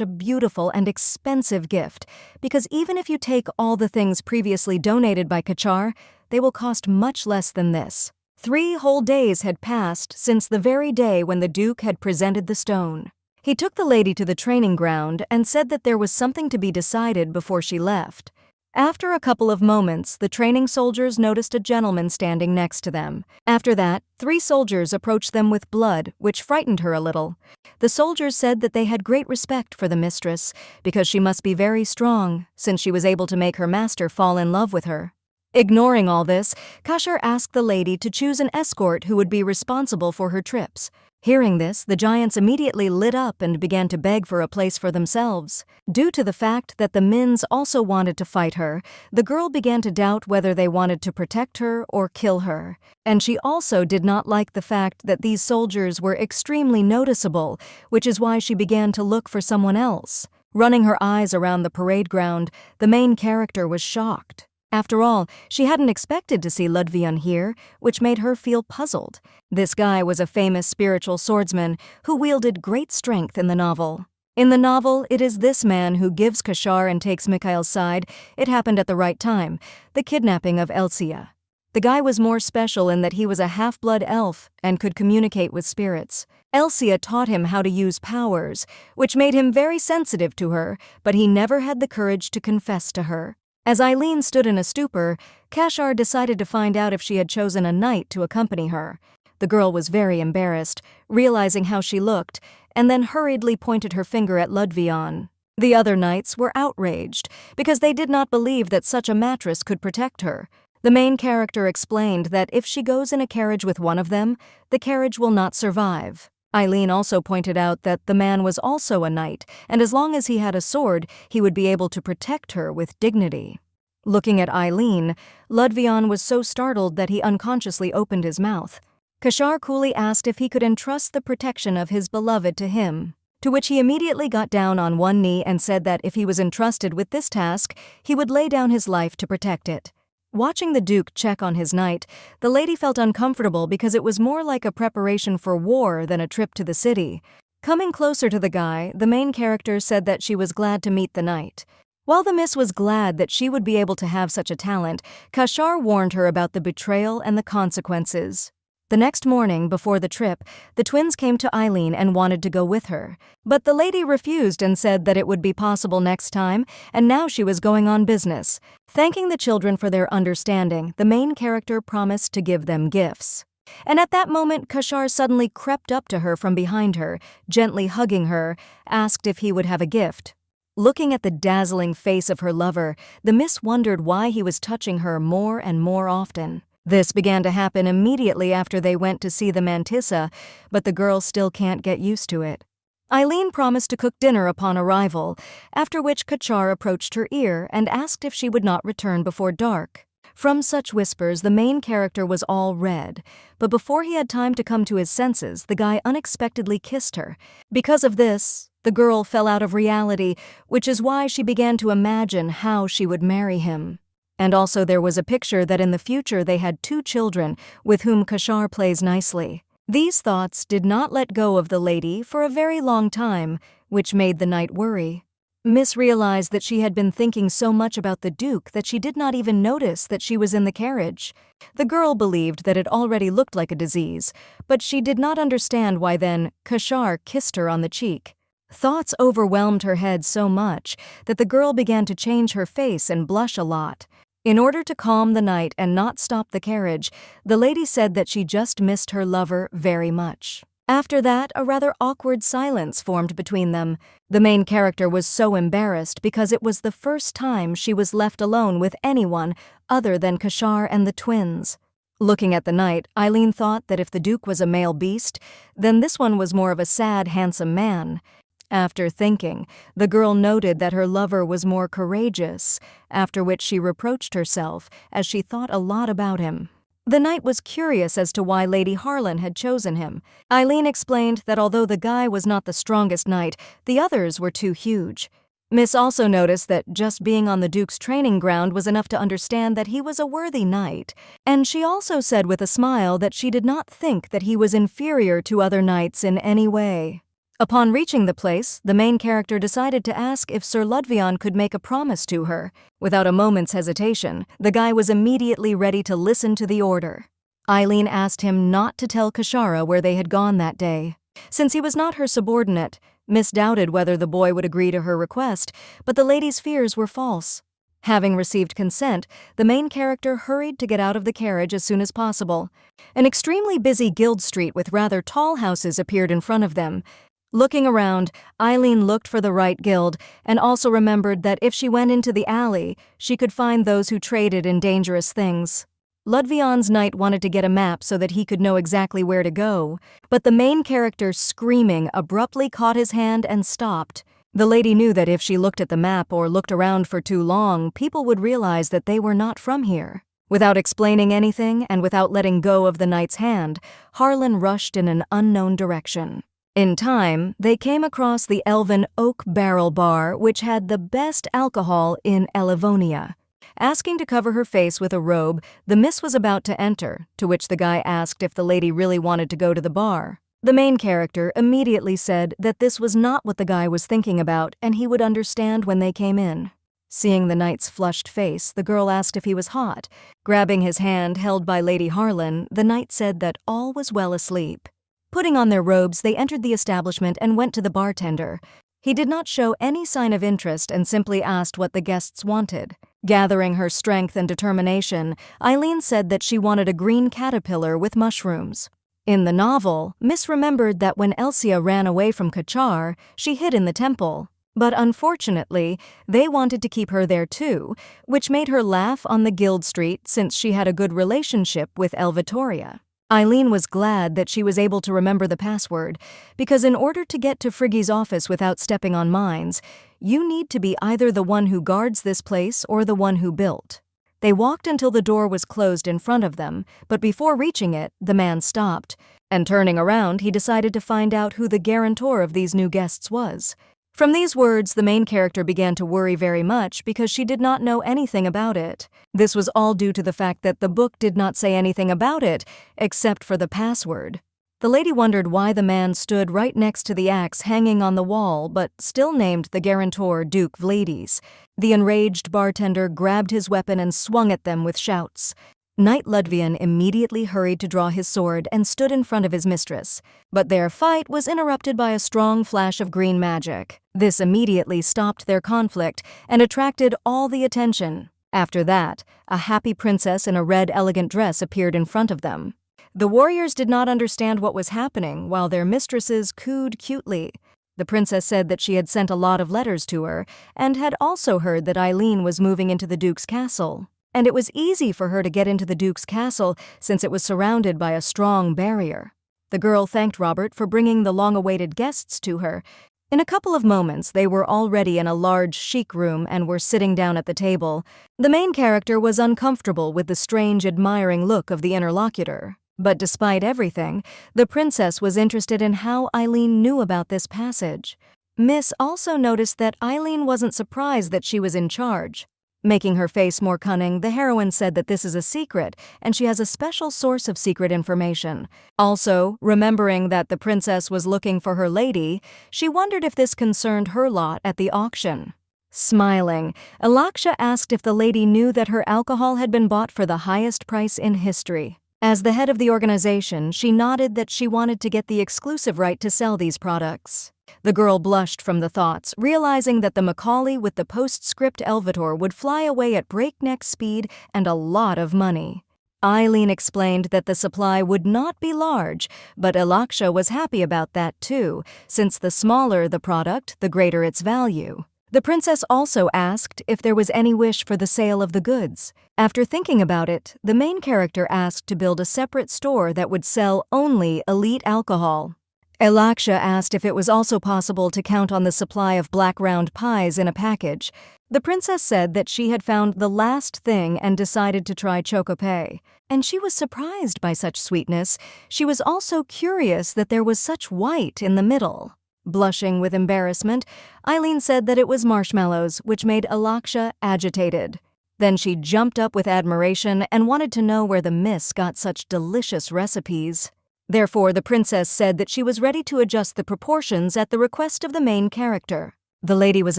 Speaker 1: a beautiful and expensive gift, because even if you take all the things previously donated by Kachar, they will cost much less than this. 3 whole days had passed since the very day when the Duke had presented the stone. He took the lady to the training ground and said that there was something to be decided before she left. After a couple of moments, the training soldiers noticed a gentleman standing next to them. After that, 3 soldiers approached them with blood, which frightened her a little. The soldiers said that they had great respect for the mistress, because she must be very strong, since she was able to make her master fall in love with her. Ignoring all this, Kachar asked the lady to choose an escort who would be responsible for her trips. Hearing this, the giants immediately lit up and began to beg for a place for themselves. Due to the fact that the Mins also wanted to fight her, the girl began to doubt whether they wanted to protect her or kill her. And she also did not like the fact that these soldiers were extremely noticeable, which is why she began to look for someone else. Running her eyes around the parade ground, the main character was shocked. After all, she hadn't expected to see Ludvion here, which made her feel puzzled. This guy was a famous spiritual swordsman who wielded great strength in the novel. In the novel, it is this man who gives Kachar and takes Mikhail's side. It happened at the right time, the kidnapping of Elsia. The guy was more special in that he was a half-blood elf and could communicate with spirits. Elsia taught him how to use powers, which made him very sensitive to her, but he never had the courage to confess to her. As Eileen stood in a stupor, Kachar decided to find out if she had chosen a knight to accompany her. The girl was very embarrassed, realizing how she looked, and then hurriedly pointed her finger at Ludvion. The other knights were outraged, because they did not believe that such a mattress could protect her. The main character explained that if she goes in a carriage with one of them, the carriage will not survive. Eileen also pointed out that the man was also a knight, and as long as he had a sword, he would be able to protect her with dignity. Looking at Eileen, Ludvion was so startled that he unconsciously opened his mouth. Kachar coolly asked if he could entrust the protection of his beloved to him, to which he immediately got down on one knee and said that if he was entrusted with this task, he would lay down his life to protect it. Watching the Duke check on his knight, the lady felt uncomfortable because it was more like a preparation for war than a trip to the city. Coming closer to the guy, the main character said that she was glad to meet the knight. While the miss was glad that she would be able to have such a talent, Kachar warned her about the betrayal and the consequences. The next morning, before the trip, the twins came to Eileen and wanted to go with her. But the lady refused and said that it would be possible next time, and now she was going on business. Thanking the children for their understanding, the main character promised to give them gifts. And at that moment, Kachar suddenly crept up to her from behind her, gently hugging her, asked if he would have a gift. Looking at the dazzling face of her lover, the miss wondered why he was touching her more and more often. This began to happen immediately after they went to see the Mantissa, but the girl still can't get used to it. Eileen promised to cook dinner upon arrival, after which Kachar approached her ear and asked if she would not return before dark. From such whispers, the main character was all red, but before he had time to come to his senses, the guy unexpectedly kissed her. Because of this, the girl fell out of reality, which is why she began to imagine how she would marry him. And also there was a picture that in the future they had 2 children with whom Kachar plays nicely. These thoughts did not let go of the lady for a very long time, which made the knight worry. Miss realized that she had been thinking so much about the Duke that she did not even notice that she was in the carriage. The girl believed that it already looked like a disease, but she did not understand why then Kachar kissed her on the cheek. Thoughts overwhelmed her head so much that the girl began to change her face and blush a lot. In order to calm the knight and not stop the carriage, the lady said that she just missed her lover very much. After that, a rather awkward silence formed between them. The main character was so embarrassed because it was the first time she was left alone with anyone other than Kachar and the twins. Looking at the knight, Eileen thought that if the Duke was a male beast, then this one was more of a sad, handsome man. After thinking, the girl noted that her lover was more courageous, after which she reproached herself as she thought a lot about him. The knight was curious as to why Lady Harlan had chosen him. Eileen explained that although the guy was not the strongest knight, the others were too huge. Miss also noticed that just being on the Duke's training ground was enough to understand that he was a worthy knight, and she also said with a smile that she did not think that he was inferior to other knights in any way. Upon reaching the place, the main character decided to ask if Sir Ludvian could make a promise to her. Without a moment's hesitation, the guy was immediately ready to listen to the order. Eileen asked him not to tell Kashara where they had gone that day. Since he was not her subordinate, Miss doubted whether the boy would agree to her request, but the lady's fears were false. Having received consent, the main character hurried to get out of the carriage as soon as possible. An extremely busy guild street with rather tall houses appeared in front of them. Looking around, Eileen looked for the right guild and also remembered that if she went into the alley, she could find those who traded in dangerous things. Ludvian's knight wanted to get a map so that he could know exactly where to go, but the main character, screaming, abruptly caught his hand and stopped. The lady knew that if she looked at the map or looked around for too long, people would realize that they were not from here. Without explaining anything and without letting go of the knight's hand, Harlan rushed in an unknown direction. In time, they came across the elven Oak Barrel Bar, which had the best alcohol in Elivonia. Asking to cover her face with a robe, the miss was about to enter, to which the guy asked if the lady really wanted to go to the bar. The main character immediately said that this was not what the guy was thinking about and he would understand when they came in. Seeing the knight's flushed face, the girl asked if he was hot. Grabbing his hand held by Lady Harlan, the knight said that all was well asleep. Putting on their robes, they entered the establishment and went to the bartender. He did not show any sign of interest and simply asked what the guests wanted. Gathering her strength and determination, Eileen said that she wanted a green caterpillar with mushrooms. In the novel, Miss remembered that when Elsia ran away from Kachar, she hid in the temple. But unfortunately, they wanted to keep her there too, which made her laugh on the guild street since she had a good relationship with Elvitoria. Eileen was glad that she was able to remember the password, because in order to get to Friggy's office without stepping on mines, you need to be either the one who guards this place or the one who built. They walked until the door was closed in front of them, but before reaching it, the man stopped, and turning around, he decided to find out who the guarantor of these new guests was. From these words, the main character began to worry very much because she did not know anything about it. This was all due to the fact that the book did not say anything about it, except for the password. The lady wondered why the man stood right next to the axe hanging on the wall, but still named the guarantor Duke Vlades. The enraged bartender grabbed his weapon and swung at them with shouts. Knight Ludvian immediately hurried to draw his sword and stood in front of his mistress, but their fight was interrupted by a strong flash of green magic. This immediately stopped their conflict and attracted all the attention. After that, a happy princess in a red elegant dress appeared in front of them. The warriors did not understand what was happening while their mistresses cooed cutely. The princess said that she had sent a lot of letters to her and had also heard that Eileen was moving into the Duke's castle. And it was easy for her to get into the Duke's castle since it was surrounded by a strong barrier. The girl thanked Robert for bringing the long-awaited guests to her. In a couple of moments, they were already in a large chic room and were sitting down at the table. The main character was uncomfortable with the strange, admiring look of the interlocutor. But despite everything, the princess was interested in how Eileen knew about this passage. Miss also noticed that Eileen wasn't surprised that she was in charge. Making her face more cunning, the heroine said that this is a secret, and she has a special source of secret information. Also, remembering that the princess was looking for her lady, she wondered if this concerned her lot at the auction. Smiling, Alaksha asked if the lady knew that her alcohol had been bought for the highest price in history. As the head of the organization, she nodded that she wanted to get the exclusive right to sell these products. The girl blushed from the thoughts, realizing that the Macaulay with the postscript Elvator would fly away at breakneck speed and a lot of money. Eileen explained that the supply would not be large, but Alaksha was happy about that too, since the smaller the product, the greater its value. The princess also asked if there was any wish for the sale of the goods. After thinking about it, the main character asked to build a separate store that would sell only elite alcohol. Alaksha asked if it was also possible to count on the supply of black round pies in a package. The princess said that she had found the last thing and decided to try chocolate. And she was surprised by such sweetness. She was also curious that there was such white in the middle. Blushing with embarrassment, Eileen said that it was marshmallows, which made Alaksha agitated. Then she jumped up with admiration and wanted to know where the miss got such delicious recipes. Therefore, the princess said that she was ready to adjust the proportions at the request of the main character. The lady was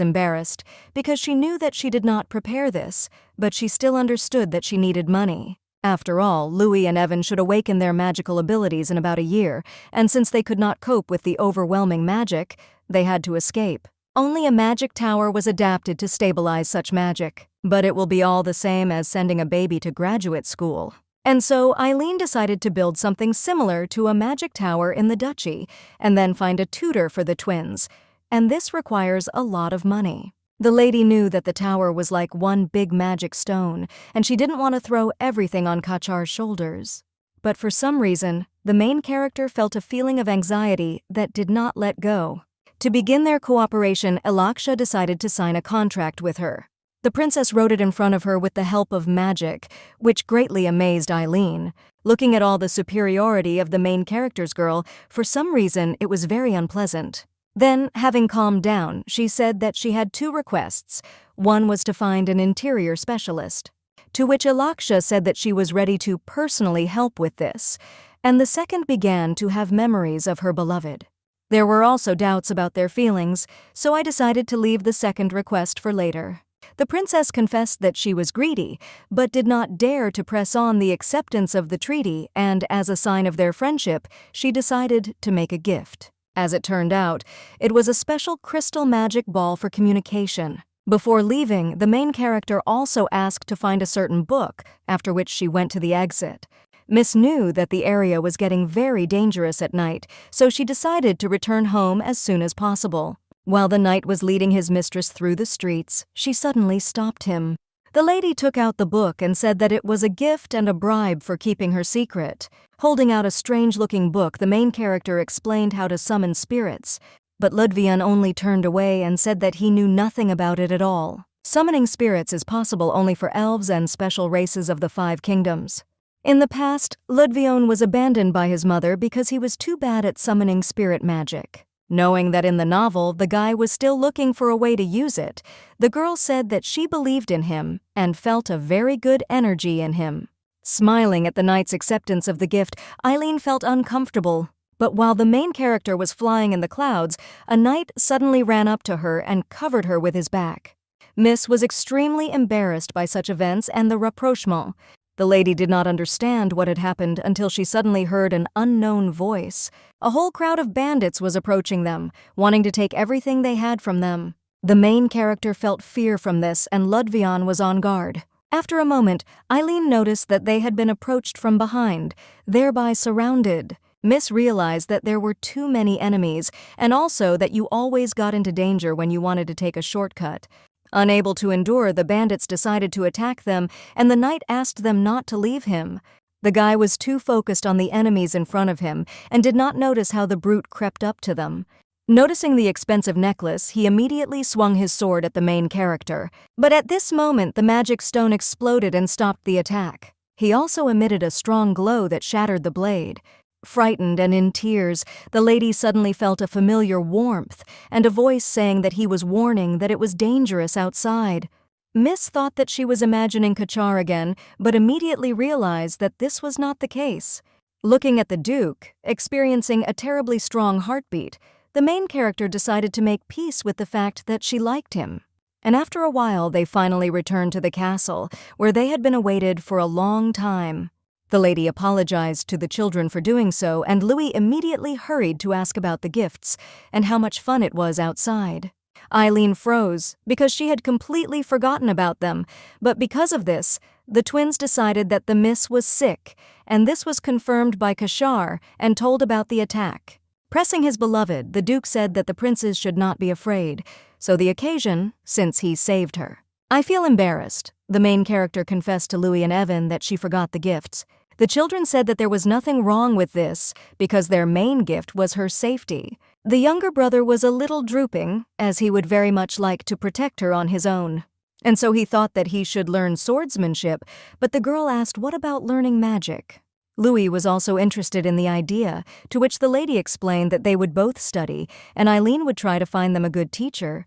Speaker 1: embarrassed because she knew that she did not prepare this, but she still understood that she needed money. After all, Louis and Evan should awaken their magical abilities in about a year, and since they could not cope with the overwhelming magic, they had to escape. Only a magic tower was adapted to stabilize such magic, but it will be all the same as sending a baby to graduate school. And so Eileen decided to build something similar to a magic tower in the duchy, and then find a tutor for the twins, and this requires a lot of money. The lady knew that the tower was like one big magic stone, and she didn't want to throw everything on Kachar's shoulders. But for some reason, the main character felt a feeling of anxiety that did not let go. To begin their cooperation, Alaksha decided to sign a contract with her. The princess wrote it in front of her with the help of magic, which greatly amazed Eileen. Looking at all the superiority of the main character's girl, for some reason it was very unpleasant. Then, having calmed down, she said that she had 2 requests. One was to find an interior specialist, to which Alaksha said that she was ready to personally help with this, and the second began to have memories of her beloved. There were also doubts about their feelings, so I decided to leave the second request for later. The princess confessed that she was greedy, but did not dare to press on the acceptance of the treaty, and as a sign of their friendship, she decided to make a gift. As it turned out, it was a special crystal magic ball for communication. Before leaving, the main character also asked to find a certain book, after which she went to the exit. Miss knew that the area was getting very dangerous at night, so she decided to return home as soon as possible. While the knight was leading his mistress through the streets, she suddenly stopped him. The lady took out the book and said that it was a gift and a bribe for keeping her secret. Holding out a strange-looking book, the main character explained how to summon spirits, but Ludvian only turned away and said that he knew nothing about it at all. Summoning spirits is possible only for elves and special races of the 5 kingdoms. In the past, Ludvian was abandoned by his mother because he was too bad at summoning spirit magic. Knowing that in the novel the guy was still looking for a way to use it, the girl said that she believed in him and felt a very good energy in him. Smiling at the knight's acceptance of the gift, Eileen felt uncomfortable. But while the main character was flying in the clouds, a knight suddenly ran up to her and covered her with his back. Miss was extremely embarrassed by such events and the rapprochement. The lady did not understand what had happened until she suddenly heard an unknown voice. A whole crowd of bandits was approaching them, wanting to take everything they had from them. The main character felt fear from this, and Ludvian was on guard. After a moment, Eileen noticed that they had been approached from behind, thereby surrounded. Miss realized that there were too many enemies, and also that you always got into danger when you wanted to take a shortcut. Unable to endure, the bandits decided to attack them, and the knight asked them not to leave him. The guy was too focused on the enemies in front of him and did not notice how the brute crept up to them. Noticing the expensive necklace, he immediately swung his sword at the main character. But at this moment, the magic stone exploded and stopped the attack. He also emitted a strong glow that shattered the blade. Frightened and in tears, the lady suddenly felt a familiar warmth and a voice saying that he was warning that it was dangerous outside. Miss thought that she was imagining Kachar again, but immediately realized that this was not the case. Looking at the Duke, experiencing a terribly strong heartbeat, the main character decided to make peace with the fact that she liked him. And after a while, they finally returned to the castle, where they had been awaited for a long time. The lady apologized to the children for doing so, and Louis immediately hurried to ask about the gifts and how much fun it was outside. Eileen froze because she had completely forgotten about them, but because of this, the twins decided that the miss was sick, and this was confirmed by Kashar and told about the attack. Pressing his beloved, the Duke said that the princes should not be afraid, so the occasion, since he saved her. "I feel embarrassed," the main character confessed to Louis and Evan that she forgot the gifts. The children said that there was nothing wrong with this because their main gift was her safety. The younger brother was a little drooping, as he would very much like to protect her on his own. And so he thought that he should learn swordsmanship, but the girl asked what about learning magic? Louis was also interested in the idea, to which the lady explained that they would both study, and Eileen would try to find them a good teacher.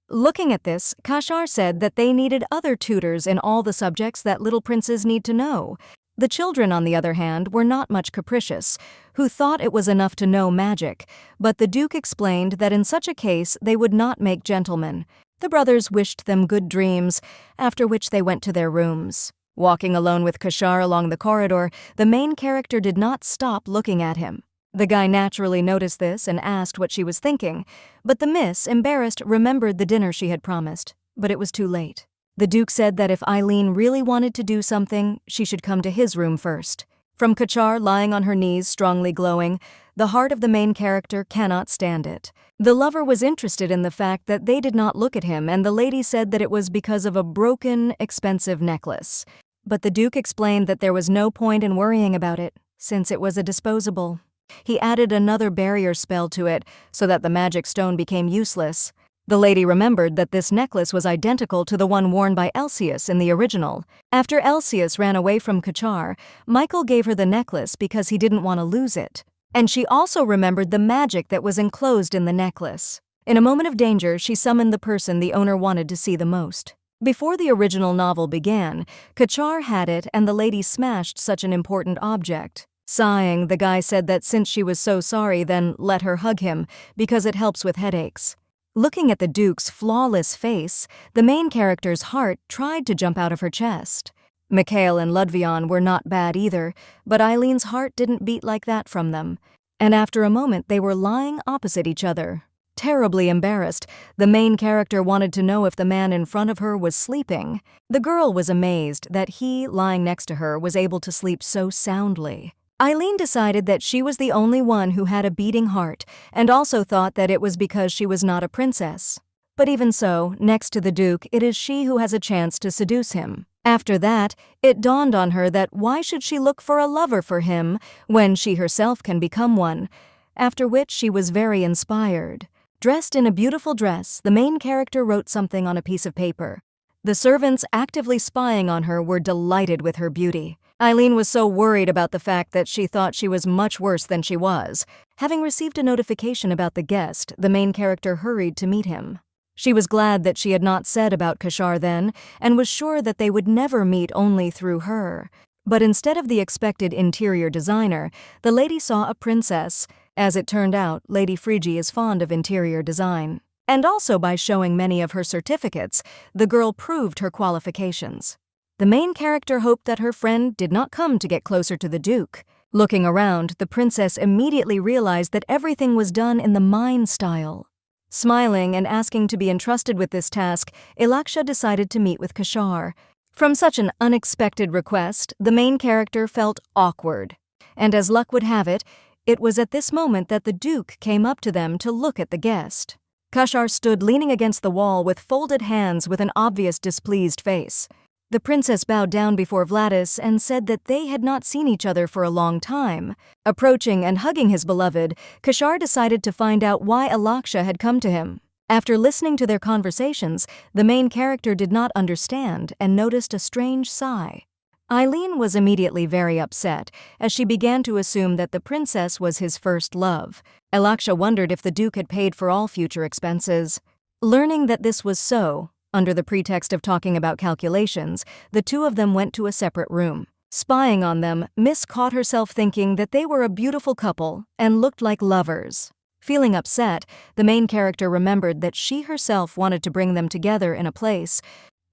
Speaker 1: Looking at this, Kashar said that they needed other tutors in all the subjects that little princes need to know. The children, on the other hand, were not much capricious, who thought it was enough to know magic, but the Duke explained that in such a case they would not make gentlemen. The brothers wished them good dreams, after which they went to their rooms. Walking alone with Kashar along the corridor, the main character did not stop looking at him. The guy naturally noticed this and asked what she was thinking, but the miss, embarrassed, remembered the dinner she had promised, but it was too late. The Duke said that if Eileen really wanted to do something, she should come to his room first. From Kachar lying on her knees, strongly glowing, the heart of the main character cannot stand it. The lover was interested in the fact that they did not look at him, and the lady said that it was because of a broken, expensive necklace. But the Duke explained that there was no point in worrying about it, since it was a disposable. He added another barrier spell to it, so that the magic stone became useless. The lady remembered that this necklace was identical to the one worn by Elsius in the original. After Elsius ran away from Kachar, Michael gave her the necklace because he didn't want to lose it. And she also remembered the magic that was enclosed in the necklace. In a moment of danger, she summoned the person the owner wanted to see the most. Before the original novel began, Kachar had it and the lady smashed such an important object. Sighing, the guy said that since she was so sorry, then let her hug him, because it helps with headaches. Looking at the Duke's flawless face, the main character's heart tried to jump out of her chest. Mikhail and Ludvion were not bad either, but Eileen's heart didn't beat like that from them. And after a moment, they were lying opposite each other. Terribly embarrassed, the main character wanted to know if the man in front of her was sleeping. The girl was amazed that he, lying next to her, was able to sleep so soundly. Eileen decided that she was the only one who had a beating heart, and also thought that it was because she was not a princess. But even so, next to the Duke, it is she who has a chance to seduce him. After that, it dawned on her that why should she look for a lover for him when she herself can become one, after which she was very inspired. Dressed in a beautiful dress, the main character wrote something on a piece of paper. The servants actively spying on her were delighted with her beauty. Eileen was so worried about the fact that she thought she was much worse than she was. Having received a notification about the guest, the main character hurried to meet him. She was glad that she had not said about Kashar then, and was sure that they would never meet only through her. But instead of the expected interior designer, the lady saw a princess. As it turned out, Lady Frigi is fond of interior design. And also by showing many of her certificates, the girl proved her qualifications. The main character hoped that her friend did not come to get closer to the Duke. Looking around, the princess immediately realized that everything was done in the mine style. Smiling and asking to be entrusted with this task, Ilaksha decided to meet with Kashar. From such an unexpected request, the main character felt awkward. And as luck would have it, it was at this moment that the Duke came up to them to look at the guest. Kashar stood leaning against the wall with folded hands with an obvious displeased face. The princess bowed down before Vladis and said that they had not seen each other for a long time. Approaching and hugging his beloved, Kishar decided to find out why Alaksha had come to him. After listening to their conversations, the main character did not understand and noticed a strange sigh. Eileen was immediately very upset, as she began to assume that the princess was his first love. Alaksha wondered if the Duke had paid for all future expenses. Learning that this was so, under the pretext of talking about calculations, the two of them went to a separate room. Spying on them, Miss caught herself thinking that they were a beautiful couple and looked like lovers. Feeling upset, the main character remembered that she herself wanted to bring them together in a place.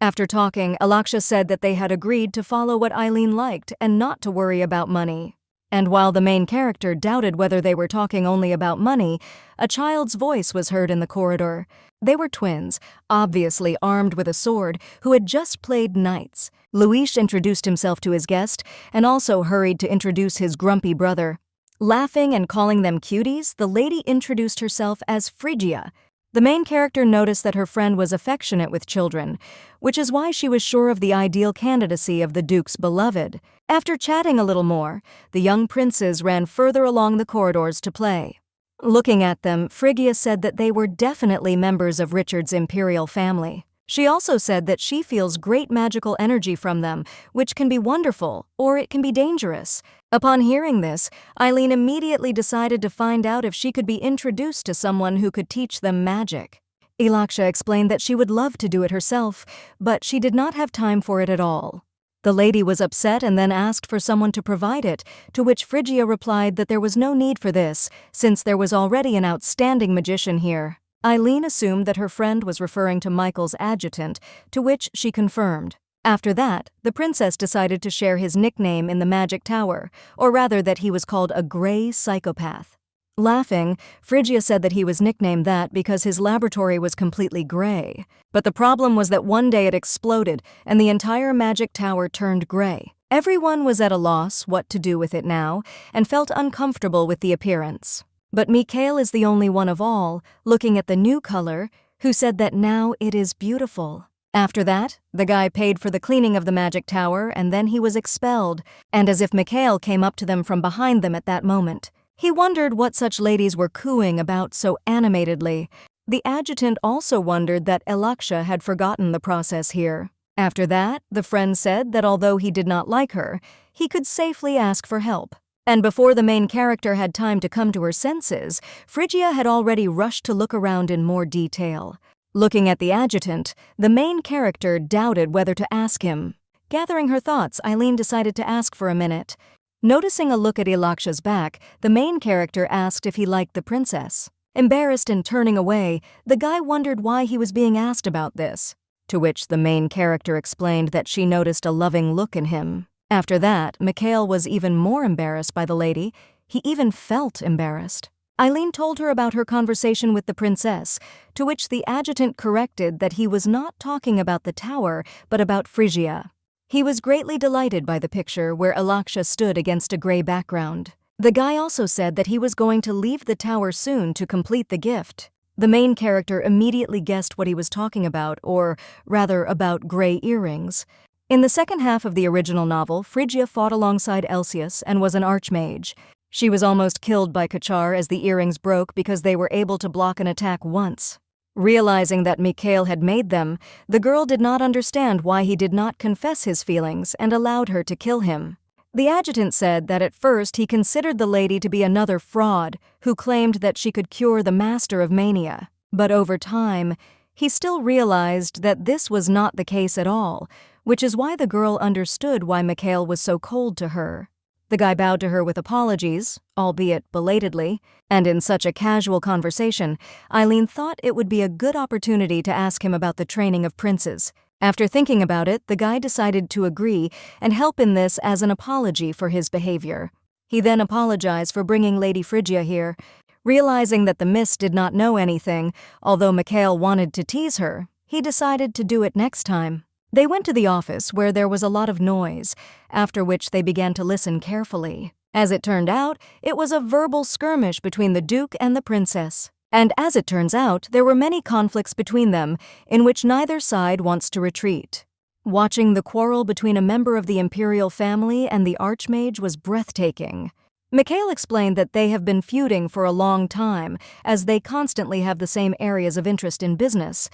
Speaker 1: After talking, Alaksha said that they had agreed to follow what Eileen liked and not to worry about money. And while the main character doubted whether they were talking only about money, a child's voice was heard in the corridor. They were twins, obviously armed with a sword, who had just played knights. Luis introduced himself to his guest and also hurried to introduce his grumpy brother. Laughing and calling them cuties, the lady introduced herself as Phrygia. The main character noticed that her friend was affectionate with children, which is why she was sure of the ideal candidacy of the Duke's beloved. After chatting a little more, the young princes ran further along the corridors to play. Looking at them, Phrygia said that they were definitely members of Richard's imperial family. She also said that she feels great magical energy from them, which can be wonderful, or it can be dangerous. Upon hearing this, Eileen immediately decided to find out if she could be introduced to someone who could teach them magic. Alaksha explained that she would love to do it herself, but she did not have time for it at all. The lady was upset and then asked for someone to provide it, to which Phrygia replied that there was no need for this, since there was already an outstanding magician here. Eileen assumed that her friend was referring to Michael's adjutant, to which she confirmed. After that, the princess decided to share his nickname in the magic tower, or rather that he was called a gray psychopath. Laughing, Phrygia said that he was nicknamed that because his laboratory was completely gray. But the problem was that one day it exploded and the entire magic tower turned gray. Everyone was at a loss what to do with it now and felt uncomfortable with the appearance. But Mikhail is the only one of all, looking at the new color, who said that now it is beautiful. After that, the guy paid for the cleaning of the magic tower and then he was expelled, and as if Mikhail came up to them from behind them at that moment. He wondered what such ladies were cooing about so animatedly. The adjutant also wondered that Alaksha had forgotten the process here. After that, the friend said that although he did not like her, he could safely ask for help. And before the main character had time to come to her senses, Phrygia had already rushed to look around in more detail. Looking at the adjutant, the main character doubted whether to ask him. Gathering her thoughts, Eileen decided to ask for a minute. Noticing a look at Alaksha's back, the main character asked if he liked the princess. Embarrassed and turning away, the guy wondered why he was being asked about this, to which the main character explained that she noticed a loving look in him. After that, Mikhail was even more embarrassed by the lady. He even felt embarrassed. Eileen told her about her conversation with the princess, to which the adjutant corrected that he was not talking about the tower, but about Phrygia. He was greatly delighted by the picture where Alaksha stood against a gray background. The guy also said that he was going to leave the tower soon to complete the gift. The main character immediately guessed what he was talking about, or rather about gray earrings. In the second half of the original novel, Phrygia fought alongside Elsius and was an archmage. She was almost killed by Kachar as the earrings broke because they were able to block an attack once. Realizing that Mikhail had made them, the girl did not understand why he did not confess his feelings and allowed her to kill him. The adjutant said that at first he considered the lady to be another fraud who claimed that she could cure the master of mania. But over time, he still realized that this was not the case at all, which is why the girl understood why Mikhail was so cold to her. The guy bowed to her with apologies, albeit belatedly, and in such a casual conversation, Eileen thought it would be a good opportunity to ask him about the training of princes. After thinking about it, the guy decided to agree and help in this as an apology for his behavior. He then apologized for bringing Lady Phrygia here. Realizing that the miss did not know anything, although Mikhail wanted to tease her, he decided to do it next time. They went to the office where there was a lot of noise, after which they began to listen carefully. As it turned out, it was a verbal skirmish between the Duke and the princess. And as it turns out, there were many conflicts between them, in which neither side wants to retreat. Watching the quarrel between a member of the imperial family and the Archmage was breathtaking. Mikhail explained that they have been feuding for a long time, as they constantly have the same areas of interest in business.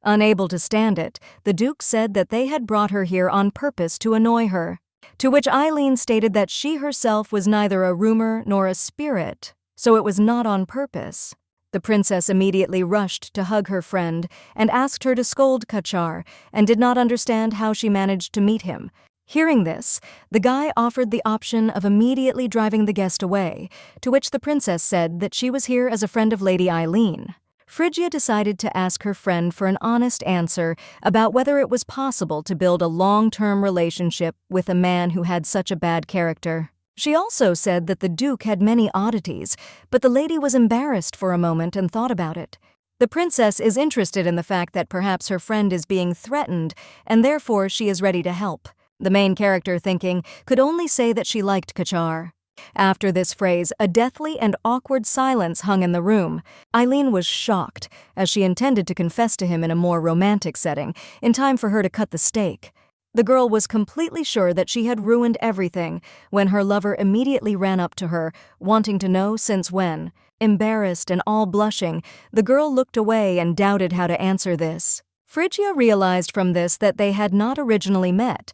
Speaker 1: Unable to stand it, the Duke said that they had brought her here on purpose to annoy her, to which Eileen stated that she herself was neither a rumor nor a spirit, so it was not on purpose. The princess immediately rushed to hug her friend and asked her to scold Kachar, and did not understand how she managed to meet him. Hearing this, the guy offered the option of immediately driving the guest away, to which the princess said that she was here as a friend of Lady Eileen. Phrygia decided to ask her friend for an honest answer about whether it was possible to build a long-term relationship with a man who had such a bad character. She also said that the Duke had many oddities, but the lady was embarrassed for a moment and thought about it. The princess is interested in the fact that perhaps her friend is being threatened, and therefore she is ready to help. The main character, thinking, could only say that she liked Kachar. After this phrase, a deathly and awkward silence hung in the room. Eileen was shocked, as she intended to confess to him in a more romantic setting, in time for her to cut the steak. The girl was completely sure that she had ruined everything, when her lover immediately ran up to her, wanting to know since when. Embarrassed and all blushing, the girl looked away and doubted how to answer this. Phrygia realized from this that they had not originally met,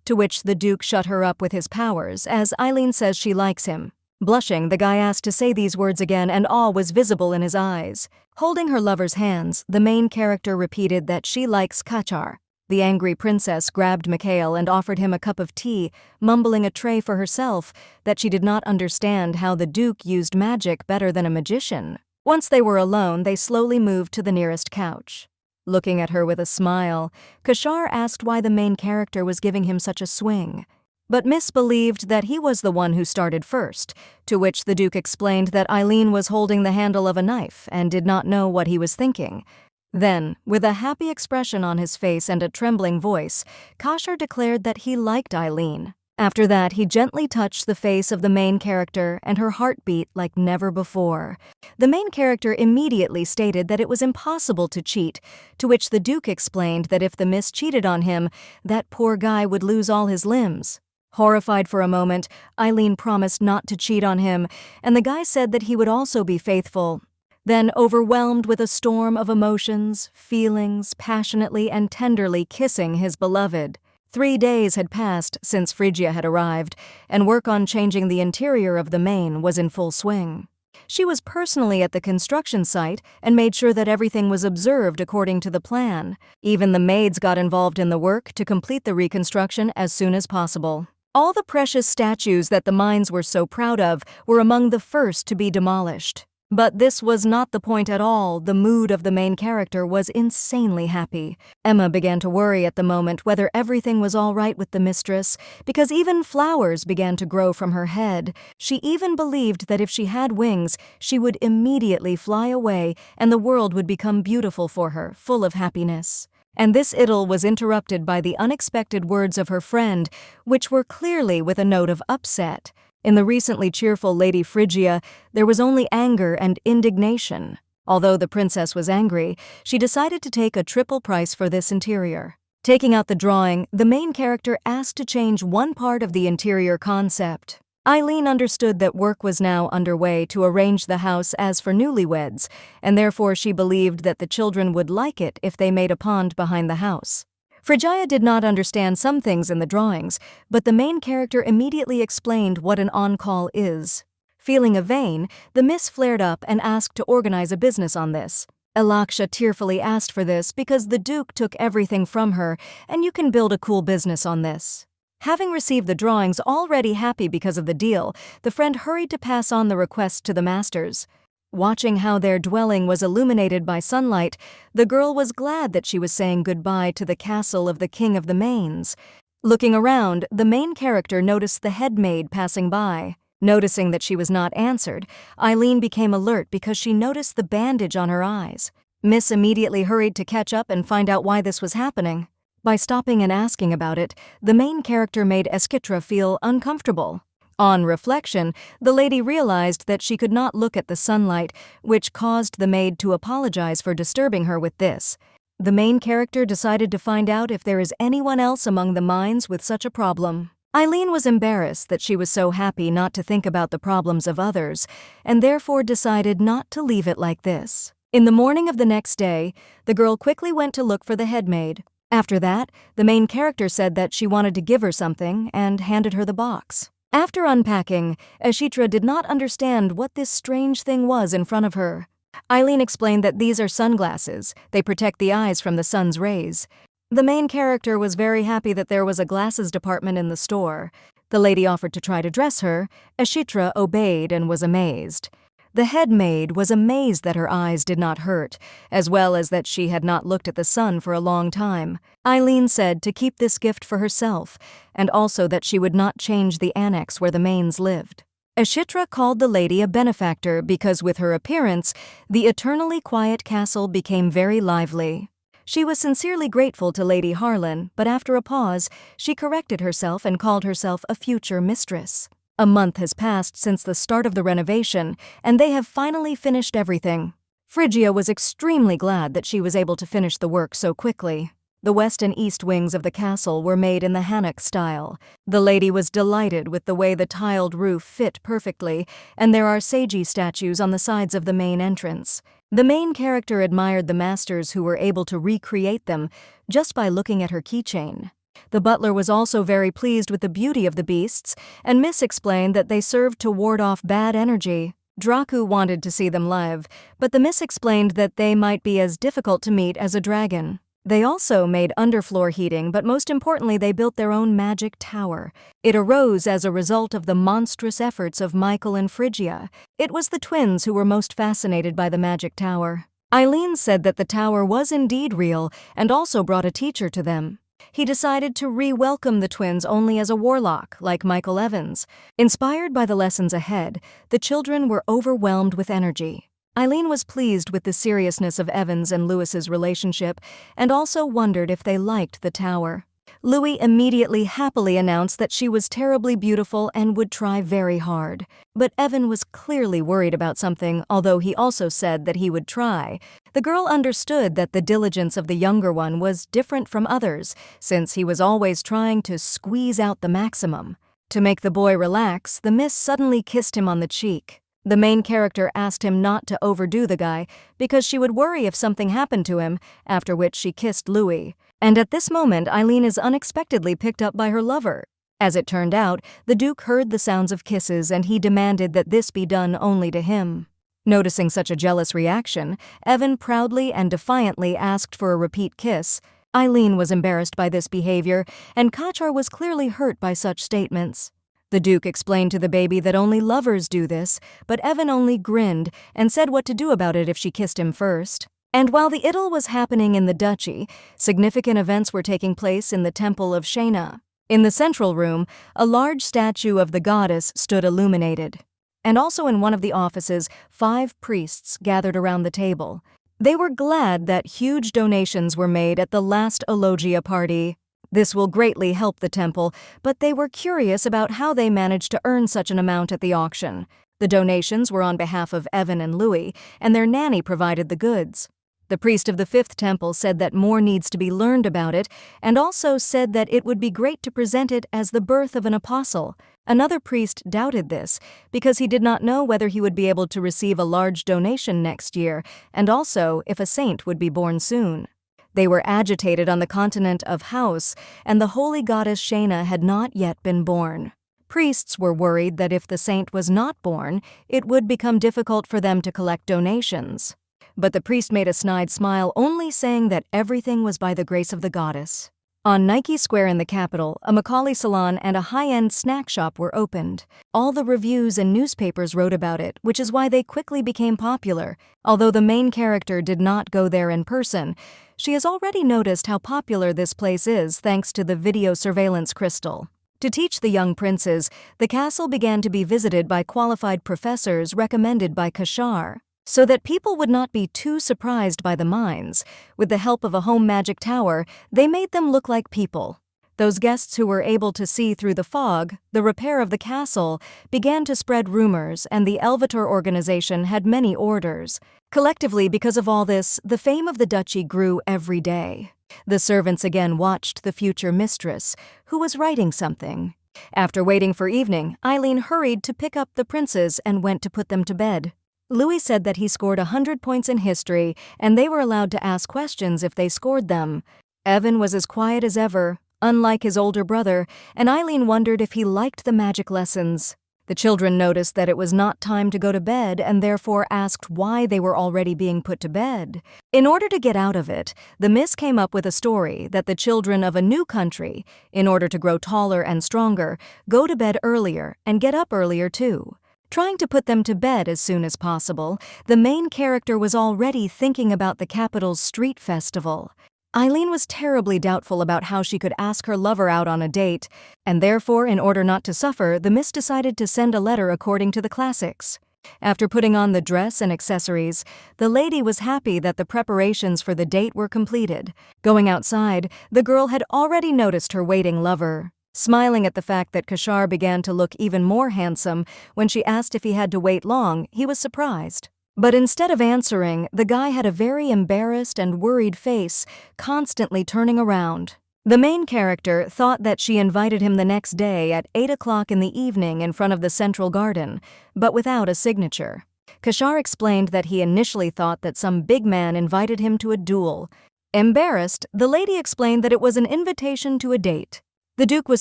Speaker 1: to which the Duke shut her up with his powers, as Eileen says she likes him. Blushing, the guy asked to say these words again, and awe was visible in his eyes. Holding her lover's hands, the main character repeated that she likes Kachar. The angry princess grabbed Mikhail and offered him a cup of tea, mumbling a tray for herself, that she did not understand how the Duke used magic better than a magician. Once they were alone, they slowly moved to the nearest couch. Looking at her with a smile, Kachar asked why the main character was giving him such a swing. But Miss believed that he was the one who started first, to which the Duke explained that Eileen was holding the handle of a knife and did not know what he was thinking. Then, with a happy expression on his face and a trembling voice, Kachar declared that he liked Eileen. After that, he gently touched the face of the main character, and her heart beat like never before. The main character immediately stated that it was impossible to cheat, to which the Duke explained that if the miss cheated on him, that poor guy would lose all his limbs. Horrified for a moment, Eileen promised not to cheat on him, and the guy said that he would also be faithful. Then, overwhelmed with a storm of emotions, feelings, passionately and tenderly kissing his beloved. 3 days had passed since Phrygia had arrived, and work on changing the interior of the main was in full swing. She was personally at the construction site and made sure that everything was observed according to the plan. Even the maids got involved in the work to complete the reconstruction as soon as possible. All the precious statues that the mines were so proud of were among the first to be demolished. But this was not the point at all. The mood of the main character was insanely happy. Emma began to worry at the moment whether everything was all right with the mistress, because even flowers began to grow from her head. She even believed that if she had wings, she would immediately fly away and the world would become beautiful for her, full of happiness. And this idyll was interrupted by the unexpected words of her friend, which were clearly with a note of upset. In the recently cheerful Lady Phrygia, there was only anger and indignation. Although the princess was angry, she decided to take a triple price for this interior. Taking out the drawing, the main character asked to change one part of the interior concept. Eileen understood that work was now underway to arrange the house as for newlyweds, and therefore she believed that the children would like it if they made a pond behind the house. Phrygia did not understand some things in the drawings, but the main character immediately explained what an on-call is. Feeling a vein, the miss flared up and asked to organize a business on this. Alaksha tearfully asked for this because the Duke took everything from her, and you can build a cool business on this. Having received the drawings, already happy because of the deal, the friend hurried to pass on the request to the masters. Watching how their dwelling was illuminated by sunlight, the girl was glad that she was saying goodbye to the castle of the King of the Mains. Looking around, the main character noticed the head maid passing by. Noticing that she was not answered, Eileen became alert because she noticed the bandage on her eyes. Miss immediately hurried to catch up and find out why this was happening. By stopping and asking about it, the main character made Eskitra feel uncomfortable. On reflection, the lady realized that she could not look at the sunlight, which caused the maid to apologize for disturbing her with this. The main character decided to find out if there is anyone else among the mines with such a problem. Eileen was embarrassed that she was so happy not to think about the problems of others, and therefore decided not to leave it like this. In the morning of the next day, the girl quickly went to look for the head maid. After that, the main character said that she wanted to give her something and handed her the box. After unpacking, Ashitra did not understand what this strange thing was in front of her. Eileen explained that these are sunglasses. They protect the eyes from the sun's rays. The main character was very happy that there was a glasses department in the store. The lady offered to try to dress her. Ashitra obeyed and was amazed. The head maid was amazed that her eyes did not hurt, as well as that she had not looked at the sun for a long time. Eileen said to keep this gift for herself, and also that she would not change the annex where the mains lived. Ashitra called the lady a benefactor because with her appearance, the eternally quiet castle became very lively. She was sincerely grateful to Lady Harlan, but after a pause, she corrected herself and called herself a future mistress. A month has passed since the start of the renovation, and they have finally finished everything. Phrygia was extremely glad that she was able to finish the work so quickly. The west and east wings of the castle were made in the Hanok style. The lady was delighted with the way the tiled roof fit perfectly, and there are Seiji statues on the sides of the main entrance. The main character admired the masters who were able to recreate them just by looking at her keychain. The butler was also very pleased with the beauty of the beasts, and Miss explained that they served to ward off bad energy. Draku wanted to see them live, but the Miss explained that they might be as difficult to meet as a dragon. They also made underfloor heating, but most importantly they built their own magic tower. It arose as a result of the monstrous efforts of Michael and Phrygia. It was the twins who were most fascinated by the magic tower. Eileen said that the tower was indeed real and also brought a teacher to them. He decided to re-welcome the twins only as a warlock, like Michael Evans. Inspired by the lessons ahead, the children were overwhelmed with energy. Eileen was pleased with the seriousness of Evans and Lewis's relationship and also wondered if they liked the tower. Louis immediately happily announced that she was terribly beautiful and would try very hard. But Evan was clearly worried about something, although he also said that he would try. The girl understood that the diligence of the younger one was different from others, since he was always trying to squeeze out the maximum. To make the boy relax, the miss suddenly kissed him on the cheek. The main character asked him not to overdo the guy because she would worry if something happened to him, after which she kissed Louis. And at this moment, Eileen is unexpectedly picked up by her lover. As it turned out, the Duke heard the sounds of kisses and he demanded that this be done only to him. Noticing such a jealous reaction, Evan proudly and defiantly asked for a repeat kiss. Eileen was embarrassed by this behavior, and Kachar was clearly hurt by such statements. The Duke explained to the baby that only lovers do this, but Evan only grinned and said what to do about it if she kissed him first. And while the idyll was happening in the duchy, significant events were taking place in the temple of Shayna. In the central room, a large statue of the goddess stood illuminated. And also in one of the offices, 5 priests gathered around the table. They were glad that huge donations were made at the last Eulogia party. This will greatly help the temple, but they were curious about how they managed to earn such an amount at the auction. The donations were on behalf of Evan and Louis, and their nanny provided the goods. The priest of the 5th temple said that more needs to be learned about it, and also said that it would be great to present it as the birth of an apostle. Another priest doubted this, because he did not know whether he would be able to receive a large donation next year, and also if a saint would be born soon. They were agitated on the continent of House, and the holy goddess Shayna had not yet been born. Priests were worried that if the saint was not born, it would become difficult for them to collect donations. But the priest made a snide smile, only saying that everything was by the grace of the goddess. On Nike Square in the capital, a Macaulay salon and a high-end snack shop were opened. All the reviews and newspapers wrote about it, which is why they quickly became popular. Although the main character did not go there in person, she has already noticed how popular this place is thanks to the video surveillance crystal. To teach the young princes, the castle began to be visited by qualified professors recommended by Kashar, so that people would not be too surprised by the mines. With the help of a home magic tower, they made them look like people. Those guests who were able to see through the fog, the repair of the castle, began to spread rumors, and the Elvator organization had many orders. Collectively, because of all this, the fame of the duchy grew every day. The servants again watched the future mistress, who was writing something. After waiting for evening, Eileen hurried to pick up the princes and went to put them to bed. Louis said that he scored 100 points in history, and they were allowed to ask questions if they scored them. Evan was as quiet as ever, unlike his older brother, and Eileen wondered if he liked the magic lessons. The children noticed that it was not time to go to bed and therefore asked why they were already being put to bed. In order to get out of it, the Miss came up with a story that the children of a new country, in order to grow taller and stronger, go to bed earlier and get up earlier too. Trying to put them to bed as soon as possible, the main character was already thinking about the capital's street festival. Eileen was terribly doubtful about how she could ask her lover out on a date, and therefore, in order not to suffer, the Miss decided to send a letter according to the classics. After putting on the dress and accessories, the lady was happy that the preparations for the date were completed. Going outside, the girl had already noticed her waiting lover. Smiling at the fact that Kashar began to look even more handsome when she asked if he had to wait long, he was surprised. But instead of answering, the guy had a very embarrassed and worried face, constantly turning around. The main character thought that she invited him the next day at 8 o'clock in the evening in front of the central garden, but without a signature. Kashar explained that he initially thought that some big man invited him to a duel. Embarrassed, the lady explained that it was an invitation to a date. The Duke was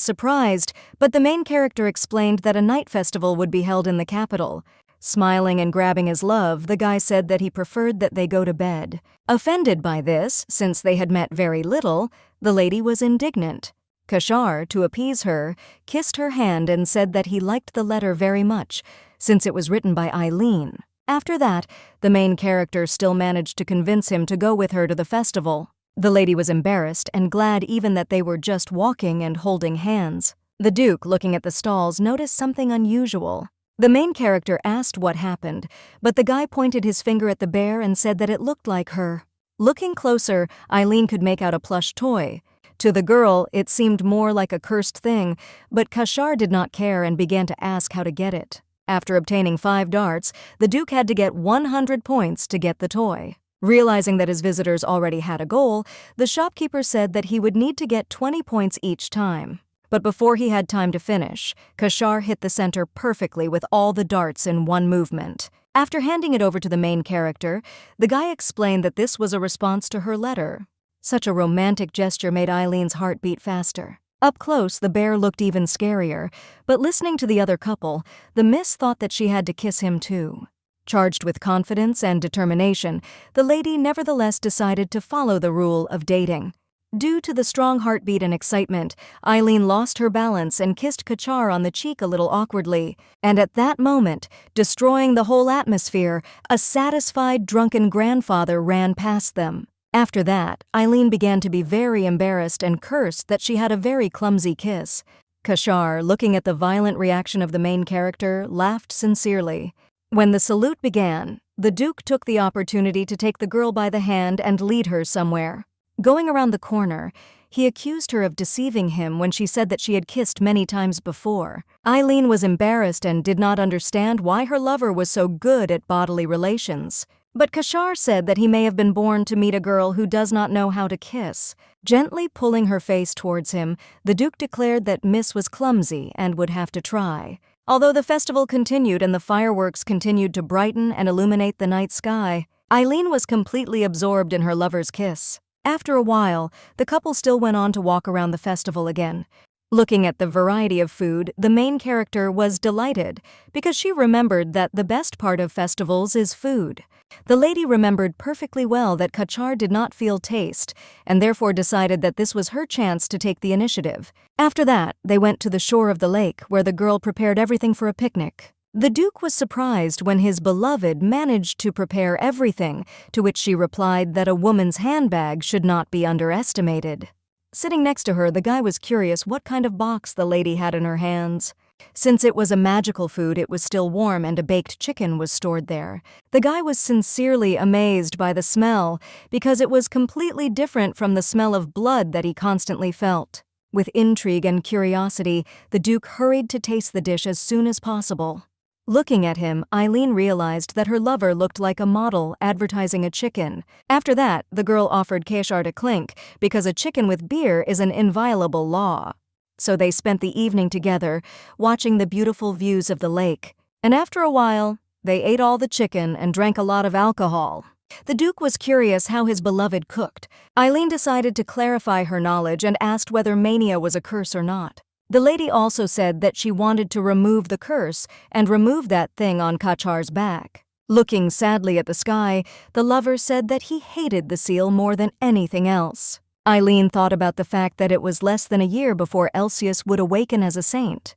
Speaker 1: surprised, but the main character explained that a night festival would be held in the capital. Smiling and grabbing his love, the guy said that he preferred that they go to bed. Offended by this, since they had met very little, the lady was indignant. Kashar, to appease her, kissed her hand and said that he liked the letter very much, since it was written by Eileen. After that, the main character still managed to convince him to go with her to the festival. The lady was embarrassed and glad even that they were just walking and holding hands. The Duke, looking at the stalls, noticed something unusual. The main character asked what happened, but the guy pointed his finger at the bear and said that it looked like her. Looking closer, Eileen could make out a plush toy. To the girl, it seemed more like a cursed thing, but Kashar did not care and began to ask how to get it. After obtaining 5 darts, the Duke had to get 100 points to get the toy. Realizing that his visitors already had a goal, the shopkeeper said that he would need to get 20 points each time. But before he had time to finish, Kashar hit the center perfectly with all the darts in one movement. After handing it over to the main character, the guy explained that this was a response to her letter. Such a romantic gesture made Eileen's heart beat faster. Up close, the bear looked even scarier, but listening to the other couple, the Miss thought that she had to kiss him too. Charged with confidence and determination, the lady nevertheless decided to follow the rule of dating. Due to the strong heartbeat and excitement, Eileen lost her balance and kissed Kachar on the cheek a little awkwardly. And at that moment, destroying the whole atmosphere, a satisfied, drunken grandfather ran past them. After that, Eileen began to be very embarrassed and cursed that she had a very clumsy kiss. Kashar, looking at the violent reaction of the main character, laughed sincerely. When the salute began, the Duke took the opportunity to take the girl by the hand and lead her somewhere. Going around the corner, he accused her of deceiving him when she said that she had kissed many times before. Eileen was embarrassed and did not understand why her lover was so good at bodily relations. But Kashar said that he may have been born to meet a girl who does not know how to kiss. Gently pulling her face towards him, the Duke declared that Miss was clumsy and would have to try. Although the festival continued and the fireworks continued to brighten and illuminate the night sky, Eileen was completely absorbed in her lover's kiss. After a while, the couple still went on to walk around the festival again. Looking at the variety of food, the main character was delighted because she remembered that the best part of festivals is food. The lady remembered perfectly well that Kachar did not feel taste and therefore decided that this was her chance to take the initiative. After that, they went to the shore of the lake where the girl prepared everything for a picnic. The Duke was surprised when his beloved managed to prepare everything, to which she replied that a woman's handbag should not be underestimated. Sitting next to her, the guy was curious what kind of box the lady had in her hands. Since it was a magical food, it was still warm and a baked chicken was stored there. The guy was sincerely amazed by the smell because it was completely different from the smell of blood that he constantly felt. With intrigue and curiosity, the Duke hurried to taste the dish as soon as possible. Looking at him, Eileen realized that her lover looked like a model advertising a chicken. After that, the girl offered Keshar to clink because a chicken with beer is an inviolable law. So they spent the evening together, watching the beautiful views of the lake. And after a while, they ate all the chicken and drank a lot of alcohol. The Duke was curious how his beloved cooked. Eileen decided to clarify her knowledge and asked whether mania was a curse or not. The lady also said that she wanted to remove the curse and remove that thing on Kachar's back. Looking sadly at the sky, the lover said that he hated the seal more than anything else. Eileen thought about the fact that it was less than a year before Elsius would awaken as a saint.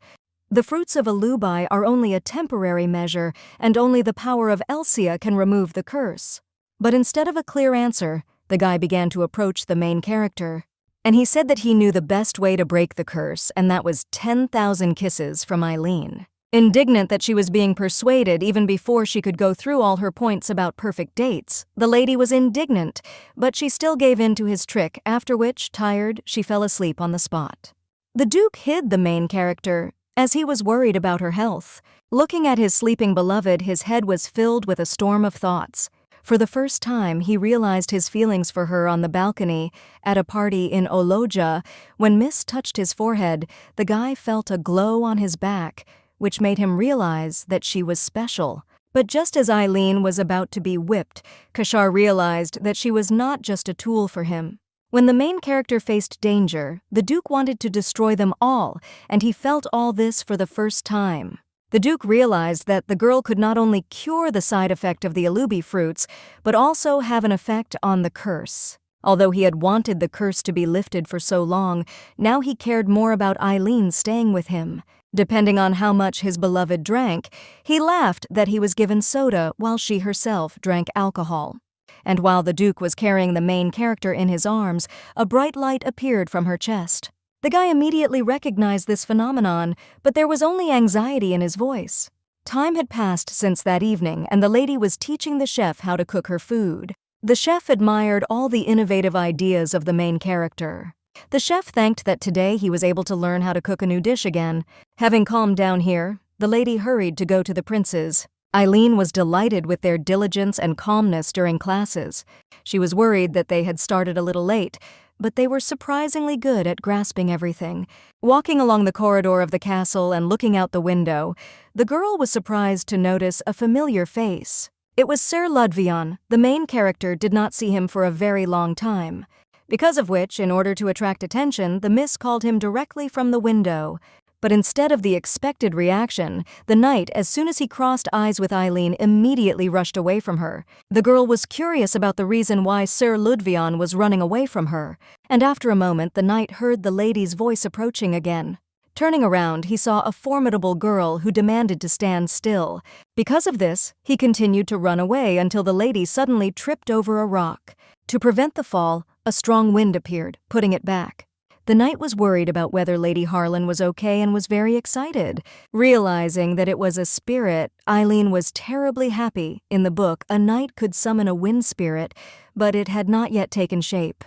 Speaker 1: The fruits of Alubai are only a temporary measure, and only the power of Elsia can remove the curse. But instead of a clear answer, the guy began to approach the main character. And he said that he knew the best way to break the curse, and that was 10,000 kisses from Eileen. Indignant that she was being persuaded even before she could go through all her points about perfect dates, the lady was indignant, but she still gave in to his trick, after which, tired, she fell asleep on the spot. The Duke hid the main character, as he was worried about her health. Looking at his sleeping beloved, his head was filled with a storm of thoughts. For the first time, he realized his feelings for her on the balcony at a party in Oloja. When Miss touched his forehead, the guy felt a glow on his back, which made him realize that she was special. But just as Eileen was about to be whipped, Keshar realized that she was not just a tool for him. When the main character faced danger, the Duke wanted to destroy them all, and he felt all this for the first time. The Duke realized that the girl could not only cure the side effect of the Alubi fruits, but also have an effect on the curse. Although he had wanted the curse to be lifted for so long, now he cared more about Eileen staying with him. Depending on how much his beloved drank, he laughed that he was given soda while she herself drank alcohol. And while the Duke was carrying the main character in his arms, a bright light appeared from her chest. The guy immediately recognized this phenomenon, but there was only anxiety in his voice. Time had passed since that evening, and the lady was teaching the chef how to cook her food. The chef admired all the innovative ideas of the main character. The chef thanked that today he was able to learn how to cook a new dish again. Having calmed down here, the lady hurried to go to the princes. Eileen was delighted with their diligence and calmness during classes. She was worried that they had started a little late, but they were surprisingly good at grasping everything. Walking along the corridor of the castle and looking out the window, the girl was surprised to notice a familiar face. It was Sir Ludvion. The main character did not see him for a very long time. Because of which, in order to attract attention, the miss called him directly from the window. But instead of the expected reaction, the knight, as soon as he crossed eyes with Eileen, immediately rushed away from her. The girl was curious about the reason why Sir Ludvion was running away from her, and after a moment the knight heard the lady's voice approaching again. Turning around, he saw a formidable girl who demanded to stand still. Because of this, he continued to run away until the lady suddenly tripped over a rock. To prevent the fall, a strong wind appeared, putting it back. The knight was worried about whether Lady Harlan was okay and was very excited. Realizing that it was a spirit, Eileen was terribly happy. In the book, a knight could summon a wind spirit, but it had not yet taken shape.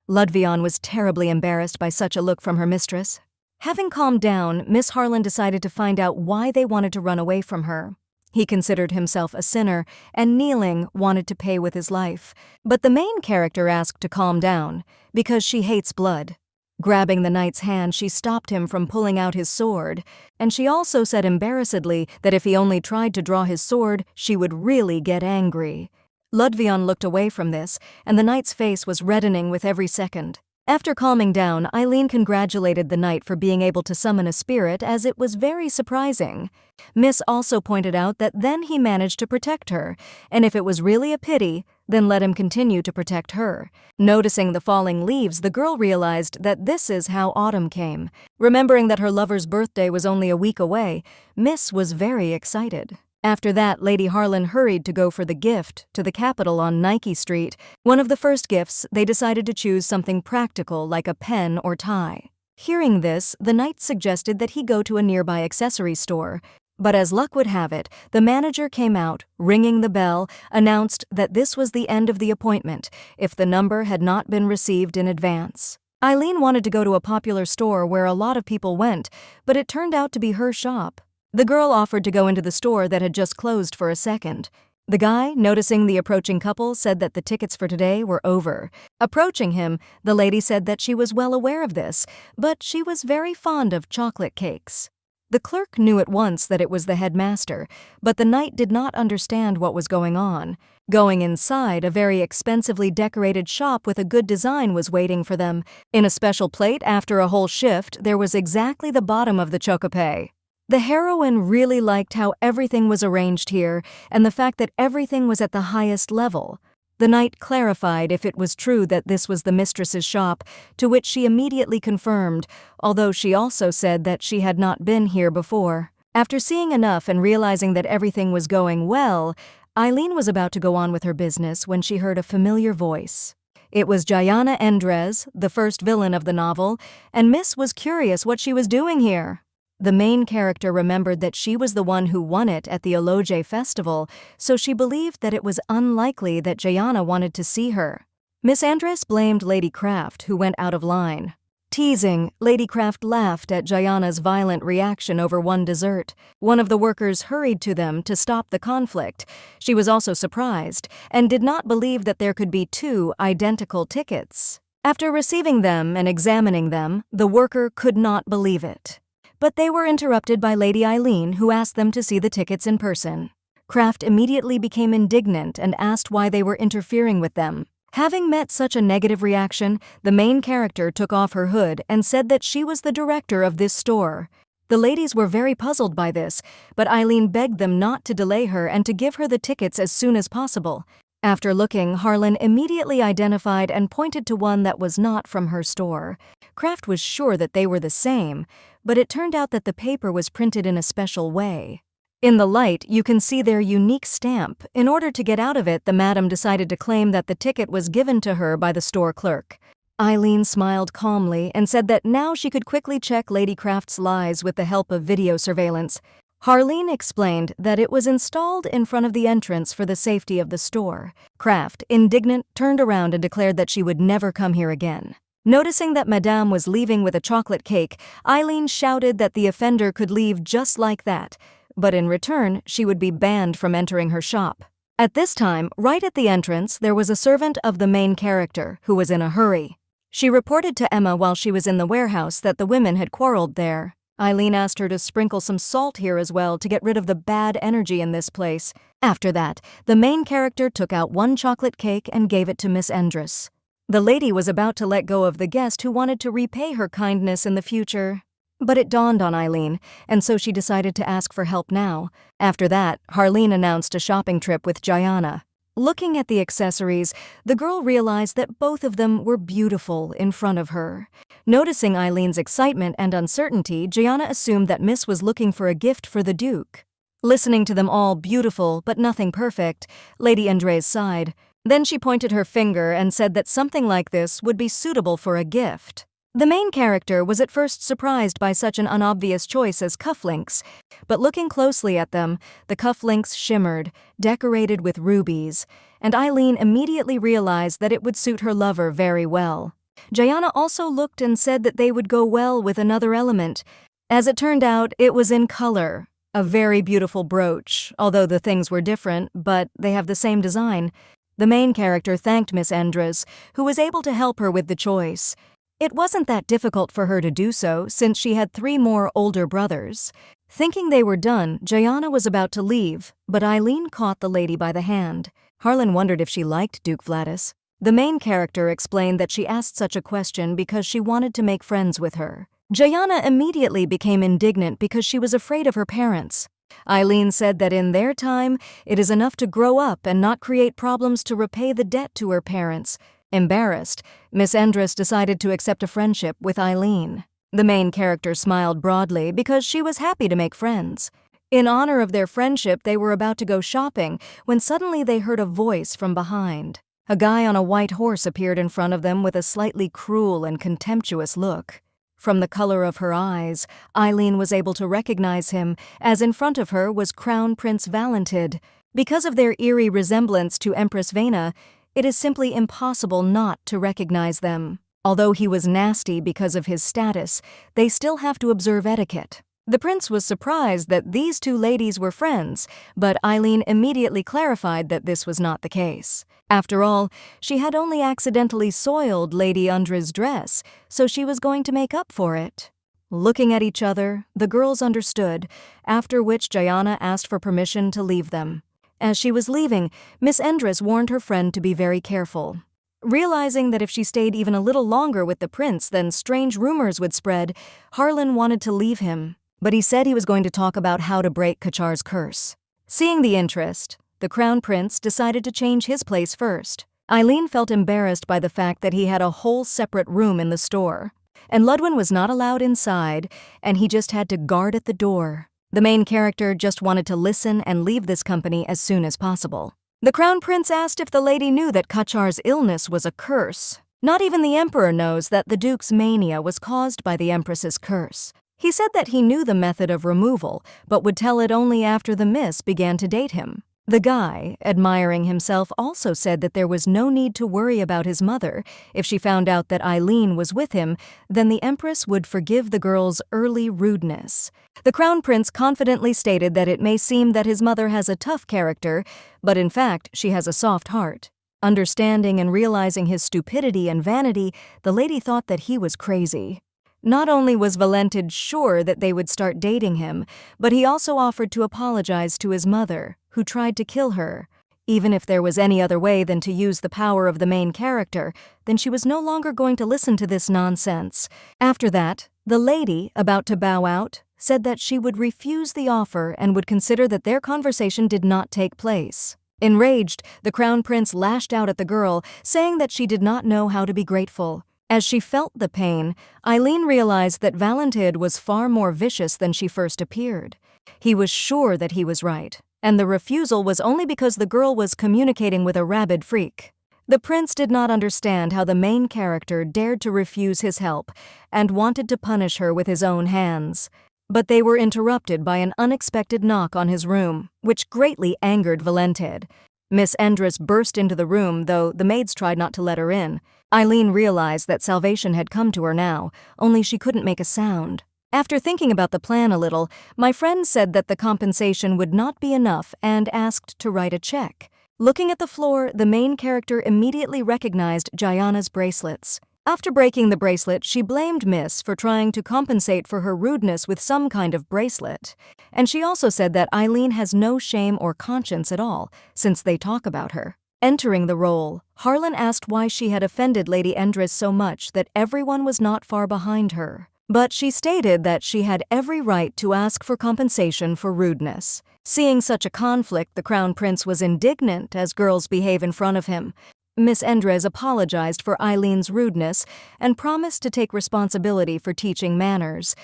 Speaker 1: Ludvion was terribly embarrassed by such a look from her mistress. Having calmed down, Miss Harlan decided to find out why they wanted to run away from her. He considered himself a sinner, and kneeling, wanted to pay with his life. But the main character asked to calm down, because she hates blood. Grabbing the knight's hand, she stopped him from pulling out his sword, and she also said embarrassedly that if he only tried to draw his sword, she would really get angry. Ludvion looked away from this, and the knight's face was reddening with every second. After calming down, Eileen congratulated the knight for being able to summon a spirit, as it was very surprising. Miss also pointed out that then he managed to protect her, and if it was really a pity, then let him continue to protect her. Noticing the falling leaves, the girl realized that this is how autumn came. Remembering that her lover's birthday was only a week away, Miss was very excited. After that, Lady Harlan hurried to go for the gift to the capital on Nike Street. One of the first gifts, they decided to choose something practical like a pen or tie. Hearing this, the knight suggested that he go to a nearby accessory store. But as luck would have it, the manager came out, ringing the bell, announced that this was the end of the appointment if the number had not been received in advance. Eileen wanted to go to a popular store where a lot of people went, but it turned out to be her shop. The girl offered to go into the store that had just closed for a second. The guy, noticing the approaching couple, said that the tickets for today were over. Approaching him, the lady said that she was well aware of this, but she was very fond of chocolate cakes. The clerk knew at once that it was the headmaster, but the knight did not understand what was going on. Going inside, a very expensively decorated shop with a good design was waiting for them. In a special plate, after a whole shift, there was exactly the bottom of the chocope. The heroine really liked how everything was arranged here and the fact that everything was at the highest level. The knight clarified if it was true that this was the mistress's shop, to which she immediately confirmed, although she also said that she had not been here before. After seeing enough and realizing that everything was going well, Eileen was about to go on with her business when she heard a familiar voice. It was Gianna Endres, the first villain of the novel, and Miss was curious what she was doing here. The main character remembered that she was the one who won it at the Eloge Festival, so she believed that it was unlikely that Gianna wanted to see her. Miss Andress blamed Lady Craft, who went out of line. Teasing, Lady Craft laughed at Gianna's violent reaction over one dessert. One of the workers hurried to them to stop the conflict. She was also surprised and did not believe that there could be two identical tickets. After receiving them and examining them, the worker could not believe it. But they were interrupted by Lady Eileen, who asked them to see the tickets in person. Craft immediately became indignant and asked why they were interfering with them. Having met such a negative reaction, the main character took off her hood and said that she was the director of this store. The ladies were very puzzled by this, but Eileen begged them not to delay her and to give her the tickets as soon as possible. After looking, Harlan immediately identified and pointed to one that was not from her store. Craft was sure that they were the same, but it turned out that the paper was printed in a special way. In the light, you can see their unique stamp. In order to get out of it, the madam decided to claim that the ticket was given to her by the store clerk. Eileen smiled calmly and said that now she could quickly check Lady Craft's lies with the help of video surveillance. Harleen explained that it was installed in front of the entrance for the safety of the store. Craft, indignant, turned around and declared that she would never come here again. Noticing that Madame was leaving with a chocolate cake, Eileen shouted that the offender could leave just like that, but in return, she would be banned from entering her shop. At this time, right at the entrance, there was a servant of the main character who was in a hurry. She reported to Emma while she was in the warehouse that the women had quarreled there. Eileen asked her to sprinkle some salt here as well to get rid of the bad energy in this place. After that, the main character took out one chocolate cake and gave it to Miss Endress. The lady was about to let go of the guest who wanted to repay her kindness in the future. But it dawned on Eileen, and so she decided to ask for help now. After that, Harleen announced a shopping trip with Gianna. Looking at the accessories, the girl realized that both of them were beautiful in front of her. Noticing Eileen's excitement and uncertainty, Gianna assumed that Miss was looking for a gift for the Duke. Listening to them all beautiful but nothing perfect, Lady Andres sighed. Then she pointed her finger and said that something like this would be suitable for a gift. The main character was at first surprised by such an unobvious choice as cufflinks, but looking closely at them, the cufflinks shimmered, decorated with rubies, and Eileen immediately realized that it would suit her lover very well. Gianna also looked and said that they would go well with another element. As it turned out, it was in color, a very beautiful brooch, although the things were different, but they have the same design. The main character thanked Miss Endres, who was able to help her with the choice. It wasn't that difficult for her to do so, since she had 3 more older brothers. Thinking they were done, Gianna was about to leave, but Eileen caught the lady by the hand. Harlan wondered if she liked Duke Vladis. The main character explained that she asked such a question because she wanted to make friends with her. Gianna immediately became indignant because she was afraid of her parents. Eileen said that in their time, it is enough to grow up and not create problems to repay the debt to her parents. Embarrassed, Miss Endress decided to accept a friendship with Eileen. The main character smiled broadly because she was happy to make friends. In honor of their friendship, they were about to go shopping when suddenly they heard a voice from behind. A guy on a white horse appeared in front of them with a slightly cruel and contemptuous look. From the color of her eyes, Eileen was able to recognize him, as in front of her was Crown Prince Valentid. Because of their eerie resemblance to Empress Vena, it is simply impossible not to recognize them. Although he was nasty because of his status, they still have to observe etiquette. The prince was surprised that these two ladies were friends, but Eileen immediately clarified that this was not the case. After all, she had only accidentally soiled Lady Undra's dress, so she was going to make up for it. Looking at each other, the girls understood, after which Jayana asked for permission to leave them. As she was leaving, Miss Endress warned her friend to be very careful. Realizing that if she stayed even a little longer with the prince, then strange rumors would spread, Harlan wanted to leave him, but he said he was going to talk about how to break Kachar's curse. Seeing the interest, the crown prince decided to change his place first. Eileen felt embarrassed by the fact that he had a whole separate room in the store, and Ludwin was not allowed inside, and he just had to guard at the door. The main character just wanted to listen and leave this company as soon as possible. The crown prince asked if the lady knew that Kachar's illness was a curse. Not even the emperor knows that the duke's mania was caused by the empress's curse. He said that he knew the method of removal, but would tell it only after the miss began to date him. The guy, admiring himself, also said that there was no need to worry about his mother. If she found out that Eileen was with him, then the empress would forgive the girl's early rudeness. The crown prince confidently stated that it may seem that his mother has a tough character, but in fact she has a soft heart. Understanding and realizing his stupidity and vanity, the lady thought that he was crazy. Not only was Valentid sure that they would start dating him, but he also offered to apologize to his mother, who tried to kill her. Even if there was any other way than to use the power of the main character, then she was no longer going to listen to this nonsense. After that, the lady, about to bow out, said that she would refuse the offer and would consider that their conversation did not take place. Enraged, the crown prince lashed out at the girl, saying that she did not know how to be grateful. As she felt the pain, Eileen realized that Valentid was far more vicious than she first appeared. He was sure that he was right, and the refusal was only because the girl was communicating with a rabid freak. The prince did not understand how the main character dared to refuse his help and wanted to punish her with his own hands. But they were interrupted by an unexpected knock on his room, which greatly angered Valentid. Miss Endress burst into the room, though the maids tried not to let her in. Eileen realized that salvation had come to her now, only she couldn't make a sound. After thinking about the plan a little, my friend said that the compensation would not be enough and asked to write a check. Looking at the floor, the main character immediately recognized Jayana's bracelets. After breaking the bracelet, she blamed Miss for trying to compensate for her rudeness with some kind of bracelet. And she also said that Eileen has no shame or conscience at all, since they talk about her. Entering the role, Harlan asked why she had offended Lady Endress so much that everyone was not far behind her. But she stated that she had every right to ask for compensation for rudeness. Seeing such a conflict, the crown prince was indignant as girls behave in front of him. Miss Endress apologized for Eileen's rudeness and promised to take responsibility for teaching manners.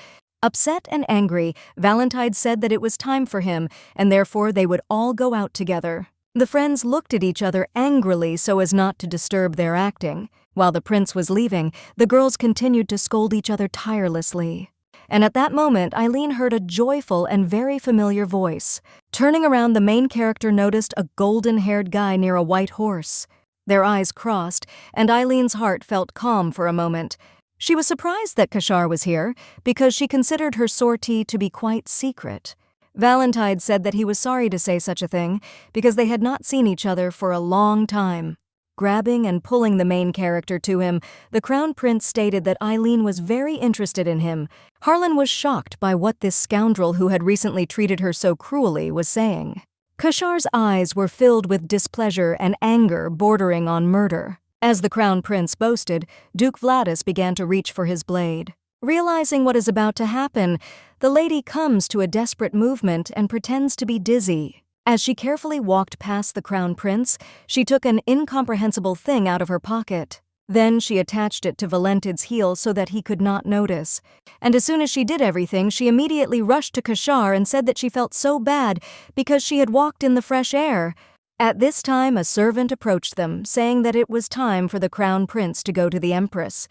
Speaker 1: Upset and angry, Valentine said that it was time for him, and therefore they would all go out together. The friends looked at each other angrily so as not to disturb their acting. While the prince was leaving, the girls continued to scold each other tirelessly. And at that moment, Eileen heard a joyful and very familiar voice. Turning around, the main character noticed a golden-haired guy near a white horse. Their eyes crossed, and Eileen's heart felt calm for a moment. She was surprised that Kachar was here, because she considered her sortie to be quite secret. Valentine said that he was sorry to say such a thing, because they had not seen each other for a long time. Grabbing and pulling the main character to him, the crown prince stated that Eileen was very interested in him. Harlan was shocked by what this scoundrel who had recently treated her so cruelly was saying. Kachar's eyes were filled with displeasure and anger bordering on murder. As the crown prince boasted, Duke Vladis began to reach for his blade. Realizing what is about to happen, the lady comes to a desperate movement and pretends to be dizzy. As she carefully walked past the crown prince, she took an incomprehensible thing out of her pocket. Then she attached it to Valentid's heel so that he could not notice. And as soon as she did everything, she immediately rushed to Kachar and said that she felt so bad because she had walked in the fresh air. At this time, a servant approached them, saying that it was time for the crown prince to go to the empress.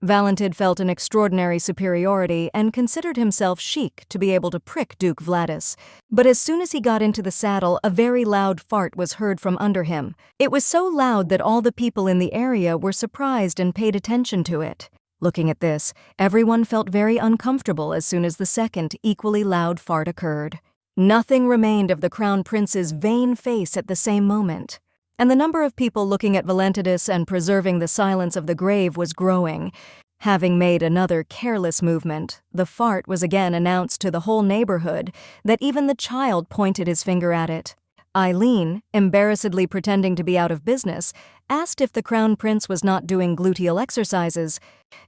Speaker 1: Valentid felt an extraordinary superiority and considered himself chic to be able to prick Duke Vladis. But as soon as he got into the saddle, a very loud fart was heard from under him. It was so loud that all the people in the area were surprised and paid attention to it. Looking at this, everyone felt very uncomfortable as soon as the second, equally loud fart occurred. Nothing remained of the Crown Prince's vain face at the same moment, and the number of people looking at Valentidus and preserving the silence of the grave was growing. Having made another careless movement, the fart was again announced to the whole neighborhood that even the child pointed his finger at it. Eileen, embarrassedly pretending to be out of business, asked if the Crown Prince was not doing gluteal exercises,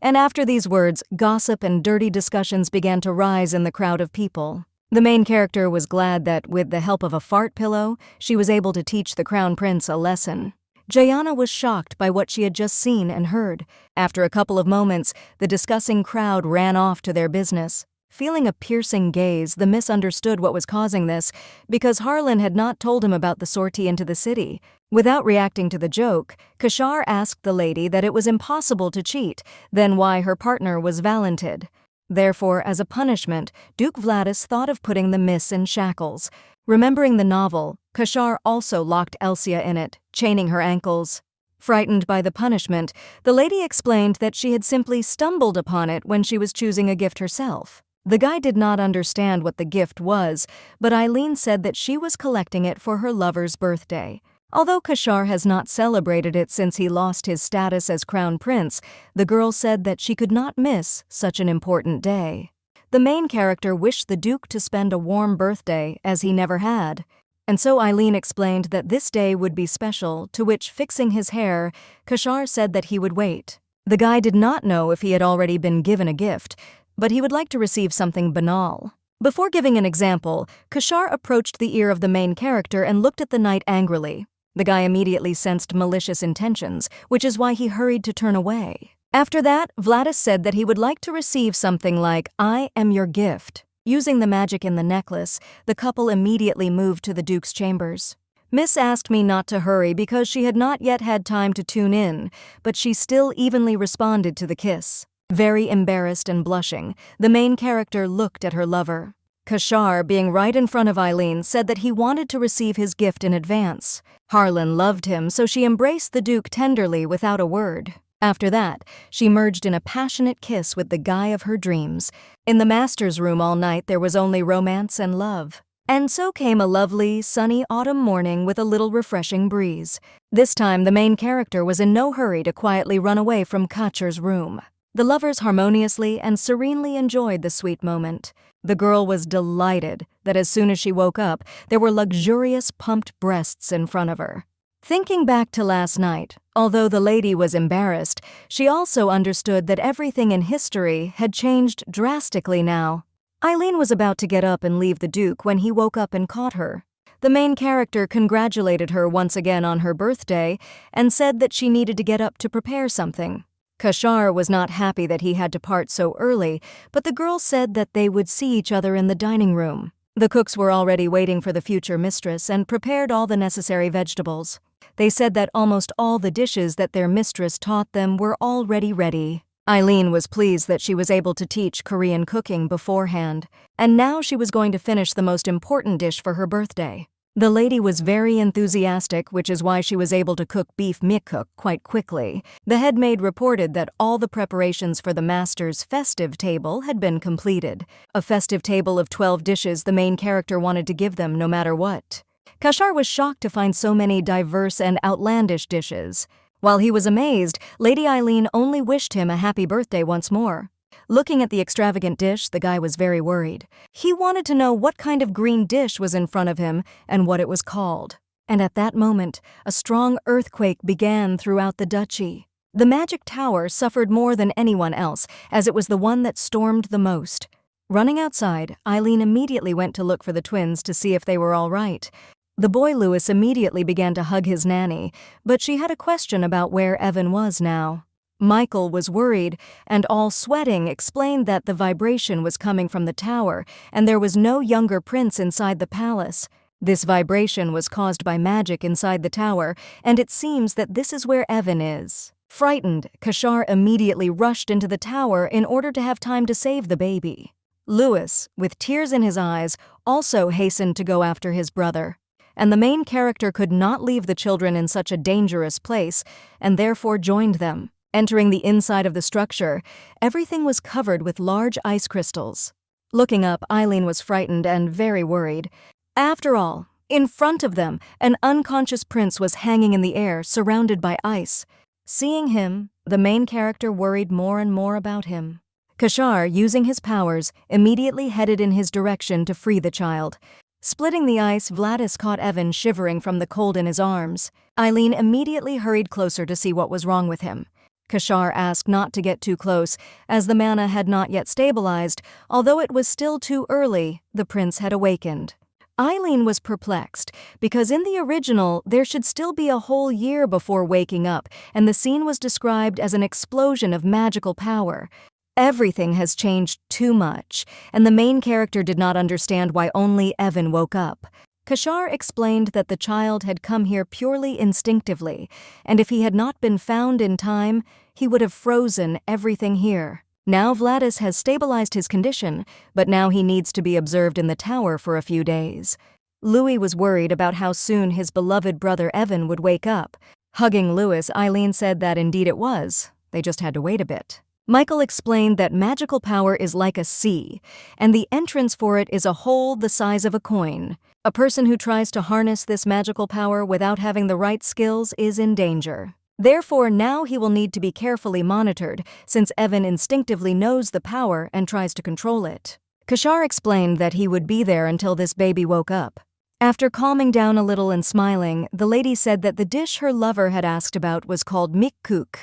Speaker 1: and after these words, gossip and dirty discussions began to rise in the crowd of people. The main character was glad that, with the help of a fart pillow, she was able to teach the Crown Prince a lesson. Jayana was shocked by what she had just seen and heard. After a couple of moments, the discussing crowd ran off to their business. Feeling a piercing gaze, the misunderstood what was causing this, because Harlan had not told him about the sortie into the city. Without reacting to the joke, Kashar asked the lady that it was impossible to cheat, then why her partner was Valentid. Therefore, as a punishment, Duke Vladis thought of putting the miss in shackles. Remembering the novel, Kashar also locked Elsia in it, chaining her ankles. Frightened by the punishment, the lady explained that she had simply stumbled upon it when she was choosing a gift herself. The guy did not understand what the gift was, but Eileen said that she was collecting it for her lover's birthday. Although Kashar has not celebrated it since he lost his status as Crown Prince, the girl said that she could not miss such an important day. The main character wished the Duke to spend a warm birthday, as he never had. And so Eileen explained that this day would be special, to which, fixing his hair, Kashar said that he would wait. The guy did not know if he had already been given a gift, but he would like to receive something banal. Before giving an example, Kashar approached the ear of the main character and looked at the knight angrily. The guy immediately sensed malicious intentions, which is why he hurried to turn away. After that, Vladis said that he would like to receive something like, "I am your gift." Using the magic in the necklace, the couple immediately moved to the Duke's chambers. Miss asked me not to hurry because she had not yet had time to tune in, but she still evenly responded to the kiss. Very embarrassed and blushing, the main character looked at her lover. Kashar, being right in front of Eileen, said that he wanted to receive his gift in advance. Harlan loved him, so she embraced the Duke tenderly without a word. After that, she merged in a passionate kiss with the guy of her dreams. In the master's room all night there was only romance and love. And so came a lovely, sunny autumn morning with a little refreshing breeze. This time the main character was in no hurry to quietly run away from Kachar's room. The lovers harmoniously and serenely enjoyed the sweet moment. The girl was delighted that as soon as she woke up, there were luxurious pumped breasts in front of her. Thinking back to last night, although the lady was embarrassed, she also understood that everything in history had changed drastically now. Eileen was about to get up and leave the Duke when he woke up and caught her. The main character congratulated her once again on her birthday and said that she needed to get up to prepare something. Kashar was not happy that he had to part so early, but the girl said that they would see each other in the dining room. The cooks were already waiting for the future mistress and prepared all the necessary vegetables. They said that almost all the dishes that their mistress taught them were already ready. Eileen was pleased that she was able to teach Korean cooking beforehand, and now she was going to finish the most important dish for her birthday. The lady was very enthusiastic, which is why she was able to cook beef mikuk quite quickly. The head maid reported that all the preparations for the master's festive table had been completed. A festive table of 12 dishes the main character wanted to give them no matter what. Kashar was shocked to find so many diverse and outlandish dishes. While he was amazed, Lady Eileen only wished him a happy birthday once more. Looking at the extravagant dish, the guy was very worried. He wanted to know what kind of green dish was in front of him and what it was called. And at that moment, a strong earthquake began throughout the duchy. The magic tower suffered more than anyone else, as it was the one that stormed the most. Running outside, Eileen immediately went to look for the twins to see if they were all right. The boy Louis immediately began to hug his nanny, but she had a question about where Evan was now. Michael was worried, and all sweating explained that the vibration was coming from the tower, and there was no younger prince inside the palace. This vibration was caused by magic inside the tower, and it seems that this is where Evan is. Frightened, Kashar immediately rushed into the tower in order to have time to save the baby. Louis, with tears in his eyes, also hastened to go after his brother. And the main character could not leave the children in such a dangerous place, and therefore joined them. Entering the inside of the structure, everything was covered with large ice crystals. Looking up, Eileen was frightened and very worried. After all, in front of them, an unconscious prince was hanging in the air, surrounded by ice. Seeing him, the main character worried more and more about him. Kashar, using his powers, immediately headed in his direction to free the child. Splitting the ice, Vladis caught Evan shivering from the cold in his arms. Eileen immediately hurried closer to see what was wrong with him. Kashar asked not to get too close, as the mana had not yet stabilized. Although it was still too early, the prince had awakened. Eileen was perplexed, because in the original, there should still be a whole year before waking up, and the scene was described as an explosion of magical power. Everything has changed too much, and the main character did not understand why only Evan woke up. Kashar explained that the child had come here purely instinctively, and if he had not been found in time, he would have frozen everything here. Now Vladis has stabilized his condition, but now he needs to be observed in the tower for a few days. Louis was worried about how soon his beloved brother Evan would wake up. Hugging Louis, Eileen said that indeed it was. They just had to wait a bit. Michael explained that magical power is like a sea, and the entrance for it is a hole the size of a coin. A person who tries to harness this magical power without having the right skills is in danger. Therefore, now he will need to be carefully monitored, since Evan instinctively knows the power and tries to control it. Kashar explained that he would be there until this baby woke up. After calming down a little and smiling, the lady said that the dish her lover had asked about was called mikkuk.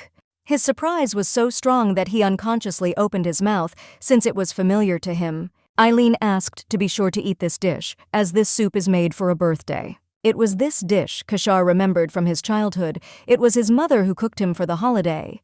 Speaker 1: His surprise was so strong that he unconsciously opened his mouth, since it was familiar to him. Eileen asked to be sure to eat this dish, as this soup is made for a birthday. It was this dish Kashar remembered from his childhood. It was his mother who cooked him for the holiday.